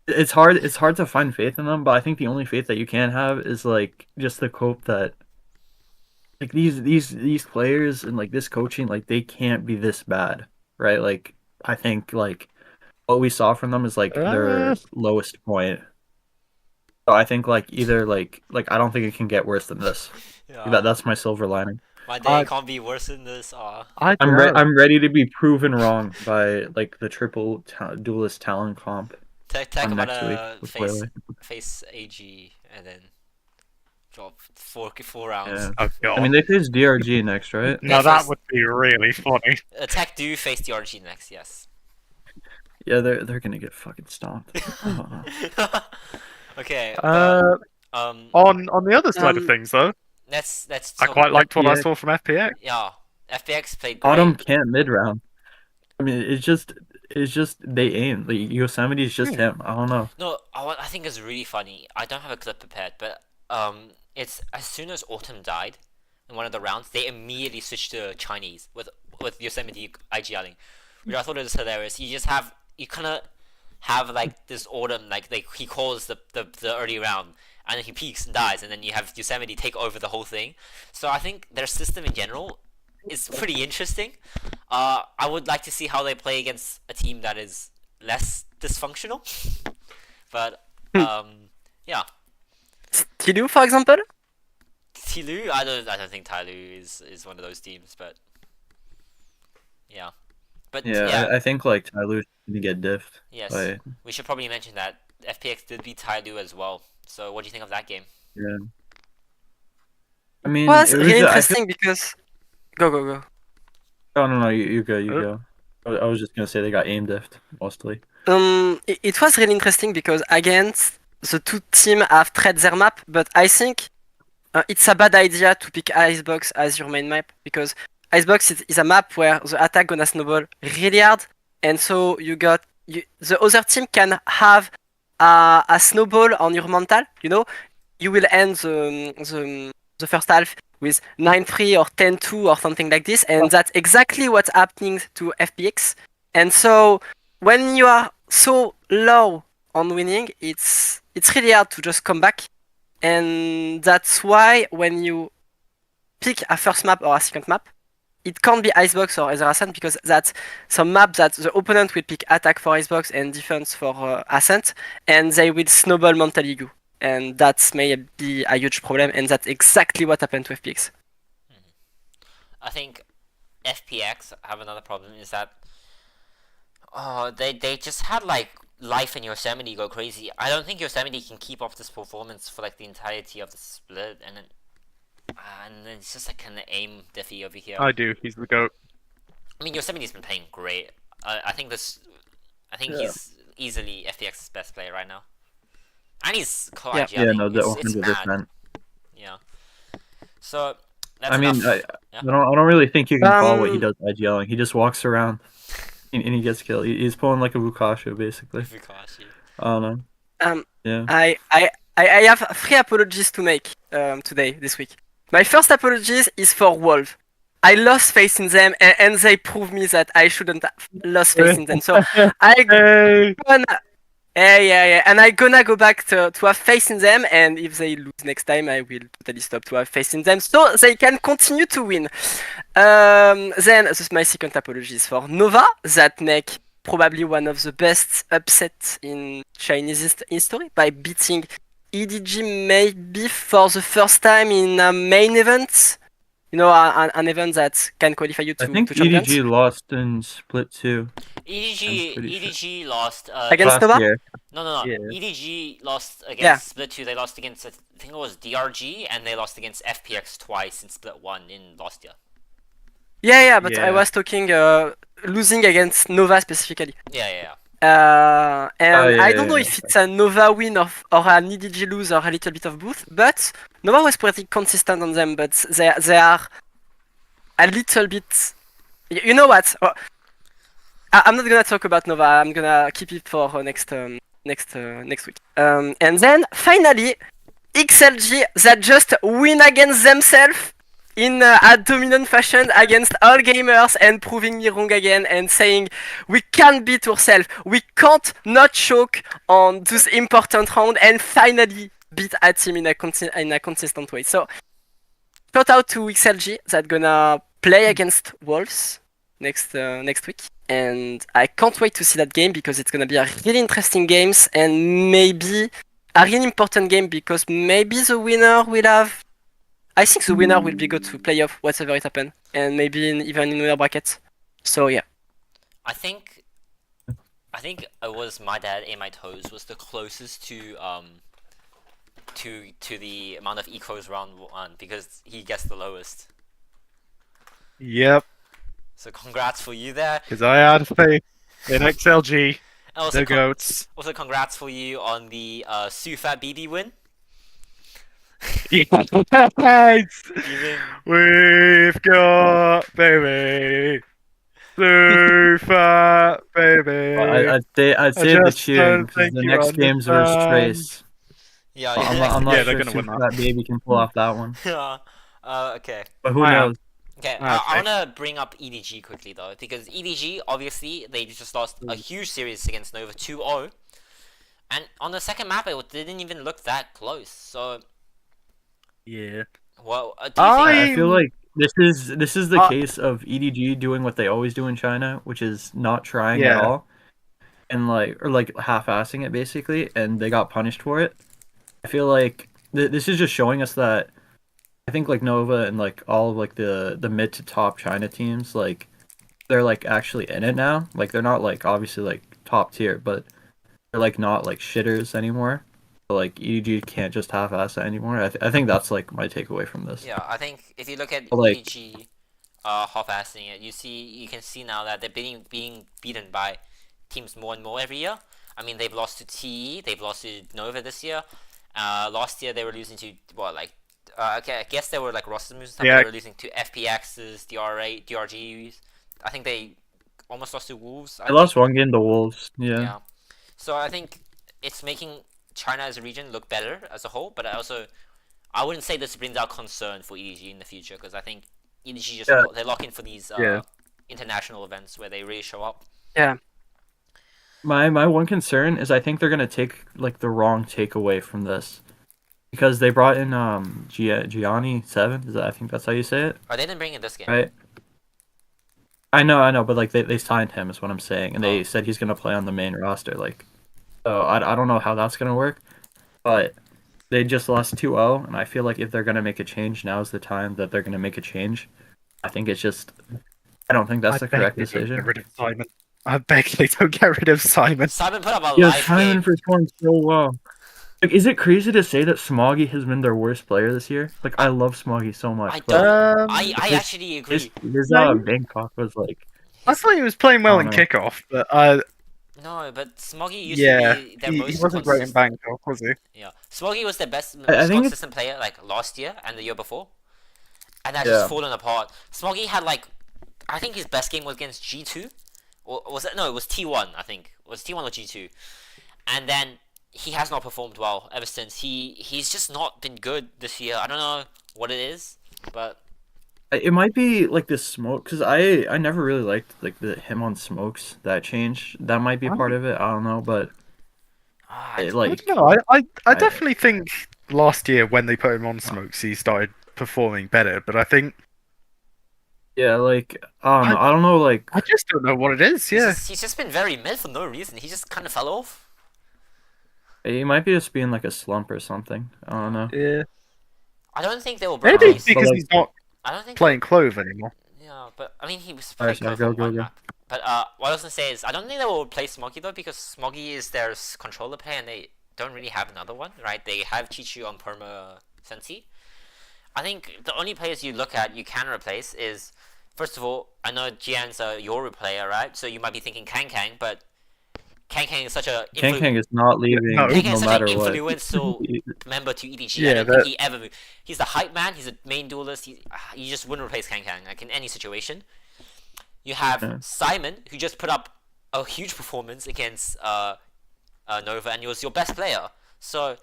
it's hard to find faith in them, but I think the only faith that you can have is like just the hope that like these players and like this coaching, like they can't be this bad, right? Like I think like what we saw from them is like their lowest point. So I think like either like I don't think it can get worse than this. Yeah. That's my silver lining. My day can't be worse than this. I'm ready to be proven wrong by like the triple duelist talent comp. Tech on about next to week. face AG and then drop four rounds. Yeah. Oh god. I mean, they face DRG next, right? Now They that face- would be really funny. Tech do face DRG next, yes. Yeah, they're gonna get fucking stomped. Okay. On the other side of things, though, let's I talk quite liked what I FPX. saw from FPX. Yeah. FPX played great. Autumn can't mid round. I mean, it's just they aim. Like Yosemite's just him. I don't know. No, I think it's really funny. I don't have a clip prepared, but it's as soon as Autumn died in one of the rounds, they immediately switched to Chinese with Yosemite IGLing, which I thought was hilarious. You kind of have like this Autumn, like he calls the early round, and then he peaks and dies, and then you have Yosemite take over the whole thing. So I think their system in general is pretty interesting. I would like to see how they play against a team that is less dysfunctional. But yeah, Tilu, for example. Tilu, I don't think Tilu is one of those teams, but yeah. But Yeah, I think like Tyler's gonna get diffed. yes, By, we should probably mention that FPX did beat Tilu as well. So what do you think of that game? yeah. I mean, Well, it's it was really I feel- interesting because go. Oh no, you go, you go. I was just gonna say they got aim diffed mostly. It was really interesting because against the two team have tried their map, but I think it's a bad idea to pick Icebox as your main map because Icebox is a map where the attack gonna snowball really hard, and so the other team can have a snowball on your mental. You know, you will end the first half with 9-3 or 10-2 or something like this, and that's exactly what's happening to FPX. And so when you are so low on winning, it's really hard to just come back. And that's why when you pick a first map or a second map, it can't be Icebox or Ether Ascent because that's some map that the opponent will pick attack for Icebox and defense for Ascent, and they will snowball mentally you. And that may be a huge problem, and that's exactly what happened to FPX. I think FPX have another problem is that they just had like Life and Yosemite go crazy. I don't think Yosemite can keep up this performance for like the entirety of the split, and then it's just like an aim diffy over here. I do. He's the goat. I mean, Yosemite's been playing great. I think he's easily FPX's best player right now, and he's Yeah. Yeah, no, it's mad. 100%. Yeah. So that's I mean, enough. I don't really think you can call what he Um, does IGLing. He just walks around and he gets killed. He's pulling like a Wukashu basically. Fukashi. I don't know. Yeah. I have 3 apologies to make this week. My first apologies is for Wolf. I lost faith in them, and they proved me that I shouldn't have lost faith in them. So Hey! and I gonna go back to have faith in them, and if they lose next time, I will totally stop to have faith in them, so they can continue to win. Then this is my second apologies for Nova, that make probably one of the best upsets in Chinese history by beating EDG maybe for the first time in a main event. You know, an event that can qualify you I to think champions. EDG lost in split 2 EDG lost Against last Nova? year. No. Yeah. EDG lost against Yeah. Split 2. They lost against, I think it was DRG, and they lost against FPX twice in Split 1 in last year. Yeah, but I Yeah. was talking losing against Nova specifically. Yeah. And yeah, I don't know yeah, if it's a Nova win or an EDG lose or a little bit of both, but Nova was pretty consistent on them, but they are a little bit. You know what? I'm not gonna talk about Nova. I'm gonna keep it for next week. And then finally, XLG that just win against themselves in a dominant fashion against all gamers and proving me wrong again and saying we can't beat ourselves, we can't not choke on this important round and finally beat a team in a consistent way. So shout out to XLG that gonna play against Wolves next week, and I can't wait to see that game because it's gonna be a really interesting games and maybe a really important game because maybe the winner will have. I think the winner will be go to playoff whatever it happen, and maybe even in winner bracket. So yeah. I think it was my dad in my toes was the closest to the amount of ecos round 1 because he guessed the lowest. Yep. So congrats for you there. Because I had faith in XLG. And also The goats. Also congrats for you on the Sufat BB win. Yes! Even We've got baby. So fat baby. I'd say the just cheering don't because think the you next games are understand. Trace. yeah, I'm not Yeah, they're sure gonna win if that. that baby can pull off that one, yeah. Okay. but who I am. knows? Okay, Ah, I okay. want to bring up EDG quickly though, because EDG obviously they just lost a huge series against Nova 2-0, and on the second map it didn't even look that close. So, Yeah. well, do you think? I feel like this is the Uh, case of EDG doing what they always do in China, which is not trying at Yeah. all, and like half-assing it basically, and they got punished for it. I feel like this is just showing us that I think like Nova and like all of like the mid to top China teams, like they're like actually in it now. Like they're not like obviously like top tier, but they're like not like shitters anymore. So, like EDG can't just half-ass it anymore. I think that's like my takeaway from this. Yeah, I think if you look at Like- EDG half-assing it, you can see now that they're being beaten by teams more and more every year. I mean, they've lost to TE, they've lost to Nova this year. Last year they were losing to okay, I guess they were like rosters moves. Yeah. They were losing to FPXs, DRGs. I think they almost lost to Wolves. I lost one game to Wolves. Yeah. Yeah. So I think it's making China as a region look better as a whole, but I wouldn't say this brings out concern for EDG in the future because I think EDG just Yeah. they lock in for these Yeah. international events where they really show up. My one concern is I think they're gonna take like the wrong takeaway from this, because they brought in Gianni 7. I think that's how you say it, Oh, they didn't bring in this game. right? I know, but like they signed him is what I'm saying, and Oh. they said he's gonna play on the main roster. Like, so I don't know how that's gonna work, but they just lost 2-0, and I feel like if they're gonna make a change, now is the time that they're gonna make a change. I think it's just I don't think that's the correct Get decision. rid of Simon. I beg they don't get rid of Simon. Simon put up a Yeah, live Simon game. for scoring so well. Like, is it crazy to say that Smoggy has been their worst player this year? Like, I love Smoggy so much. I but don't. I his- actually agree. his Bangkok was like, I thought he was playing well I in don't know. kickoff, but No, but Smoggy used yeah, to be their he most wasn't great in consistent. Bangkok, was he? Yeah, Smoggy was their best, I most think it's- consistent player like last year and the year before, and that's Yeah. just fallen apart. Smoggy had like, I think his best game was against G2, or was it? No, it was T1. I think it was T1 or G2, and then he has not performed well ever since. He's just not been good this year. I don't know what it is, but it might be like the smoke, because I never really liked like him on smokes, that change. That might be part of it. I don't know, but I like I don't know. I I- definitely think last year when they put him on smokes, he started performing better. But I think yeah, like I don't know, like I just don't know what it is. Yeah, he's just been very mid for no reason. He just kind of fell off. he might be just being like a slump or something. I don't know. yeah. I don't think they will bring Maybe these. because like- he's not I don't think playing Clove anymore. Yeah, but I mean he was Alright, playing sorry, Clove on go. one map. But what I was gonna say is I don't think they will replace Smoggy though because Smoggy is their controller player and they don't really have another one, right? They have Chichu on Perma Sensi. I think the only players you look at you can replace is first of all, I know Jian's a Yoru player, right? So you might be thinking Kang, but Kang is such a Kang is not leaving No. Kang no is such matter an what. influential member to EDG. I Yeah, don't think he ever. He's the hype man. He's a main duelist. You just wouldn't replace Kang like in any situation. You have Yeah. Simon, who just put up a huge performance against Nova, and he was your best player. So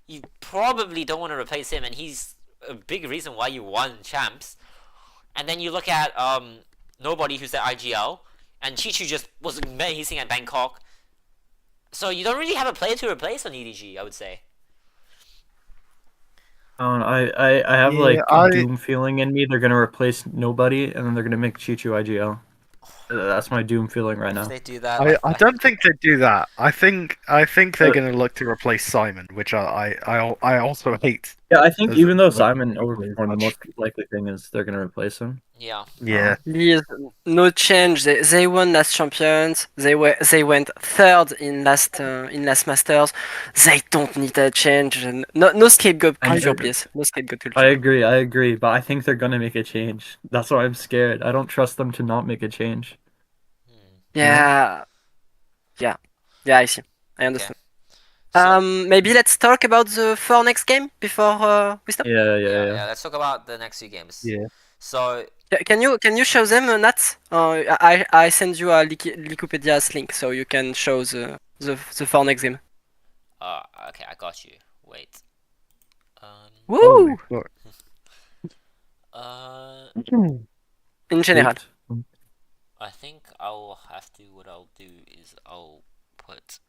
you probably don't want to replace him, and he's a big reason why you won champs. And then you look at Nobody, who's at IGL, and Chichu just was amazing at Bangkok. So you don't really have a player to replace on EDG, I would say. I have Yeah, like I- doom feeling in me. They're gonna replace Nobody, and then they're gonna make Chichu IGL. That's my doom feeling right If now. they do that, I don't think they'd do that. I think they're going to look to replace Simon, which I also hate. Yeah, I think Those even are- though like, Simon really overperformed, the much. most likely thing is they're gonna replace him. Yeah. Yeah. Please, no change. They won last champions. They went third in last Masters. They don't need a change. And no scapegoat culture, please. No scapegoat culture. I agree, but I think they're gonna make a change. That's why I'm scared. I don't trust them to not make a change. Yeah. I see. I understand. So, Maybe let's talk about the 4 next game before we stop. Yeah. let's talk about the next few games. Yeah. So, Can you show them, Nat? I send you a Wikipedia's link so you can show the 4 next game. okay, I got you. Wait. Woo! Look. In general. I think I'll have to. What I'll do is I'll put.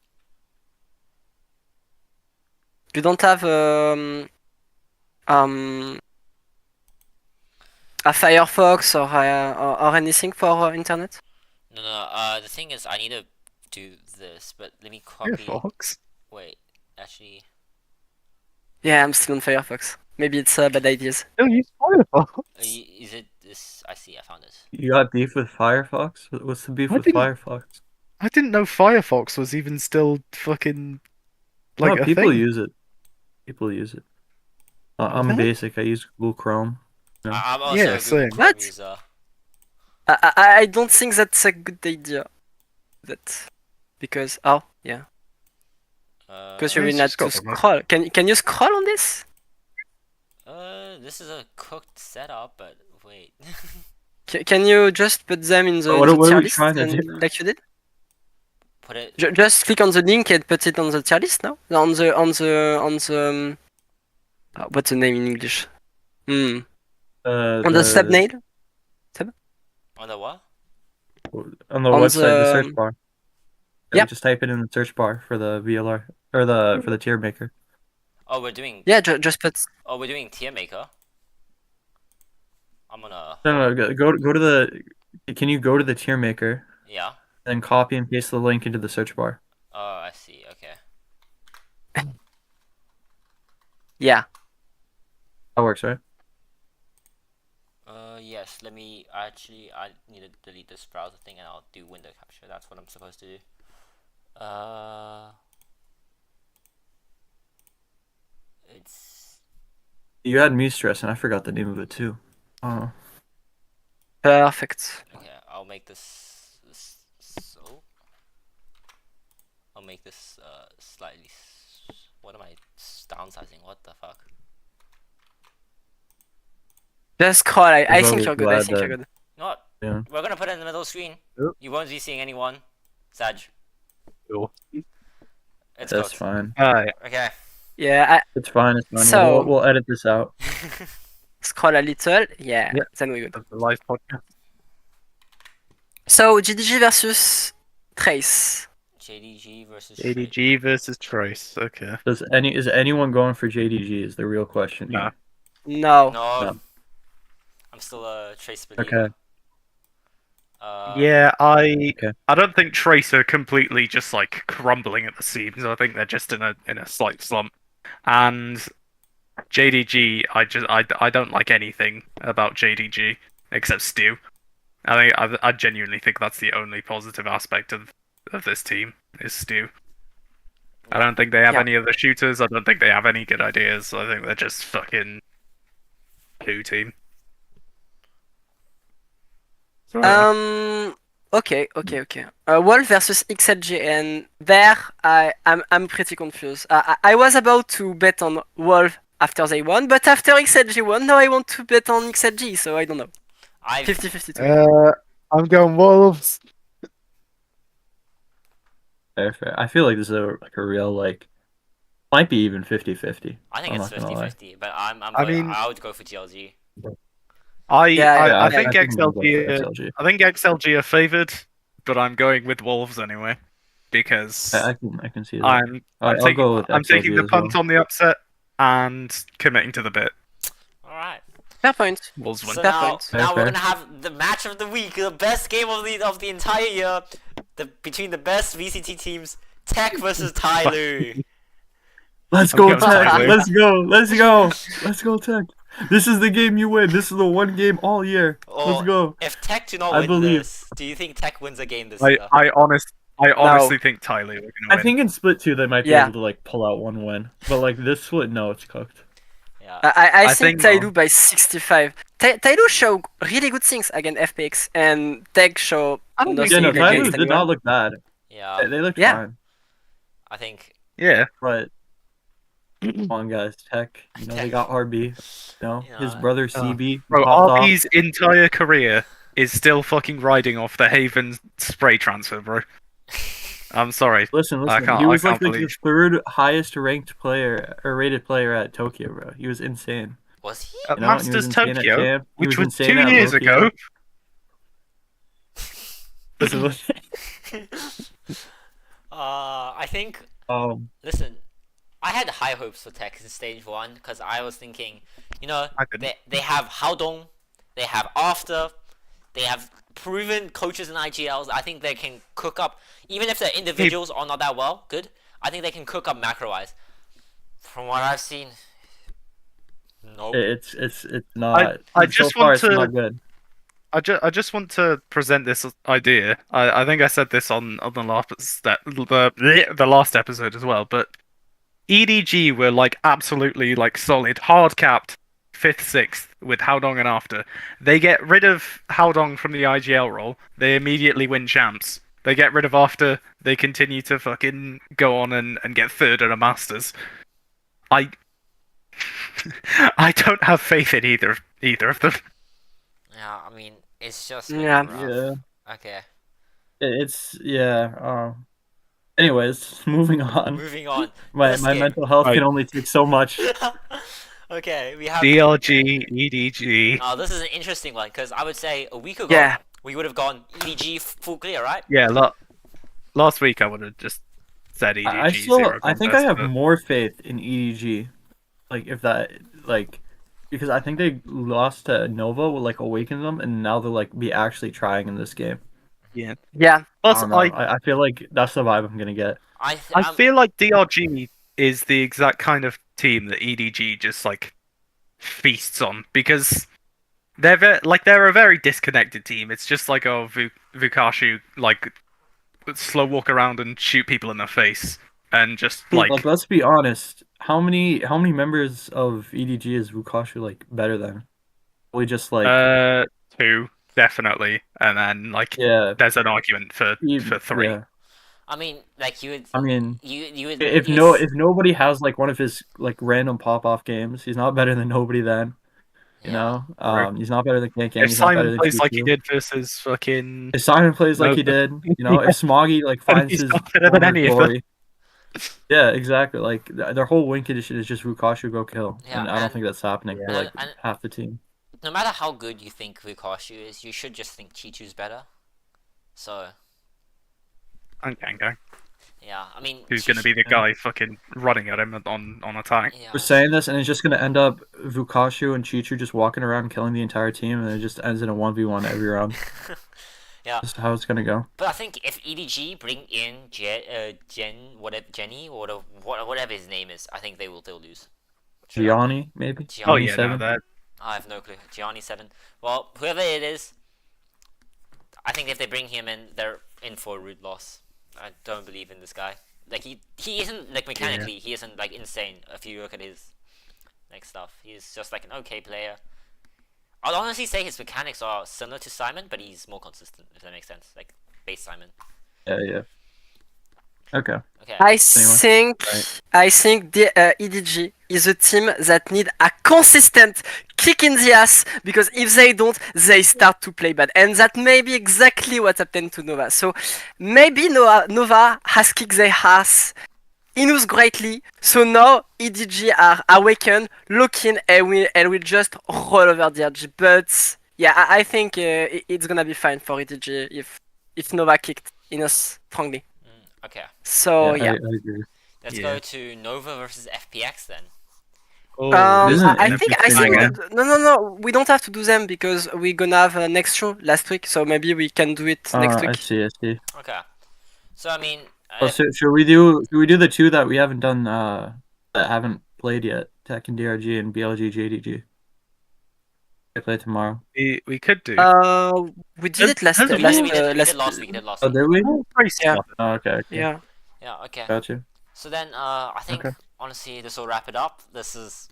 You don't have a Firefox or anything for internet? No. The thing is, I need to do this, but let me copy. Fox. Wait, actually. Yeah, I'm still on Firefox. Maybe it's bad ideas. Don't use Firefox. Is it this? I see. I found it. You got beef with Firefox? What's the beef I with didn't- Firefox? I didn't know Firefox was even still fucking like No, a people thing. use it. People use it. I'm What? basic. I use Google Chrome. Yeah. I'm also Yeah, a Google same. Chrome What? user. I don't think that's a good idea. Because yeah. Because you It's will not just to got the mo- scroll. Can you scroll on this? This is a cooked setup, but wait. Can you just put them in the, What in the are tier we list trying to and- do? like you did? Put it. Just click on the link and put it on the tier list now. On the what's the name in English? On the thumbnail. On the what? On the on website, the the- search bar. Yep. Just type it in the search bar for the VLR or for the tier maker. Oh, we're doing. Yeah, just put. Oh, we're doing tier maker. I'm gonna. No, go to the. Can you go to the tier maker Yeah. and copy and paste the link into the search bar? Oh, I see. Okay. Yeah. That works, right? Yes. Let me. Actually, I need to delete this browser thing, and I'll do window capture. That's what I'm supposed to do. It's. You had me stress, and I forgot the name of it too. Oh. Perfect. Okay. I'll make this. So. I'll make this slightly. What am I downsizing? What the fuck? Just scroll. I As long think as you're you good. I add think you're the- good. You know what? Yeah. We're gonna put it in the middle of the screen. Yep. You won't be seeing anyone. Sag. Cool. It's That's cooked. fine. Alright. Okay. Yeah. It's fine. It's fine. So- We'll edit this out. Scroll a little. Yeah. Yep. Then we good. The live podcast. So GDG versus Trace. JDG versus ADG versus Trace. Okay. Is anyone going for JDG? Is the real question. Nah. No. No. No. I'm still a Trace believer. Okay. Yeah, I Okay. don't think Trace are completely just like crumbling at the seams. I think they're just in a slight slump. And JDG, I don't like anything about JDG except Stu. I genuinely think that's the only positive aspect of this team is Stu. I don't think they have Yeah. any other shooters. I don't think they have any good ideas. I think they're just fucking poo team. Okay. Wolf versus XLG, and there I'm pretty confused. I was about to bet on Wolf after they won, but after XLG won, now I want to bet on XLG, so I don't know. I've 50-50 to me. I'm going Wolves. Fair. I feel like this is a real might be even 50-50. I think I'm it's not gonna lie. 50-50, but I mean- would go for GLG. Yeah, I think I'm gonna go for XLG. I think XLG are favored, but I'm going with Wolves anyway because I can see that. I'm I'll go with taking XLG the as punt well. on the upset and committing to the bit. All right. Fair point. Wolves win. So Fair now, point. now Fair. we're gonna have the match of the week, the best game of the entire year, between the best VCT teams, Tech versus Tyloo. Let's I'm go, going Tech! Tyloo. Let's go, Tech! This is the game you win. This is the one game all year. Let's Or go. if Tech do not I win believe. this, do you think Tech wins a game this year? I honestly think Tyloo are gonna win. I think in split 2 they might be Yeah. able to pull out one win, but this split, no, it's cooked. Yeah. I think think- Tyloo by 65. Tyloo show really good things against FPX, and Tech show don't think nothing Yeah, no, Tyler Tyloo against did anyone. not look bad. Yeah. They looked Yeah. fine, I think. Yeah. but come on, guys, Tech. You know they got RB. His Yeah. brother CB Bro, popped off. RB's entire career is still fucking riding off the Haven spray transfer, bro. I'm sorry. Listen. I can't- He was I like can't the believe- third highest ranked player or rated player at Tokyo, bro. He was insane. Was he? At You know, and he was Masters insane at Tokyo, camp. He which was insane 2 at years Loki. ago. Listen. I think. Listen, I had high hopes for Tech in stage 1 because I was thinking, I didn't. they have Haodong, they have After, they have proven coaches in IGLs. I think they can cook up, even if their individuals are not that good. I think they can cook up macro-wise. From what I've seen, nope. It's not. I so just far, want it's to- not good. I just want to present this idea. I think I said this on the last episode as well, but EDG were absolutely solid, hard capped 5th, 6th with Haodong and After. They get rid of Haodong from the IGL role, they immediately win champs. They get rid of After, they continue to fucking go on and get 3rd at a Masters. I don't have faith in either of them. Yeah, I mean, it's just Yeah. rough. Yeah. Okay, It's Anyways, moving on. moving on. My This game. mental health Right. can only take so much. Okay, we have. DLG, EDG. Oh, this is an interesting one because I would say a week ago Yeah. we would have gone EDG full clear, right? Yeah, last week I would have just said EDG. I think I have more faith in EDG, because I think they lost to Nova, awakened them, and now they'll be actually trying in this game. Yeah. I Plus, don't know. I feel like that's the vibe I'm gonna get. I feel like DRG is the exact kind of team that EDG just feasts on because they're they're a very disconnected team. It's just Vukashu slow walk around and shoot people in the face and just Let's be honest. How many members of EDG is Vukashu better than? We just 2 definitely, and then yeah. there's an argument for 3. Yeah. I mean, you would. I mean, You would. if nobody has one of his random pop off games, he's not better than nobody then. You know, he's not better than Kank. If He's not better Simon than plays like he Q2. did versus fucking If Simon plays like he did, if Smoggy finds he's his not better than any of them. glory. Yeah, exactly. Their whole win condition is just Vukashu go kill, Yeah, and I don't and- think that's happening for and- half the team. No matter how good you think Vukashu is, you should just think Chichu's better. So and Kango, yeah, I mean, who's going to be the guy fucking running at him on attack. Yeah. We're saying this, and it's just gonna end up Vukashu and Chichu just walking around killing the entire team, and it just ends in a 1v1 every round. Yeah. That's how it's gonna go. But I think if EDG bring in Jenny or whatever his name is, I think they'll lose. Gianni, maybe. Gianni. Oh yeah, no, 7? that I have no clue. Gianni 7. Well, whoever it is, I think if they bring him in, they're in for a rude loss. I don't believe in this guy. He isn't mechanically, he isn't insane. If you look at his stuff, he's just an okay player. I'll honestly say his mechanics are similar to Simon, but he's more consistent, if that makes sense. Like base Simon. Yeah. Okay. Okay. I Anyway, think the EDG is a team that need a consistent kick in the ass, because if they don't, they start to play bad, and that may be exactly what happened to Nova. So maybe Nova has kicked their ass Inus greatly, so now EDG are awakened, looking, and will just roll over the edge. But yeah, I think it's gonna be fine for EDG if Nova kicked Inus strongly. Okay. So I yeah. agree. Let's Yeah. go to Nova versus FPX then. Oh, Isn't I it think interesting, no. We don't have to do them because we're gonna have a next show last week, so maybe we can do it next I week. see. Okay. So I mean, Well, should we do the two that we haven't done that haven't played yet? Tech and DRG and BLG JDG. I play tomorrow. we could do. We did it last we did last week. last. We did last Oh, week. did we? Very Yeah. smart. Oh, okay. Yeah. Yeah. Okay. Gotcha. So then, I think Okay. honestly, this will wrap it up. This is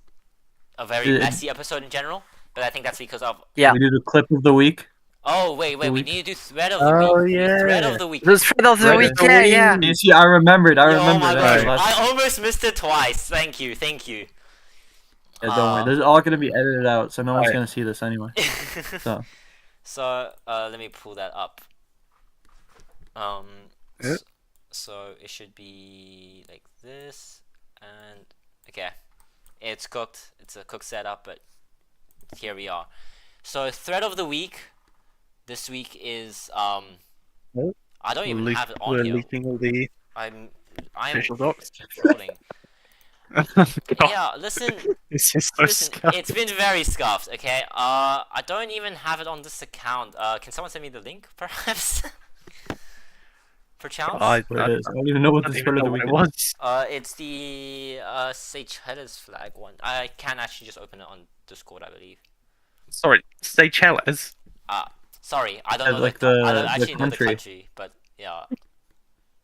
a very Yeah. messy episode in general, but I think that's because of. Yeah. We do the clip of the week. Oh wait, we week. need to do thread of the week. Oh, yeah. Thread of the week. The thread of the Right. week. Yeah. You see, I remembered. Oh my That's god, the last- I almost missed it twice. Thank you. Yeah, don't worry. This is all gonna be edited out, so no one's Alright. gonna see this anyway. So So let me pull that up. Yeah. So it should be like this, and okay, it's cooked. It's a cooked setup, but here we are. So thread of the week. This week is Oh. I don't even have it on We're here. leaking all the I'm official docs. scrolling. God, Yeah, listen. this is so Listen, scuffed. it's been very scuffed, okay? I don't even have it on this account. Can someone send me the link, perhaps? Perchance? what it is. I don't even know what I this don't part even of the know what week it is. was. It's the Seychelles flag one. I can actually just open it on Discord, I believe. Sorry, Seychelles. Sorry, I don't Yeah, know like I don't the actually know the country. country, but yeah.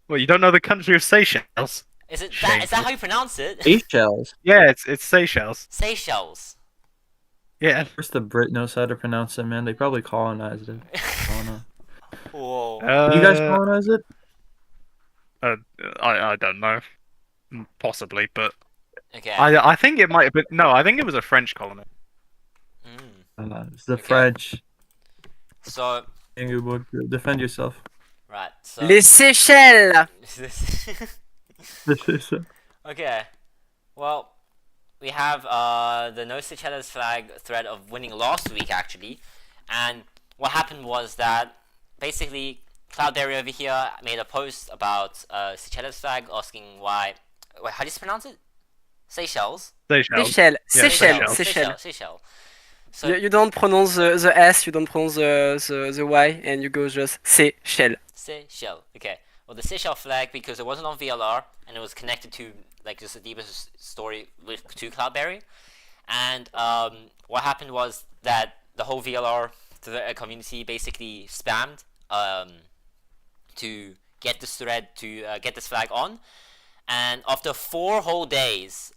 Well, you don't know the country of Seychelles? Is that Shameful. how you pronounce it? Seychelles. Yeah, it's Seychelles. Seychelles. Yeah. First, the Brit knows how to pronounce it, man. They probably colonized it. I don't know. Whoa. Did you guys colonize it? I don't know. Possibly, but Okay. I think it might have been. No, I think it was a French colony. It's the Okay. French. So, Ingeborg, defend yourself. right. So. Les Seychelles. Okay. Well, we have the No Seychelles flag thread of winning last week, actually. And what happened was that basically Cloudberry over here made a post about Seychelles flag asking why. Wait, how do you pronounce it? Seychelles? Seychelles. Seychelles. Yeah, Seychelles. Seychelles. Seychelles. So, You don't pronounce the S, you don't pronounce the Y, and you go just Seychelles. Seychelles. Okay. Well, the Seychelles flag, because it wasn't on VLR and it was connected to like just a deeper story to Cloudberry, and what happened was that the whole VLR community basically spammed to get this thread to get this flag on, and after 4 whole days,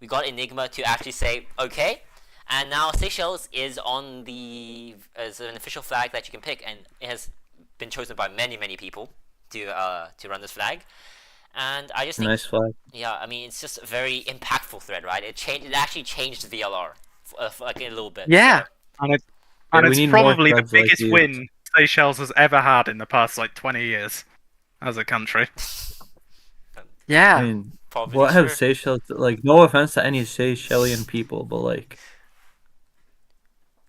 we got Enigma to actually say okay. And now Seychelles is on as an official flag that you can pick, and it has been chosen by many people to run this flag. And I just think, Nice flag. yeah, I mean it's just a very impactful thread, right? It actually changed VLR for like a little bit. Yeah. And it's we need more probably the threads like biggest these. win Seychelles has ever had in the past like 20 years as a country. Yeah. I mean, Probably what have true. Seychelles? Like, no offense to any Seychellian people, but like,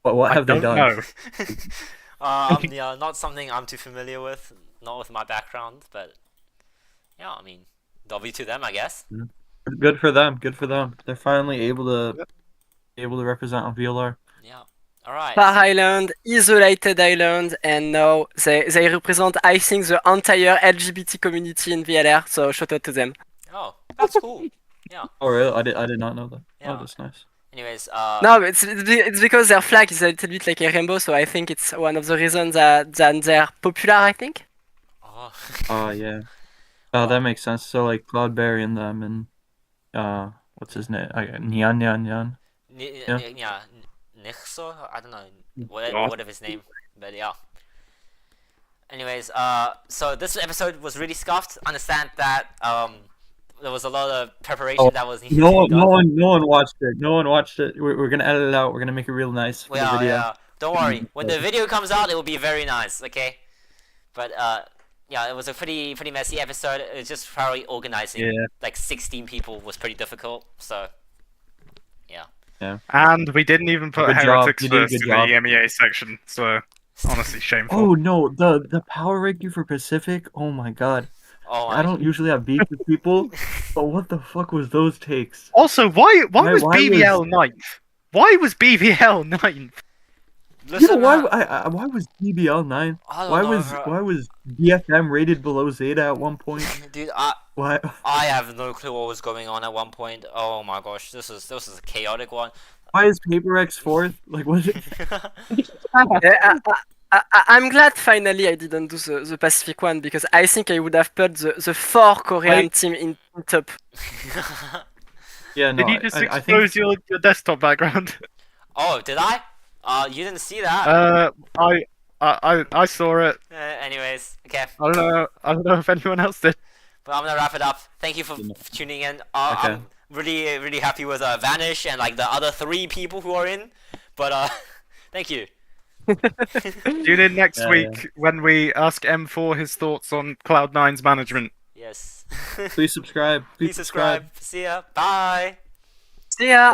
what I have they don't done? know. Yeah, not something I'm too familiar with, not with my background, but yeah, I mean, W to them, I guess. Good for them. Good for them. They're finally able to represent on VLR. Yeah. All right. Far Island, isolated island, and now they represent, I think, the entire LGBT community in VLR. So shout out to them. Oh, that's cool. Yeah. Oh, really? I did not know that. Yeah. Oh, that's nice. Anyways, No, it's because their flag is a little bit like a rainbow, so I think it's one of the reasons that they're popular. I think. Oh. Oh, yeah. Oh, that makes sense. So like Cloudberry and them and what's his name? Nyan. Yeah. Nixo. I don't know God. what of his name, but yeah. Anyways, so this episode was really scuffed. Understand that there was a lot of preparation that was needed. No to be done. one watched it. No one watched it. We're gonna edit it out. We're gonna make it real nice for the Yeah, video. yeah. Don't worry. When the video comes out, it will be very nice. Okay. But yeah, it was a pretty messy episode. It's just probably organizing. Yeah. Like 16 people was pretty difficult. So yeah. And we didn't even put Good job. heretics You did a first good in job. the EMEA section. So honestly, shameful. Oh no, the power ranking for Pacific. Oh my god. Oh, I don't usually have beef with people, but what the fuck was those takes? Also, why was why BBL ninth? Why was BBL ninth? Listen, why why was DBL 9? I don't Why know, was bro. why was DFM rated below Zeta at one point? Dude, Why? I have no clue what was going on at one point. Oh my gosh, this is a chaotic one. Why is PaperX fourth? Like what? I'm glad finally I didn't do the Pacific one because I think I would have put the 4 Korean team in top. Yeah, no. Did you just I expose think your desktop background? Oh, did I? You didn't see that. I saw it. Anyways, okay. I don't know if anyone else did. But I'm gonna wrap it up. Thank you for tuning in. Okay. I'm really happy with Vanish and like the other 3 people who are in. But thank you. Tune in next Yeah, week when we ask M4 his thoughts on Cloud9's management. Yes. please subscribe. Please subscribe. See ya. Bye. See ya!